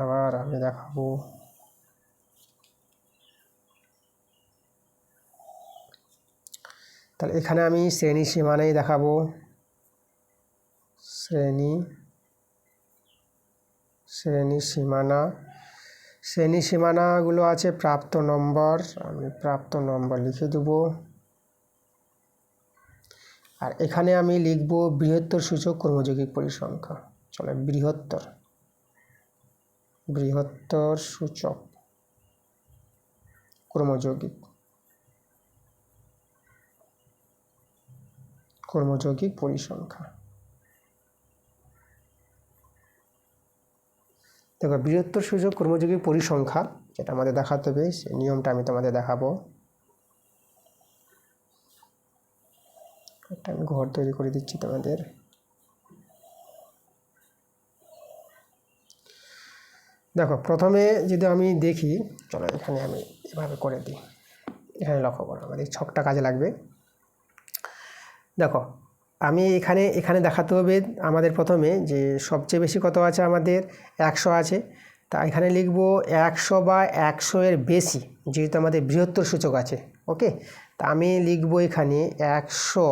আবার আমি দেখাবো, তাহলে এখানে আমি শ্রেণী সীমানাই দেখাবো, শ্রেণী সীমানাগুলো আছে প্রাপ্ত নম্বর, আমি প্রাপ্ত নম্বর লিখে দেব। আর এখানে আমি লিখব বৃহত্তর সূচক কর্মযোগী পরিসংখ্যা। চলো বৃহত্তর সূচক কর্মযোগী পরিসংখ্যা। দেখো বৃহত্তর সূচক কর্মযোগী পরিসংখ্যা যেটা আমাদের দেখাতে হবে, সেই নিয়মটা আমি তোমাদের দেখাবো। একটা আমি ঘর তৈরি করে দিচ্ছি তোমাদের। দেখো প্রথমে যদি আমি দেখি, চলো এখানে আমি এভাবে করে দিই। এখানে লক্ষ্য করো, আমাদের ছকটা কাজে লাগবে। দেখো আমি এখানে দেখাতে হবে আমাদের প্রথমে যে সবচেয়ে বেশি কত আছে, আমাদের 100 আছে। তা এখানে লিখব 100 বা 100 এর বেশি, যেহেতু আমাদের বৃহত্তর সূচক আছে। ওকে, তা আমি লিখব এখানে 100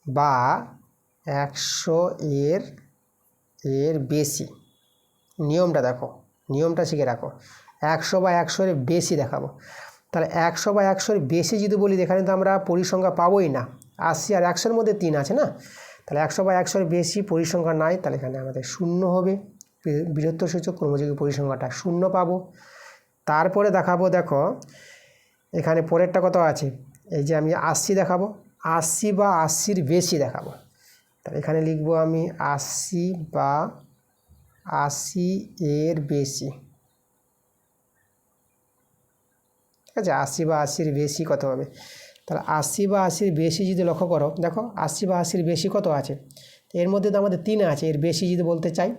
বা 100 এর বেশি। নিয়মটা দেখো, নিয়মটা শিখে রাখো। 100 বা 100 এর বেশি দেখাবো। তাহলে 100 বা 100 এর বেশি যদি বলি, এখানে তো আমরা পরিসংখ্যা পাবোই না। 80 আর 100 এর মধ্যে 3 আছে না, তাহলে 100 বা 100 এর বেশি পরিসংখ্যা নাই, তাহলে এখানে আমাদের 0 হবে। বৃহত্তর সূচক ক্রমযোগী পরিসংখ্যাটা 0 পাবো। তারপরে দেখাবো, দেখো এখানে পরেরটা কত আছে, এই যে আমি 80 দেখাবো, 80 বা 80 এর বেশি দেখাবো। তাহলে এখানে লিখবো আমি 80 বা 80 এর বেশি। ঠিক আছে, 80 বা 80 এর বেশি কত হবে, তাহলে 80 বা 80 এর বেশি যদি লক্ষ্য করো, দেখো 80 বা 80 এর বেশি কত আছে, এর মধ্যে তো আমাদের 3 আছে। এর বেশি যদি বলতে চাই,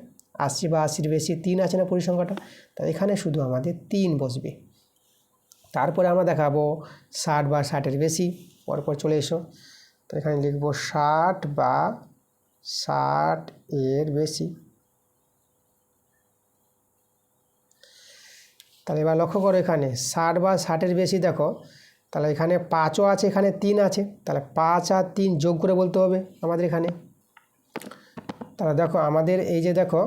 80 বা 80 এর বেশি 3 আছে না পরিসংখ্যাটা, তাই এখানে শুধু আমাদের 3 বসবে। তারপরে আমরা দেখাবো 60 বা 60 এর বেশি, পরপর চলে এসো। তো এখানে লিখবো 60 বা 60 এর বেশি। তাহলে এবার লক্ষ্য করো, এখানে 60 বা 60 এর বেশি দেখো, তাহলে এখানে 5ও আছে, এখানে 3 আছে, তাহলে 5 আর 3 যোগ করে বলতে হবে আমাদের এখানে। তাহলে দেখো আমাদের এই যে দেখো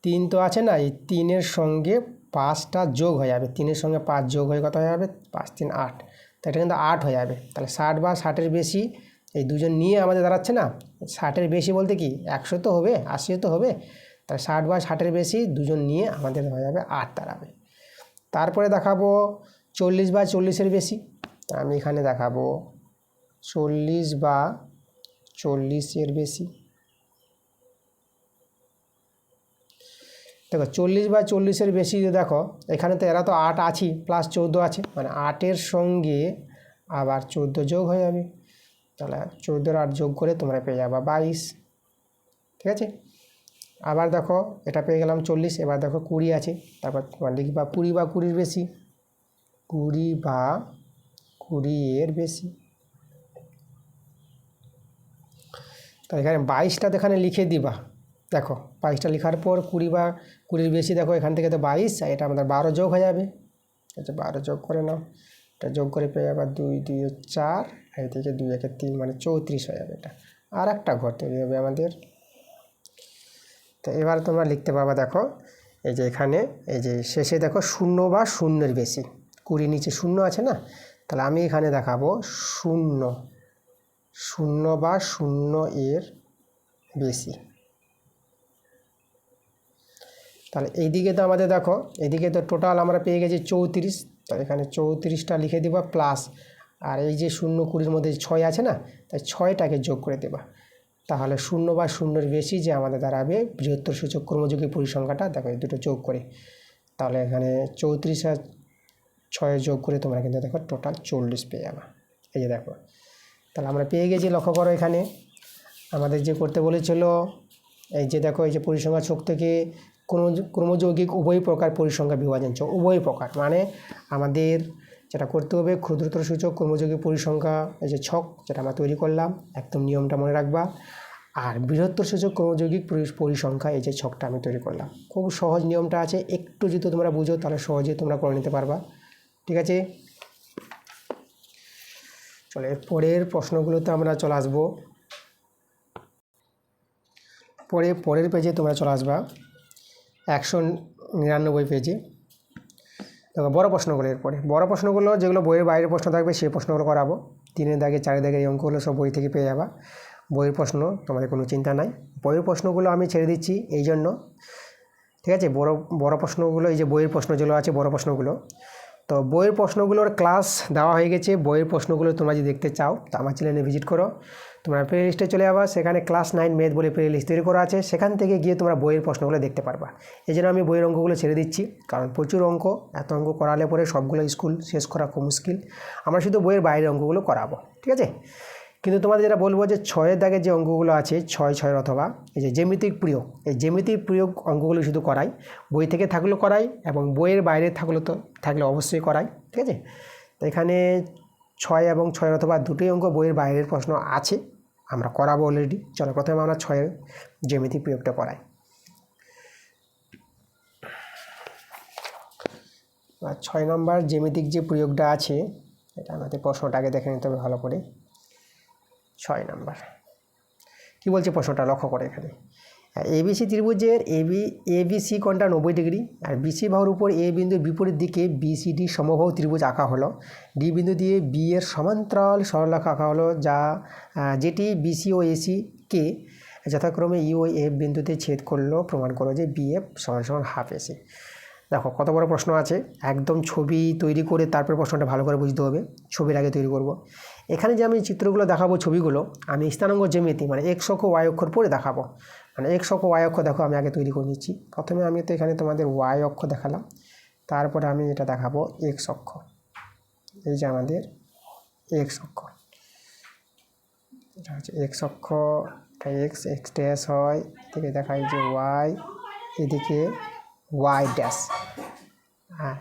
3 তো আছে না, এই 3-এর সঙ্গে 5টা যোগ হয়ে যাবে, 3-এর সঙ্গে 5 যোগ হয়ে কত হয়ে যাবে, 5 3 8, তো এটা কিন্তু 8 হয়ে যাবে। তাহলে 60 বা 60 এর বেশি এই দুজন নিয়ে আমাদের দাঁড়াচ্ছে না, 60 এর বেশি বলতে কি 100 তো হবে, 80 তো হবে, তাহলে 60 বা 60 এর বেশি দুজন নিয়ে আমাদের হয়ে যাবে 8 দাঁড়াবে। তারপরে দেখাবো 40 বা 40 এর বেশি, আমি এখানে দেখাবো 40 বা 40 এর বেশি। দেখো 40 বা 40 এর বেশি যদি দেখো, এখানে তো এরা তো 8 আছেই, প্লাস 14 আছে, মানে 8-এর সঙ্গে আবার 14 যোগ হয়ে যাবে, তাহলে 14 আর 8 যোগ করে তোমরা পেয়ে যাবে 22। ঠিক আছে, আবার দেখো এটা পেয়ে গেলাম 40, এবার দেখো 20 আছে, তারপর তোমার লিখবা 20 বা 20 এর বেশি, 20 বা 20 এর বেশি। তো এখানে 22টা এখানে লিখে দিবা। দেখো 22টা লেখার পর 20 বা 20 বেশি, দেখো এখান থেকে তো 22, আর এটা আমাদের 12 যোগ হয়ে যাবে। আচ্ছা 12 যোগ করে নাও, এটা যোগ করে পেয়ে যাবে 2 2 4, এই থেকে 2 1 3, মানে 34 হয়ে যাবে। এটা আর একটা ঘর তৈরি হবে আমাদের। তো এবার তোমরা লিখতে পারবা, দেখো এই যে এখানে এই যে শেষে দেখো 0 বা 0 এর বেশি, 20 নিচে 0 আছে না, তাহলে আমি এখানে দেখাবো 0 বা 0 এর বেশি। তাহলে এইদিকে তো আমাদের দেখো, এইদিকে তো টোটাল আমরা পেয়ে গেছি 34, তাহলে এখানে 34টা লিখে দেবা প্লাস, আর এই যে 0 20-এর মধ্যে 6 আছে না, তাই 6টাকে যোগ করে দেবা। তাহলে 0 বা 0 এর বেশি যে আমাদের দাঁড়াবে বৃহত্তর সূচক ক্রমযোগী পরিসংখ্যাটা, দেখো এই দুটো যোগ করে, তাহলে এখানে 34 আর 6 যোগ করে তোমরা কিন্তু দেখো টোটাল 40 পেয়ে যাবে। এই যে দেখো, তাহলে আমরা পেয়ে গেছি। লক্ষ্য করো এখানে আমাদের যে করতে বলেছিল, এই যে দেখো এই যে পরিসংখ্যা ছক থেকে ক্রমযৌগিক উভয় প্রকার পরিসংখ্যা বিভাজন, উভয় প্রকার মানে আমাদের যেটা করতে হবে, ক্ষুদ্রতর সূচক ক্রমযৌগিক পরিসংখ্যা এই যে ছক যেটা আমরা তৈরি করলাম, একদম নিয়মটা মনে রাখবা। আর বৃহত্তর সূচক ক্রমযৌগিক পরিসংখ্যা এই যে ছকটা আমি তৈরি করলাম, খুব সহজ নিয়মটা আছে, একটু যদি তোমরা বুঝো তাহলে সহজে তোমরা করে নিতে পারবা। ঠিক আছে, চলো পরের প্রশ্নগুলোতে আমরা চলে আসবো। পরের পেজে তোমরা চলে আসবা 199 পেজে। দেখো বড় প্রশ্নগুলো, এরপরে বড় প্রশ্নগুলো যেগুলো বইয়ের বাইরের প্রশ্ন থাকবে সেই প্রশ্নগুলো করাবো। 3-এর দাগে 4-এর দাগে এই অঙ্কগুলো সব বই থেকে পেয়ে যাবা। বইয়ের প্রশ্ন তোমাদের কোনো চিন্তা নাই, বইয়ের প্রশ্নগুলো আমি ছেড়ে দিচ্ছি এই জন্য। ঠিক আছে, বড় প্রশ্নগুলো এই যে বইয়ের প্রশ্ন যেগুলো আছে বড় প্রশ্নগুলো, তো বইয়ের প্রশ্নগুলোর ক্লাস দেওয়া হয়ে গেছে। বইয়ের প্রশ্নগুলো তোমরা যদি দেখতে চাও তো আমার চ্যানেলে ভিজিট করো, তোমরা প্লে লিস্টে চলে যাবা, সেখানে ক্লাস 9 ম্যাথ বলে প্লে লিস্ট তৈরি করা আছে, সেখান থেকে গিয়ে তোমরা বইয়ের প্রশ্নগুলো দেখতে পারবা। এই জন্য আমি বইয়ের অঙ্কগুলো ছেড়ে দিচ্ছি, কারণ প্রচুর অঙ্ক, এত অঙ্ক করালে পরে সবগুলো স্কুল শেষ করা খুব মুশকিল। আমরা শুধু বইয়ের বাইরের অঙ্কগুলো করাবো। ঠিক আছে, কিন্তু তোমাদের যেটা বলবো যে 6-এর দাগে যে অঙ্কগুলো আছে 6 অথবা এই যে জ্যামিতিক প্রয়োগ, এই জ্যামিতিক প্রয়োগ অঙ্কগুলো শুধু করাই, বই থেকে থাকলেও করাই এবং বইয়ের বাইরে থাকলে অবশ্যই করাই। ঠিক আছে, এখানে 6 এবং 6 অথবা দুটোই অঙ্ক বইয়ের বাইরের প্রশ্ন আছে, আমরা করাবো অলরেডি। চলো প্রথমে আমরা 6-এর জ্যামিতিক প্রয়োগটা করাই। আর 6 নম্বর জ্যামিতিক যে প্রয়োগটা আছে এটা আমাদের প্রশ্নটাকে দেখে নিতে হবে ভালো করে। 6 নম্বর কী বলছে প্রশ্নটা লক্ষ্য করে। এখানে এবিসি ত্রিভুজের এবিসি কোণটা 90 ডিগ্রি, আর বিসি বাহুর উপর এ বিন্দুর বিপরীত দিকে বিসিডি সমবাহু ত্রিভুজ আঁকা হলো। ডি বিন্দু দিয়ে বি এর সমান্তরাল সরলরেখা আঁকা হলো, যেটি বিসি ও এসি কে যথাক্রমে ই ও এফ বিন্দুতে ছেদ করলো। প্রমাণ করো যে বিএফ সমান হাফ এসি। দেখো কত বড় প্রশ্ন আছে, একদম ছবি তৈরি করে তারপর প্রশ্নটা ভালো করে বুঝতে হবে। ছবির আগে তৈরি করব। এখানে যে আমি চিত্রগুলো দেখাবো, ছবিগুলো আমি স্থানাঙ্ক জ্যামিতি মানে এক্স অক্ষ ওয়াই অক্ষর পরে দেখাবো। মানে এক্স অক্ষ ওয়াই অক্ষ দেখো আমি আগে তৈরি করে নিচ্ছি। প্রথমে আমি তো এখানে তোমাদের ওয়াই অক্ষ দেখালাম, তারপরে আমি এটা দেখাবো এক্স অক্ষ। এই যে আমাদের এক্স অক্ষ, এটা হচ্ছে এক্স অক্ষ, এটা এক্স ড্যাশ হয়, এদিকে দেখাই যে ওয়াই, এদিকে ওয়াই ড্যাশ। হ্যাঁ,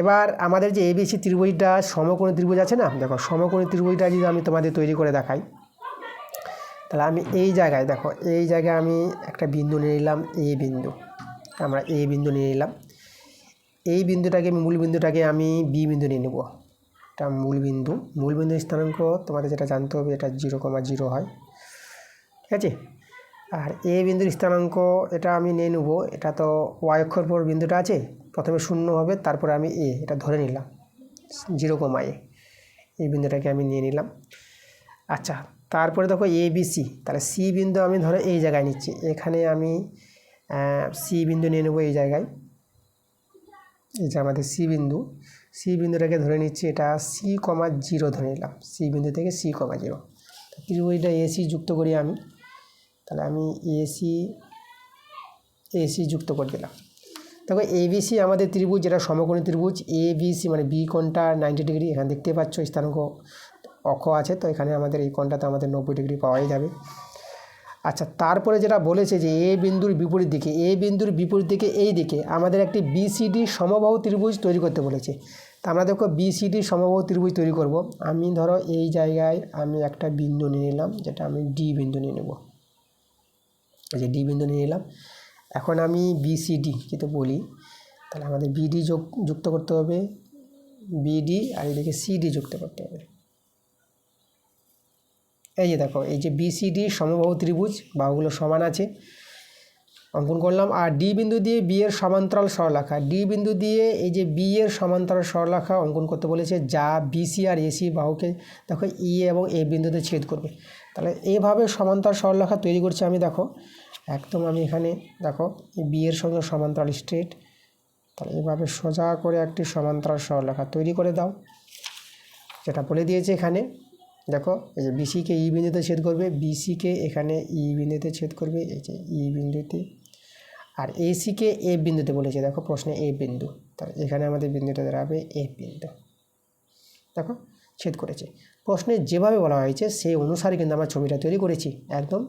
এবার আমাদের যে এবিসি ত্রিভুজটা সমকোণী ত্রিভুজ আছে না, দেখো সমকোণী ত্রিভুজটা যদি আমি তোমাদের তৈরি করে দেখাই, তাহলে আমি এই জায়গায় দেখো, এই জায়গায় আমি একটা বিন্দু নিয়ে নিলাম, এ বিন্দু। আমরা এ বিন্দু নিয়ে নিলাম। এই বিন্দুটাকে মূল বিন্দুটাকে আমি বি বিন্দু নিয়ে নেব। এটা মূল বিন্দু স্থানাঙ্ক তোমাদের যেটা জানতে হবে, এটা 0,0 হয়, ঠিক আছে। আর এ বিন্দুর স্থানাঙ্ক এটা আমি নিয়ে নেব, এটা তো ওয়াই অক্ষর পর বিন্দুটা আছে, প্রথমে 0 হবে, তারপরে আমি এটা ধরে নিলাম 0,a, এই বিন্দুটাকে আমি নিয়ে নিলাম। আচ্ছা, তারপরে দেখো এ বি সি, তাহলে সি বিন্দু আমি ধরো এই জায়গায় নিচ্ছি, এখানে আমি সি বিন্দু নিয়ে নেব এই জায়গায়। এই যে আমাদের সি বিন্দুটাকে ধরে নিচ্ছি, এটা C,0 ধরে নিলাম, সি বিন্দু থেকে C,0। ত্রিভুজটা এসি যুক্ত করি আমি, তাহলে আমি এসি যুক্ত করে দিলাম। দেখো এবিসি আমাদের ত্রিভুজ, যেটা সমকোণী ত্রিভুজ। এবিসি মানে বি কোণটা 90 ডিগ্রি, এখানে দেখতে পাচ্ছ স্থানাঙ্ক অক্ষ আছে, তো এখানে আমাদের এই কোণটাতে আমাদের 90 ডিগ্রি পাওয়াই যাবে। আচ্ছা, তারপরে যেটা বলেছে যে এ বিন্দুর বিপরীত দিকে এই দিকে আমাদের একটি বিসিডি সমবাহু ত্রিভুজ তৈরি করতে বলেছে। তা আমরা দেখো বিসিডি সমবাহু ত্রিভুজ তৈরি করব। আমি ধরো এই জায়গায় আমি একটা বিন্দু নিয়ে নিলাম, যেটা আমি ডি বিন্দু নিয়ে নেব। এই যে ডি বিন্দু নিয়ে নিলাম। এখন আমি বিসিডি যেটা বলি, তাহলে আমাদের বিডি যুক্ত করতে হবে, বিডি, আর এদিকে সিডি যুক্ত করতে হবে। এই যে দেখো, এই যে বিসিডি সমবাহু ত্রিভুজ, বাহুগুলো সমান আছে, অঙ্কন করলাম। আর ডি বিন্দু দিয়ে বি এর সমান্তরাল সরলরেখা, ডি বিন্দু দিয়ে এই যে বি এর সমান্তরাল সরলরেখা অঙ্কন করতে বলেছে, যা বিসি আর এসি বাহুকে দেখো ই এবং এ বিন্দুতে ছেদ করবে। তাহলে এইভাবে সমান্তরাল সরলরেখা তৈরি করছি আমি। দেখো একদম আমি এখানে দেখো এই বি এর সঙ্গে সমান্তরাল স্ট্রেট, তাহলে এভাবে সোজা করে একটি সমান্তরাল সরলরেখা তৈরি করে দাও, যেটা বলে দিয়েছে এখানে। দেখো এই যে বিসিকে ই বিন্দুতে ছেদ করবে, বিসিকে এখানে ই বিন্দুতে ছেদ করবে, এই যে ই বিন্দুতে। আর এসিকে এ বিন্দুতে বলেছে, দেখো প্রশ্নে এ বিন্দু, তাহলে এখানে আমাদের বিন্দুটা দাঁড়াবে এ বিন্দু। দেখো ছেদ করেছে, প্রশ্নে যেভাবে বলা হয়েছে সেই অনুসারে কিন্তু আমরা ছবিটা তৈরি করেছি, একদম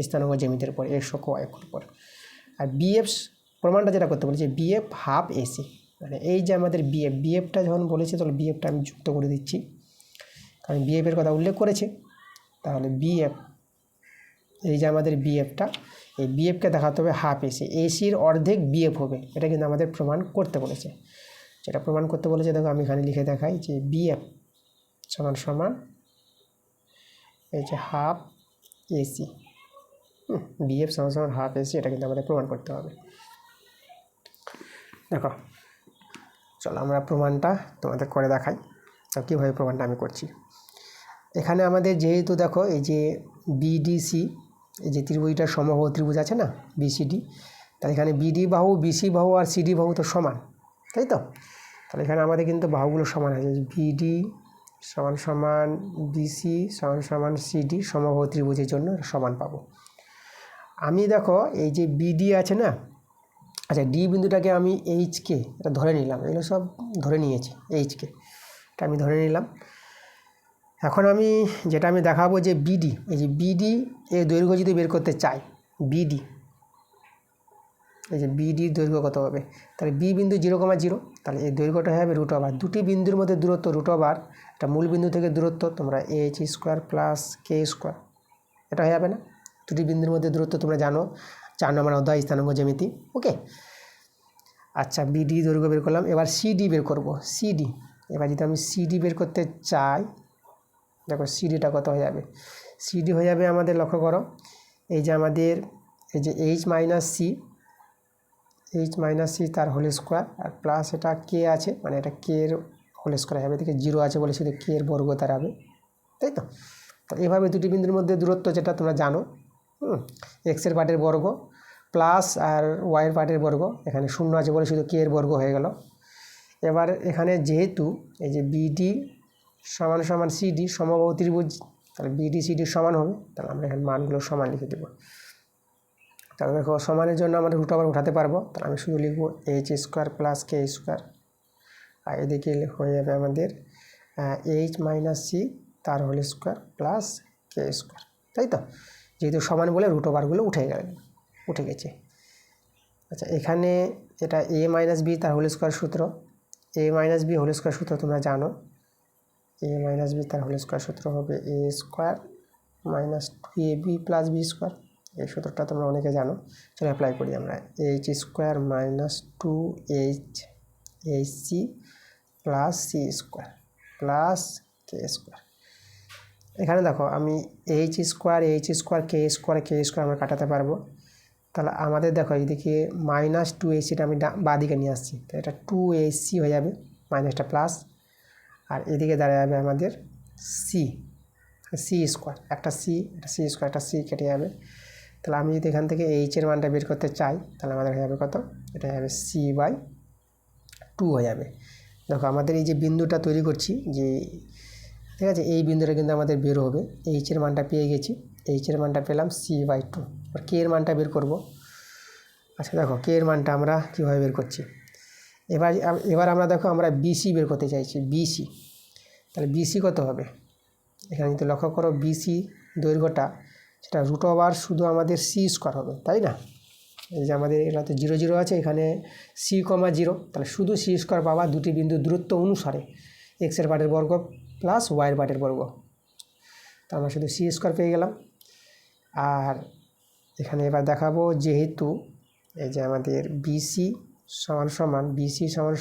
স্থানাঙ্ক জ্যামিতির উপর, এক্স অক্ষ ওয়াই অক্ষর উপর। আর বিএফ প্রমাণটা যেটা করতে বলেছে, বিএফ হাফ এসি, মানে এই যে আমাদের বিএফটা যখন বলেছে, তাহলে বিএফটা আমি যুক্ত করে দিচ্ছি, কারণ বিএফের কথা উল্লেখ করেছে। তাহলে বিএফ, এই যে আমাদের বিএফটা, এই বিএফকে দেখাতে হবে হাফ এসি, এসির অর্ধেক বিএফ হবে, এটা কিন্তু আমাদের প্রমাণ করতে বলেছে। যেটা প্রমাণ করতে বলেছে দেখো আমি এখানে লিখে দেখাই যে বিএফ সমান এই যে হাফ এসি, বিএফ সমান হাফ এসি, এটা কিন্তু আমাদের প্রমাণ করতে হবে। দেখো চলো আমরা প্রমাণটা তোমাদের করে দেখাই। তো কীভাবে প্রমাণটা আমি করছি, এখানে আমাদের যেহেতু দেখো এই যে বিডিসি, এই যে ত্রিভুজটা সমবাহু ত্রিভুজ আছে না বিসিডি, তাহলে এখানে বিডি বাহু, বিসি বাহু আর সিডি বাহু তো সমান, তাই তো। তাহলে এখানে আমাদের কিন্তু বাহুগুলো সমান আছে, বিডি সমান বিসি সমান সিডি, সমবাহু ত্রিভুজের জন্য সমান পাবো। আমি দেখো এই যে বিডি আছে না, আচ্ছা ডি বিন্দুটাকে আমি এইচকে এটা ধরে নিলাম, এগুলো সব ধরে নিয়েছি, এইচকে এটা আমি ধরে নিলাম। এখন আমি যেটা আমি দেখাবো যে বিডি, এই যে বিডি এর দৈর্ঘ্য যদি বের করতে চাই, বিডি, এই যে বিডির দৈর্ঘ্য কত হবে, তাহলে বি বিন্দু 0,0, তাহলে এই দৈর্ঘ্যটা হয়ে যাবে √, দুটি বিন্দুর মধ্যে দূরত্ব √, এটা মূল বিন্দু থেকে দূরত্ব তোমরা h² প্লাস k², এটা হয়ে যাবে না? দুটি বিন্দুর মধ্যে দূরত্ব তোমরা জানো 4 নম্বর অধ্যায় স্থানাঙ্ক জ্যামিতি। ওকে, আচ্ছা বিডি দৈর্ঘ্য বের করলাম, এবার সিডি বের করব। সিডি, এবার যদি আমি সিডি বের করতে চাই, দেখো সিডিটা কত হয়ে যাবে? সিডি হয়ে যাবে আমাদের, লক্ষ্য করো, এই যে আমাদের এই যে এইচ মাইনাস সি তার হোল স্কোয়ার, আর প্লাস এটা কে আছে, মানে এটা কে এর হোল স্কোয়ার হবে, এদিকে 0 আছে বলে শুধু কে এর বর্গ দাঁড়াবে, তাই তো? তো এভাবে দুটি বিন্দুর মধ্যে দূরত্ব যেটা তোমরা জানো, এক্সের পার্টের বর্গ প্লাস আর ওয়াইয়ের পার্টের বর্গ, এখানে 0 আছে বলে শুধু কে এর বর্গ হয়ে গেল। এবার এখানে যেহেতু এই যে বিডি সমান সমান সিডি সমবাহু ত্রিভুজ, তাহলে বিডি সিডি সমান হবে, তাহলে আমরা এখানে মানগুলো সমান লিখে দেবো। তাহলে দেখো সমানের জন্য আমরা √, উঠাতে পারবো, তাহলে আমি শুধু লিখবো h² প্লাস k², আর এদিকে হয়ে যাবে আমাদের এইচ মাইনাস সি তার হোল স্কোয়ার প্লাস k², তাই তো? যেহেতু সমান বলে √গুলো উঠে গেছে। আচ্ছা এখানে এটা a মাইনাস বি তার হোল স্কোয়ার সূত্র, a minus B whole square সূত্র তোমরা জানো, a মাইনাস বি তার হোল স্কোয়ার সূত্র হবে a² minus 2ab plus b², এই সূত্রটা তোমরা অনেকে জানো। চলো অ্যাপ্লাই করি আমরা, h² minus 2hc plus c² plus k²। এখানে দেখো আমি h² আমরা কাটাতে পারবো, তাহলে আমাদের দেখো এইদিকে মাইনাস 2hcটা আমি বাঁদিকে নিয়ে আসছি, তো এটা 2hc হয়ে যাবে, মাইনাসটা প্লাস, আর এদিকে দাঁড়িয়ে যাবে আমাদের c², একটা c, একটা c², একটা c কেটে যাবে। তাহলে আমি যদি এখান থেকে এইচের মানটা বের করতে চাই, তাহলে আমাদের হয়ে যাবে কত? এটা হবে c/2 হয়ে যাবে। দেখো আমাদের এই যে বিন্দুটা তৈরি করছি, যে ঠিক আছে, এই বিন্দুটা কিন্তু আমাদের বের হবে, এইচের মানটা পেয়ে গেছি, এইচের মানটা পেলাম c/2। আর কে এর মানটা বের করব। আচ্ছা দেখো কে এর মানটা আমরা কীভাবে বের করছি, এবার আমরা দেখো আমরা বিসি বের করতে চাইছি, বিসি। তাহলে বিসি কত হবে? এখানে কিন্তু লক্ষ্য করো বিসি দৈর্ঘ্যটা সেটা √, শুধু আমাদের c² হবে, তাই না? এই যে আমাদের এটাতে 0 0 আছে, এখানে c,0, তাহলে শুধু c² পাবা দুটি বিন্দু দূরত্ব অনুসারে, এক্সের পার্টের বর্গ প্লাস ওয়াইয়ের পার্টের বর্গ, তো আমরা শুধু c² পেয়ে গেলাম। আর এখানে এবার দেখাবো যেহেতু এই যে আমাদের বিসি সমান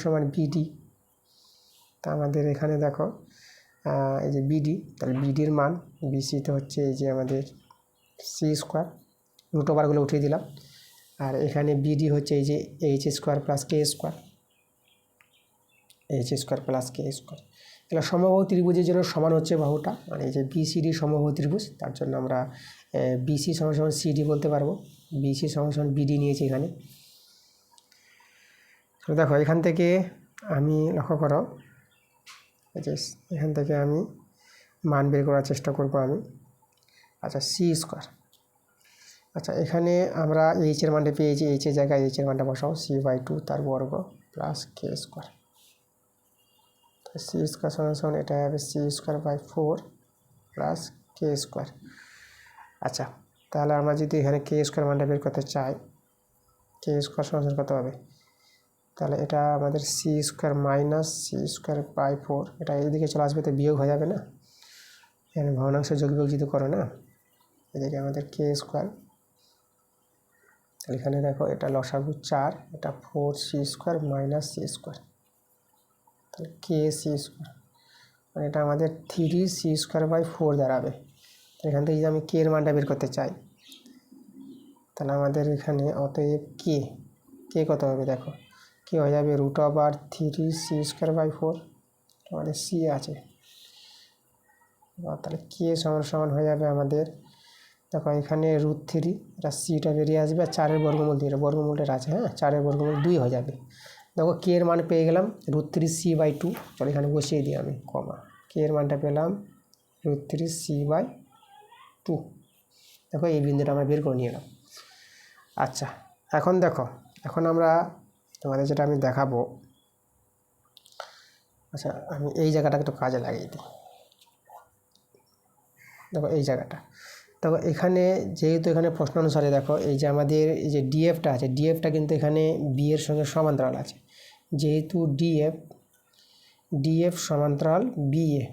সমান বিডি, তা আমাদের এখানে দেখো এই যে বিডি, তাহলে বিডির মান বিসিতে হচ্ছে এই যে আমাদের c², √গুলো উঠিয়ে দিলাম, আর এখানে বিডি হচ্ছে এই যে h² প্লাস k², এগুলো সমবাহু ত্রিভুজের জন্য সমান হচ্ছে বাহুটা, মানে এই যে বিসিডি সমবাহু ত্রিভুজ, তার জন্য আমরা বিসি সমান সমান সিডি বলতে পারবো, বিসি সমান সমান বিডি নিয়েছি এখানে। দেখো এখান থেকে আমি লক্ষ্য করো, যে এখান থেকে আমি মান বের করার চেষ্টা করব আমি। আচ্ছা c², আচ্ছা এখানে আমরা এইচের মানটা পেয়েছি, এইচের জায়গায় এইচের মানটা বসাও, c/2 তার বর্গ প্লাস k², c² সমান এটা হবে c²/4 প্লাস k²। আচ্ছা তাহলে আমরা যদি এখানে k² মানটা বের করতে চাই, k² সমান কত হবে? তাহলে এটা আমাদের c² মাইনাস c²/4, এটা এইদিকে চলে আসবে, তো বিয়োগ হয়ে যাবে না, এখানে ভগ্নাংশ যোগ বিয়োগ যদি করো না, এদিকে আমাদের k², তাহলে এখানে দেখো এটা লসাগু 4, এটা 4c² মাইনাস c², তাহলে kc², মানে এটা আমাদের 3c²/4 দাঁড়াবে। এখান থেকে যদি আমি কে এর মানটা বের করতে চাই, তাহলে আমাদের এখানে অতএব কে কত হবে? দেখো কে হয়ে যাবে √3c²/4, আমাদের c আছে, তাহলে কে সমান হয়ে যাবে আমাদের, দেখো এখানে √3, এটা সিটা বেরিয়ে আসবে, আর 4-এর বর্গমূল 2, বর্গমূলটা আছে, হ্যাঁ 4-এর বর্গমূল 2 হয়ে যাবে। দেখো কে এর মান পেয়ে গেলাম √3c/2, চলো এখানে বসিয়ে দিই আমি কমা, কে এর মানটা পেলাম √3c/2। দেখো এই বিন্দুটা আমরা বের করে নিয়ে এলাম। আচ্ছা এখন দেখো, এখন আমরা তোমাদের যেটা আমি দেখাবো, আচ্ছা আমি এই জায়গাটা একটু কাজে লাগিয়ে দিই। দেখো এই জায়গাটা, দেখো এখানে যেহেতু এখানে প্রশ্ন অনুসারে দেখো এই যে আমাদের এই যে ডিএফটা আছে, ডিএফটা কিন্তু এখানে বি এর সঙ্গে সমান্তরাল আছে, যেহেতু ডিএফ সমান্তরাল বিএ,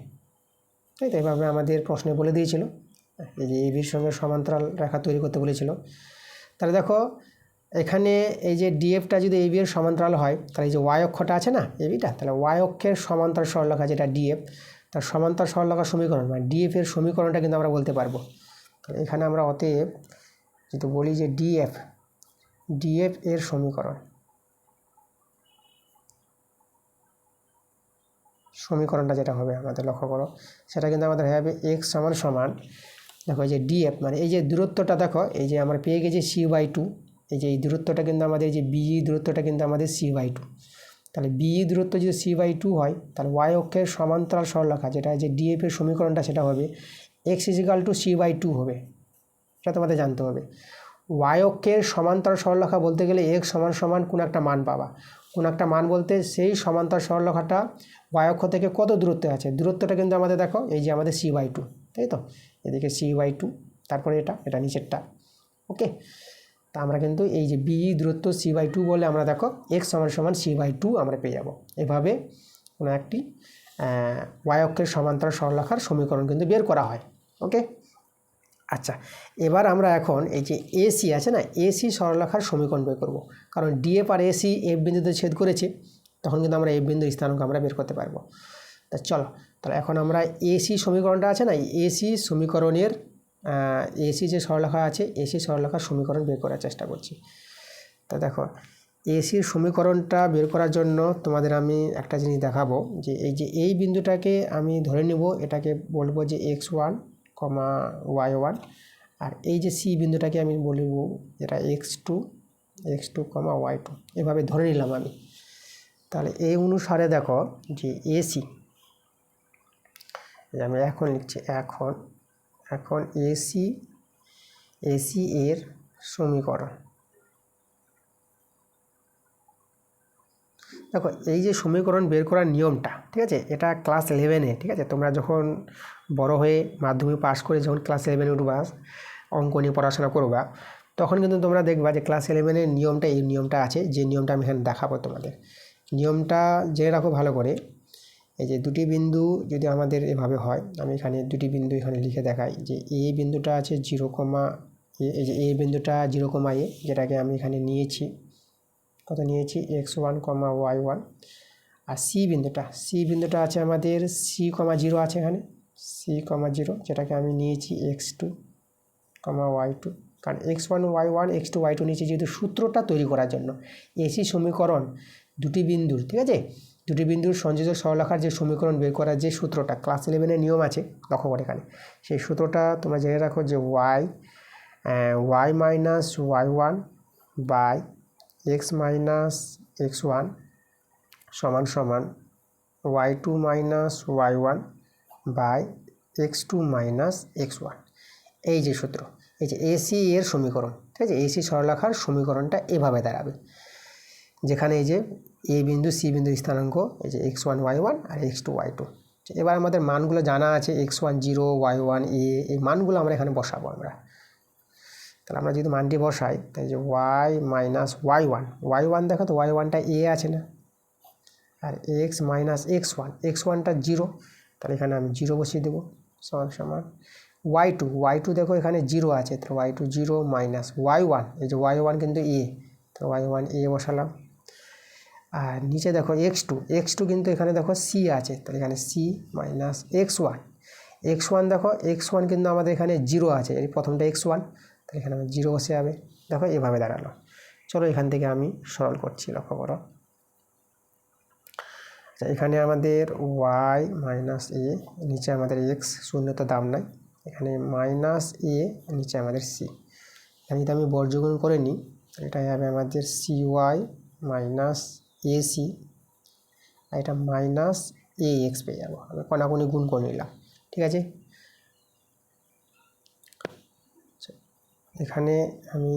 তাই তো এভাবে আমাদের প্রশ্নে বলে দিয়েছিল, এই যে এবির সঙ্গে সমান্তরাল রেখা তৈরি করতে বলেছিল। তাহলে দেখো এখানে এই যে ডিএফটা যদি এবি এর সমান্তরাল হয়, তাহলে এই যে ওয়াই অক্ষটা আছে না এবিটা, তাহলে ওয়াই অক্ষের সমান্তরাল সরলরেখা যেটা ডিএফ, তার সমান্তরাল সরলরেখার সমীকরণ মানে ডিএফ এর সমীকরণটা কিন্তু আমরা বলতে পারবো। এখানে আমরা অতএব যদি বলি যে ডিএফ এর সমীকরণটা যেটা হবে আমাদের লক্ষ্য করো, সেটা কিন্তু আমাদের হয়ে যাবে এক্স সমান দেখো এই যে ডিএফ মানে এই যে দূরত্বটা দেখো, এই যে আমরা পেয়ে গেছি c/2, এই যে এই দূরত্বটা কিন্তু আমাদের এই যে বিই দূরত্বটা কিন্তু আমাদের c/2। তাহলে বিই দূরত্ব যদি c/2 হয়, তাহলে ওয়াই অক্ষের সমান্তরাল সরলরেখা যেটা যে ডিএফ এর সমীকরণটা সেটা হবে x = c/2 হবে। এটা তোমাদের জানতে হবে। ওয়াই অক্ষের সমান্তরাল সরলরেখা বলতে গেলে x সমান কোন একটা মান পাবা, কোন একটা মান বলতে সেই সমান্তরাল সরলরেখাটা ওয়াই অক্ষ থেকে কত দূরত্বে আছে, দূরত্বটা কিন্তু আমাদের দেখো এই যে আমাদের c/2, তাই তো এদিকে c/2, তারপরে এটা নিচেরটা। ওকে, তা আমরা কিন্তু এই যে বিই দূরত্ব c/2 বলে আমরা দেখো x সমান c/2 আমরা পেয়ে যাব। এভাবে কোনো একটি ওয়াই অক্ষের সমান্তরাল সরলরেখার সমীকরণ কিন্তু বের করা হয়। ওকে, আচ্ছা এবার আমরা এখন এই যে এসি আছে না, এসি সরলরেখার সমীকরণ বের করব, কারণ ডিএফ আর এসি এফ বিন্দুতে ছেদ করেছে, তখন কিন্তু আমরা এফ বিন্দুর স্থানাঙ্ক আমরা বের করতে পারবো। তা চলো তাহলে এখন আমরা এসি সমীকরণটা আছে না, এসি সমীকরণের এসি যে সরলরেখা আছে এসি সরলরেখার সমীকরণ বের করার চেষ্টা করছি। তা দেখো এসির সমীকরণটা বের করার জন্য তোমাদের আমি একটা জিনিস দেখাবো, যে এই বিন্দুটাকে আমি ধরে নেব, এটাকে বলবো যে x1, y1, আর এই যে সি বিন্দুটাকে আমি বলবো এটা x2, y2, এভাবে ধরে নিলাম আমি। তাহলে এই অনুসারে দেখো যে এসি আমি এখন লিখছি, এখন এসি এর সমীকরণ দেখো, এই যে সমীকরণ বের করার নিয়মটা, ঠিক আছে, এটা ক্লাস 11-এ, ঠিক আছে, তোমরা যখন বড় হয়ে মাধ্যমিক পাস করে যখন ক্লাস 11-এ উঠবা, অঙ্ক নিয়ে পড়াশোনা করবা, তখন কিন্তু তোমরা দেখবা যে ক্লাস 11-এর নিয়মটা এই নিয়মটা আছে, যে নিয়মটা আমি এখানে দেখাবো তোমাদের। নিয়মটা জেনে রাখো ভালো করে। এই যে দুটি বিন্দু যদি আমাদের এভাবে হয়, আমি এখানে দুটি বিন্দু এখানে লিখে দেখাই, যে এ বিন্দুটা আছে 0, এই যে এ বিন্দুটা 0, যেটাকে আমি এখানে নিয়েছি, কত নিয়েছি x1, y1, আর সি বিন্দুটা আছে আমাদের c,0 আছে এখানে c,0, যেটাকে আমি নিয়েছি x2, y2, কারণ x1, y1, x2, y2 নিয়েছি যেহেতু সূত্রটা তৈরি করার জন্য। এসি সমীকরণ দুটি বিন্দুর, ঠিক আছে, দুটি বিন্দুর সংযোজক সরলরেখার যে সমীকরণ বের করার যে সূত্রটা ক্লাস 11-এর নিয়ম আছে, লক্ষ্য করে এখানে সেই সূত্রটা তোমরা জেনে রাখো, যে y - y1 by x - x1 সমান y2 - y1 by x2 - x1। এই যে সূত্র, এই যে এসি এর সমীকরণ, ঠিক আছে, এসি সরলরেখার সমীকরণটা এভাবে দাঁড়াবে, যেখানে এই যে এ বিন্দু সি বিন্দু স্থানাঙ্ক এই যে x1, y1 আর x2, y2। এবার আমাদের মানগুলো জানা আছে, x1 0, y1 a, এই মানগুলো আমরা এখানে বসাবো আমরা। তাহলে আমরা যদি মানটি বসাই, তাই যে y - y1 দেখো তো y1টা a আছে না, আর x - x1টা 0, তাহলে এখানে আমি 0 বসিয়ে দেবো, সমান y2 দেখো এখানে 0 আছে, তো y2 0 মাইনাস y1, এই যে y1 কিন্তু a, তো y1 a বসালাম। আর নিচে দেখো x2 কিন্তু এখানে দেখো c আছে, তাহলে এখানে c মাইনাস x1 দেখো x1 কিন্তু আমাদের এখানে 0 আছে, এই প্রথমটা x1, তাহলে এখানে আমার 0 বসে যাবে। দেখো এভাবে দাঁড়ালো। চলো এখান থেকে আমি সরল করছি, লক্ষ্য করো। আচ্ছা, এখানে আমাদের y মাইনাস a, নিচে আমাদের x, শূন্য তো দাম নাই, এখানে মাইনাস a, নিচে আমাদের c। এখানে যদি আমি বর্গমূল করে নিই, এটাই হবে আমাদের cy মাইনাস ac, আর এটা মাইনাস ax পেয়ে যাবো। আমি কোনাকুনি গুণ করে নিলাম, ঠিক আছে। এখানে আমি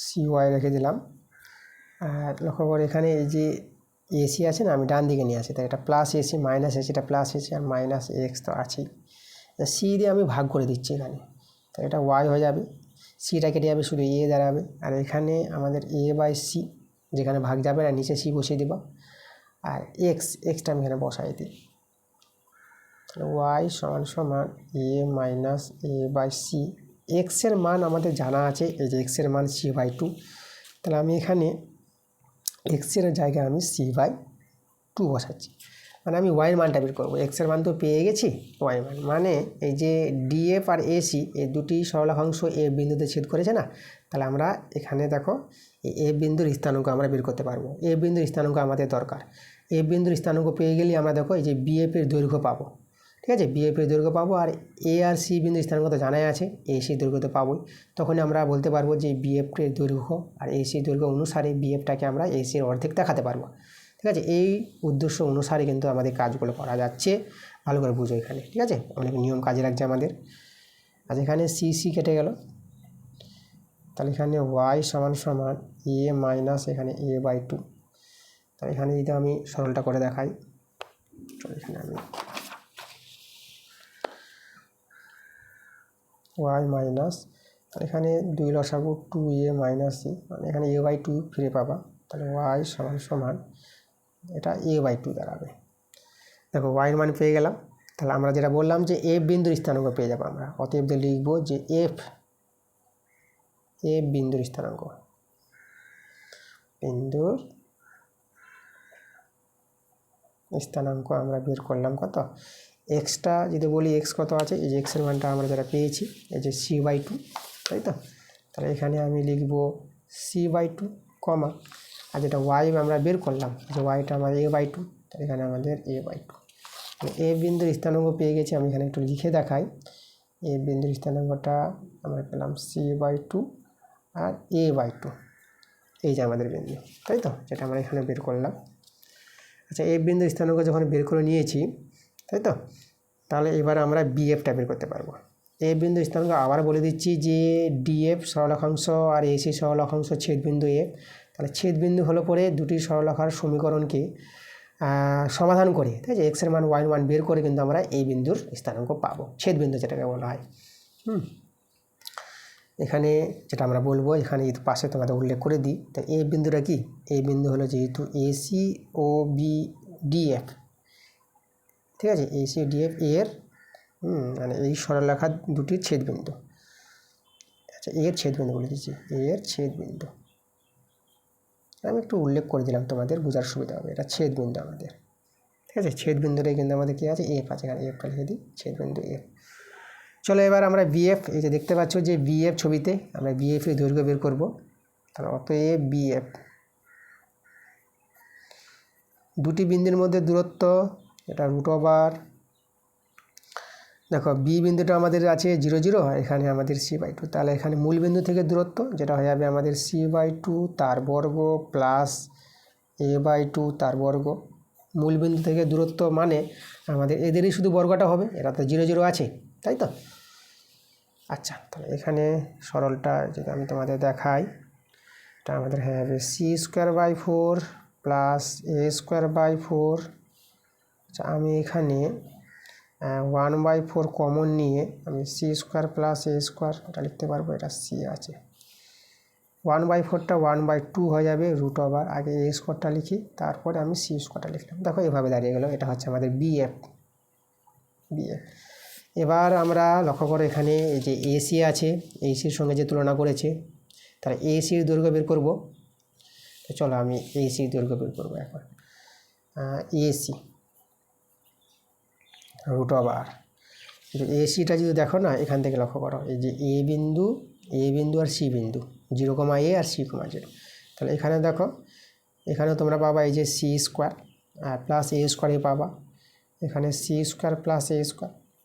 cy রেখে দিলাম, আর লক্ষ্য করে এখানে এই যে এসি আছে না, আমি ডান দিকে নিয়ে আসি, তাই এটা প্লাস এসি মাইনাস এসি, এটা প্লাস এসি আর মাইনাস এক্স তো আছেই, সি দিয়ে আমি ভাগ করে দিচ্ছি এখানে, তাই এটা ওয়াই হয়ে যাবে, সিটা কেটে যাবে, শুধু এ দাঁড়াবে। আর এখানে আমাদের a/c, যেখানে ভাগ যাবে না নিচে সি বসিয়ে দেবো, আর এক্সটা আমি এখানে বসাই দিই। তাহলে ওয়াই সমান সমান এ মাইনাস এ বাই সি। এক্সের মান আমাদের জানা আছে, এই যে এক্সের মান সি বাই টু। তাহলে আমি এখানে এক্সের জায়গায় আমি সি বাই টু বসাচ্ছি, মানে আমি ওয়াইয়ের মানটা বের করবো। এক্সের মান তো পেয়ে গেছি, ওয়াই মান মানে এই যে ডিএফ আর এসি এই দুটি সরলরেখাংশ এ বিন্দুতে ছেদ করেছে না, তাহলে আমরা এখানে দেখো এ বিন্দুর স্থানাঙ্ক আমরা বের করতে পারবো। এ বিন্দুর স্থানাঙ্ক আমাদের দরকার। এ বিন্দুর স্থানাঙ্ক পেয়ে গেলে আমরা দেখো এই যে বিএফ এর দৈর্ঘ্য পাবো, ঠিক আছে, বিএফ এর দৈর্ঘ্য পাবো। আর এ আর সি বিন্দুর স্থানাঙ্ক তো জানাই আছে, এসি দৈর্ঘ্য তো পাবোই। তখন আমরা বলতে পারবো যে বিএফ এর দৈর্ঘ্য আর এসি দৈর্ঘ্য অনুসারে বিএফটাকে আমরা এসির অর্ধেক দেখাতে পারবো, ঠিক আছে। এই উদ্দেশ্য অনুসারে কিন্তু আমাদের কাজগুলো করা যাচ্ছে, ভালো করে বুঝো এখানে, ঠিক আছে। অনেক নিয়ম কাজে লাগছে আমাদের। আজ এখানে সি কেটে গেল, তাহলে এখানে ওয়াই সমান সমান এ মাইনাস এখানে এ বাই টু। তাহলে এখানে যদি আমি সরলটা করে দেখাই, এখানে আমি ওয়াই মাইনাস, তাহলে এখানে 2 লসাগু 2a মাইনাস সি, মানে এখানে এ বাই টু ফিরে পাবা। তাহলে ওয়াই সমান সমান এটা এ বাই টু দাঁড়াবে। দেখো ওয়াইয়ের মান পেয়ে গেলাম। তাহলে আমরা যেটা বললাম যে এফ বিন্দুর স্থানাঙ্ক পেয়ে যাবো আমরা, অতএব লিখব যে এফ বিন্দুর স্থানাঙ্ক, আমরা বের করলাম কত, এক্সটা যদি বলি এক্স কত আছে, এই যে এক্সের মানটা আমরা যেটা পেয়েছি এই যে সি বাই টু, তাই তো। তাহলে এখানে আমি লিখব সি বাই টু কমা, আর যেটা ওয়াই আমরা বের করলাম যে ওয়াইটা আমাদের এ বাই টু, তাহলে এখানে আমাদের এ বাই টু। এ বিন্দুর স্থানাঙ্ক পেয়ে গেছি, আমি এখানে একটু লিখে দেখাই। এ বিন্দুর স্থানাঙ্কটা আমরা পেলাম সি বাই টু আর এ বাই টু, এই যে আমাদের বিন্দু, তাই তো, যেটা আমরা এখানে বের করলাম। আচ্ছা, এ বিন্দুর স্থানাঙ্ক যখন বের করে নিয়েছি, তাই তো, তাহলে এবার আমরা বিএফটা বের করতে পারবো। এ বিন্দুর স্থানাঙ্ক আবার বলে দিচ্ছি যে ডিএফ সরলরেখাংশ আর এসি সরলরেখাংশ ছেদবিন্দু এফ। তাহলে ছেদবিন্দু হলো পরে দুটি সরলরেখার সমীকরণকে সমাধান করে, তাই যে এক্সের মান ওয়াই মান বের করে কিন্তু আমরা এই বিন্দুর স্থানাঙ্ক পাবো, ছেদবিন্দু যেটাকে বলা হয়। এখানে যেটা আমরা বলবো, এখানে পাশে তোমাদের উল্লেখ করে দিই। তো এই বিন্দুটা কি, এই বিন্দু হলো যেহেতু এসি ও বি ডিএফ, ঠিক আছে, এসি ডিএফ এর মানে এই সরলরেখা দুটির ছেদবিন্দু। আচ্ছা, এর ছেদবিন্দু বলে দিচ্ছি, এর ছেদবিন্দু আমি একটু উল্লেখ করে দিলাম, তোমাদের বোঝার সুবিধা হবে। এটা ছেদবিন্দু আমাদের, ঠিক আছে। ছেদবিন্দুটাই কিন্তু আমাদের কী আছে, এফ আছে, এখানে এফটা লিখে দিই, ছেদবিন্দু এফ। চলো এবার আমরা বিএফ, এই যে দেখতে পাচ্ছ যে বিএফ ছবিতে আমরা বিএফ এর দৈর্ঘ্য বের করব। তাহলে অতএব বিএফ, দুটি বিন্দুর মধ্যে দূরত্ব এটা √, দেখো বি বিন্দুটা আমাদের আছে 0 0, এখানে আমাদের সি বাই টু। তাহলে এখানে মূল বিন্দু থেকে দূরত্ব যেটা হয়ে যাবে আমাদের সি বাই টু তার বর্গ প্লাস এ বাই টু তার বর্গ। মূল বিন্দু থেকে দূরত্ব মানে আমাদের এদেরই শুধু বর্গটা হবে, এরা তো 0 0 আছে, তাই তো। আচ্ছা, তাহলে এখানে সরলটা যদি আমি তোমাদের দেখাই, এটা আমাদের হয়ে যাবে c²/4 প্লাস a²/4। আচ্ছা, আমি এখানে 1/4 কমন নিয়ে আমি c² প্লাস a² এটা লিখতে পারবো, এটা c আছে। 1/4টা 1/2 হয়ে যাবে √, আগে a²টা লিখি, তারপরে আমি c²টা লিখলাম। দেখো এভাবে দাঁড়িয়ে গেল, এটা হচ্ছে আমাদের বিএফ। এবার আমরা লক্ষ্য করো এখানে এই যে এসি আছে, এসির সঙ্গে যে তুলনা করেছে, তাহলে এসির দৈর্ঘ্য বের করব। তো চলো আমি এসির দৈর্ঘ্য বের করবো এখন। এসি √, এসিটা যদি দেখো না, এখান থেকে লক্ষ্য করো এই যে এ বিন্দু আর সি বিন্দু 0,a আর c,0। তাহলে এখানে দেখো, এখানে তোমরা পাবা এই যে c² প্লাস a² পাবা, এখানে c² প্লাস a²,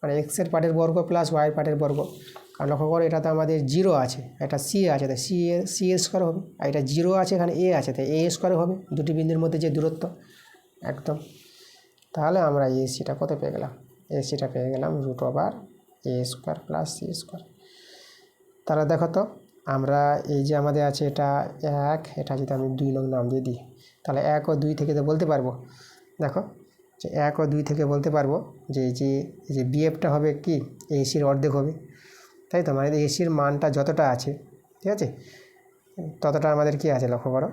মানে এক্সের পার্টের বর্গ প্লাস ওয়াইয়ের পার্টের বর্গ। কারণ লক্ষ্য করো এটাতে আমাদের 0 আছে, এটা সি আছে, তাই c² হবে, আর এটা 0 আছে, এখানে এ আছে, তাই a² হবে, দুটি বিন্দুর মধ্যে যে দূরত্ব একদম। তাহলে আমরা এসিটা কত পেয়ে গেলাম, এসিটা পেয়ে গেলাম √a² প্লাস c²। তাহলে দেখো তো আমরা এই যে আমাদের আছে এটা 1, এটা যদি আমি 2 নং নাম দিয়ে দিই, তাহলে 1 ও 2 থেকে তো বলতে পারবো, দেখো যে 1 ও 2 থেকে বলতে পারবো যে এই যে বিএফটা হবে কি এসির অর্ধেক হবে, তাই তো। মানে এসির মানটা যতটা আছে, ঠিক আছে, ততটা আমাদের কি আছে লক্ষ্য করো,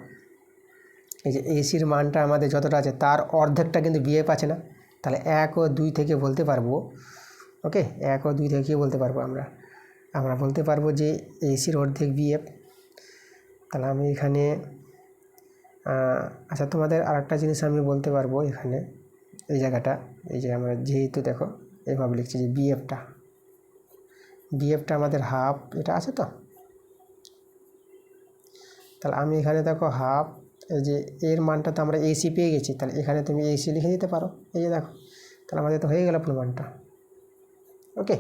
এই যে এসির মানটা আমাদের যতটা আছে তার অর্ধেকটা কিন্তু বিএফ আছে না, তাহলে 1 ও 2 থেকে বলতে পারবো, ওকে 1 ও 2 থেকে কী বলতে পারবো আমরা বলতে পারবো যে এসির অর্ধেক বিএফ। তাহলে আমি এখানে আচ্ছা তোমাদের আরেকটা জিনিস আমি বলতে পারবো এখানে, এই জায়গাটা, এই যে আমরা যেহেতু দেখো এইভাবে লিখছি যে বিএফটা আমাদের হাফ, এটা আছে তো, তাহলে আমি এখানে দেখো হাফ, এই যে এর মানটা তো আমরা এসি পেয়ে গেছি, তাহলে এখানে তুমি এসি লিখে দিতে পারো, এই যে দেখো, তাহলে আমাদের তো হয়ে গেল প্রমাণটা। ওকে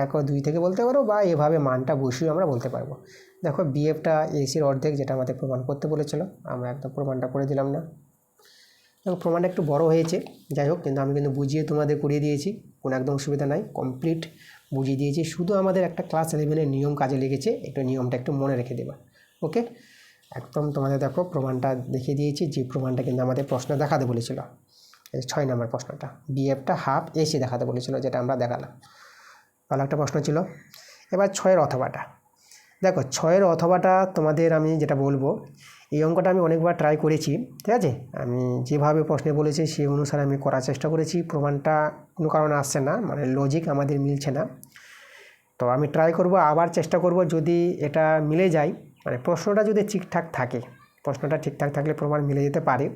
1 ও 2 থেকে বলতে পারো বা এভাবে মানটা বসিয়ে আমরা বলতে পারবো। দেখো বিএফটা এসির অর্ধেক, যেটা আমাদের প্রমাণ করতে বলেছিল, আমরা একদম প্রমাণটা করে দিলাম না। দেখো প্রমাণটা একটু বড় হয়েছে, যাই হোক, কিন্তু আমি কিন্তু বুঝিয়ে তোমাদের করিয়ে দিয়েছি, কোনো একদম অসুবিধা নাই, কমপ্লিট বুঝিয়ে দিয়েছি। শুধু আমাদের একটা ক্লাস 11-এর নিয়ম কাজে লেগেছে, একটু নিয়মটা একটু মনে রেখে দেবা। ওকে একদম তোমাদের দেখো প্রমাণটা দেখিয়ে দিয়েছি, যে প্রমাণটা কিন্তু আমাদের প্রশ্ন দেখাতে বলেছিল, এই 6 নম্বর প্রশ্নটা, বিএফটা হাফ এসি দেখাতে বলেছিল, যেটা আমরা দেখালাম। ভালো একটা প্রশ্ন ছিল। এবার 6-এর অথবাটা, দেখো 6-এর অথবাটা তোমাদের আমি যেটা বলবো, এই অঙ্কটা আমি অনেকবার ট্রাই করেছি, ঠিক আছে, আমি যেভাবে প্রশ্নে বলেছি সেই অনুসারে আমি করার চেষ্টা করেছি, প্রমাণটা কোনো কারণে আসছে না, মানে লজিক আমাদের মিলছে না। তো আমি ট্রাই করব, আবার চেষ্টা করব, যদি এটা মিলে যায়, মানে প্রশ্নটা যদি ঠিকঠাক থাকে, প্রশ্নটা ঠিকঠাক থাকলে প্রমাণ মিলে যেতে পারে,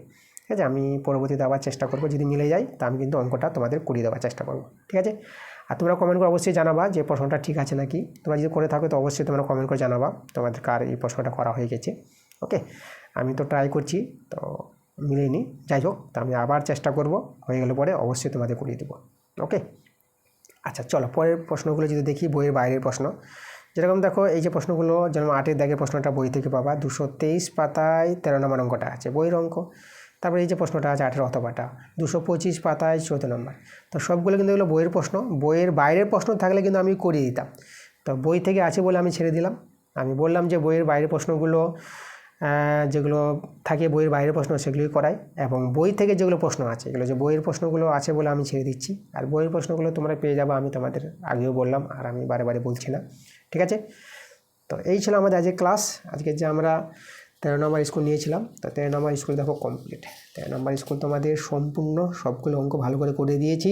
ঠিক আছে, আমি পরবর্তীতে আবার চেষ্টা করব, যদি মিলে যায় তা আমি কিন্তু অঙ্কটা তোমাদের করিয়ে দেওয়ার চেষ্টা করব, ঠিক আছে। আর তোমরা কমেন্ট করে অবশ্যই জানাবা যে প্রশ্নটা ঠিক আছে নাকি, তোমরা যদি করে থাকো তো অবশ্যই তোমরা কমেন্ট করে জানাবা তোমাদের কার এই প্রশ্নটা করা হয়ে গেছে। ওকে আমি তো ট্রাই করছি, তো মিলেনি, যাই হোক, তো আমি আবার চেষ্টা করব, হয়ে গেলে পরে অবশ্যই তোমাদের করিয়ে দেবো। ওকে আচ্ছা চলো পরের প্রশ্নগুলো যদি দেখি, বইয়ের বাইরের প্রশ্ন, যেরকম দেখো এই যে প্রশ্নগুলো, যেমন 8-এর দাগের প্রশ্নটা বই থেকে পাবা, 223 পাতায় 13 নম্বর অঙ্কটা আছে বইয়ের অঙ্ক। তারপরে এই যে প্রশ্নটা আছে 8-এর অথবাটা, 225 পাতায় 14 নম্বর। তো সবগুলো কিন্তু এগুলো বইয়ের প্রশ্ন, বইয়ের বাইরের প্রশ্ন থাকলে কিন্তু আমি করিয়ে দিতাম, তো বই থেকে আছে বলে আমি ছেড়ে দিলাম। আমি বললাম যে বইয়ের বাইরের প্রশ্নগুলো যেগুলো থাকে বইয়ের বাইরের প্রশ্ন সেগুলোই করাই, এবং বই থেকে যেগুলো প্রশ্ন আছে এগুলো যে বইয়ের প্রশ্নগুলো আছে বলে আমি ছেড়ে দিচ্ছি, আর বইয়ের প্রশ্নগুলো তোমরা পেয়ে যাবো, আমি তোমাদের আগেও বললাম, আর আমি বারে বারে বলছি না, ঠিক আছে। তো এই ছিল আমাদের আজকে ক্লাস, আজকে যে আমরা 13 নম্বর স্কুল নিয়েছিলাম, তো 13 নম্বর স্কুল দেখো কমপ্লিট, 13 নম্বর স্কুল তোমাদের সম্পূর্ণ সবগুলো অঙ্ক ভালো করে করে দিয়েছি।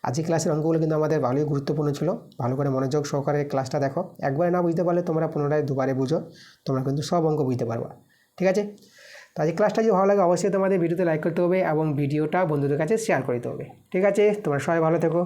আজকে ক্লাসের অঙ্কগুলো কিন্তু আমাদের ভালোই গুরুত্বপূর্ণ ছিল, ভালো করে মনোযোগ সহকারে ক্লাসটা দেখো, একবারে না বুঝতে পারলে তোমরা পুনরায় দুবারে বুঝো, তোমরা কিন্তু সব অঙ্ক বুঝতে পারবা, ঠিক আছে। তো আজকে ক্লাসটা যদি ভালো লাগে অবশ্যই তোমাদের ভিডিওতে লাইক করতে হবে এবং ভিডিওটা বন্ধুদের কাছে শেয়ার করে দিতে হবে, ঠিক আছে। তোমরা সবাই ভালো থেকো।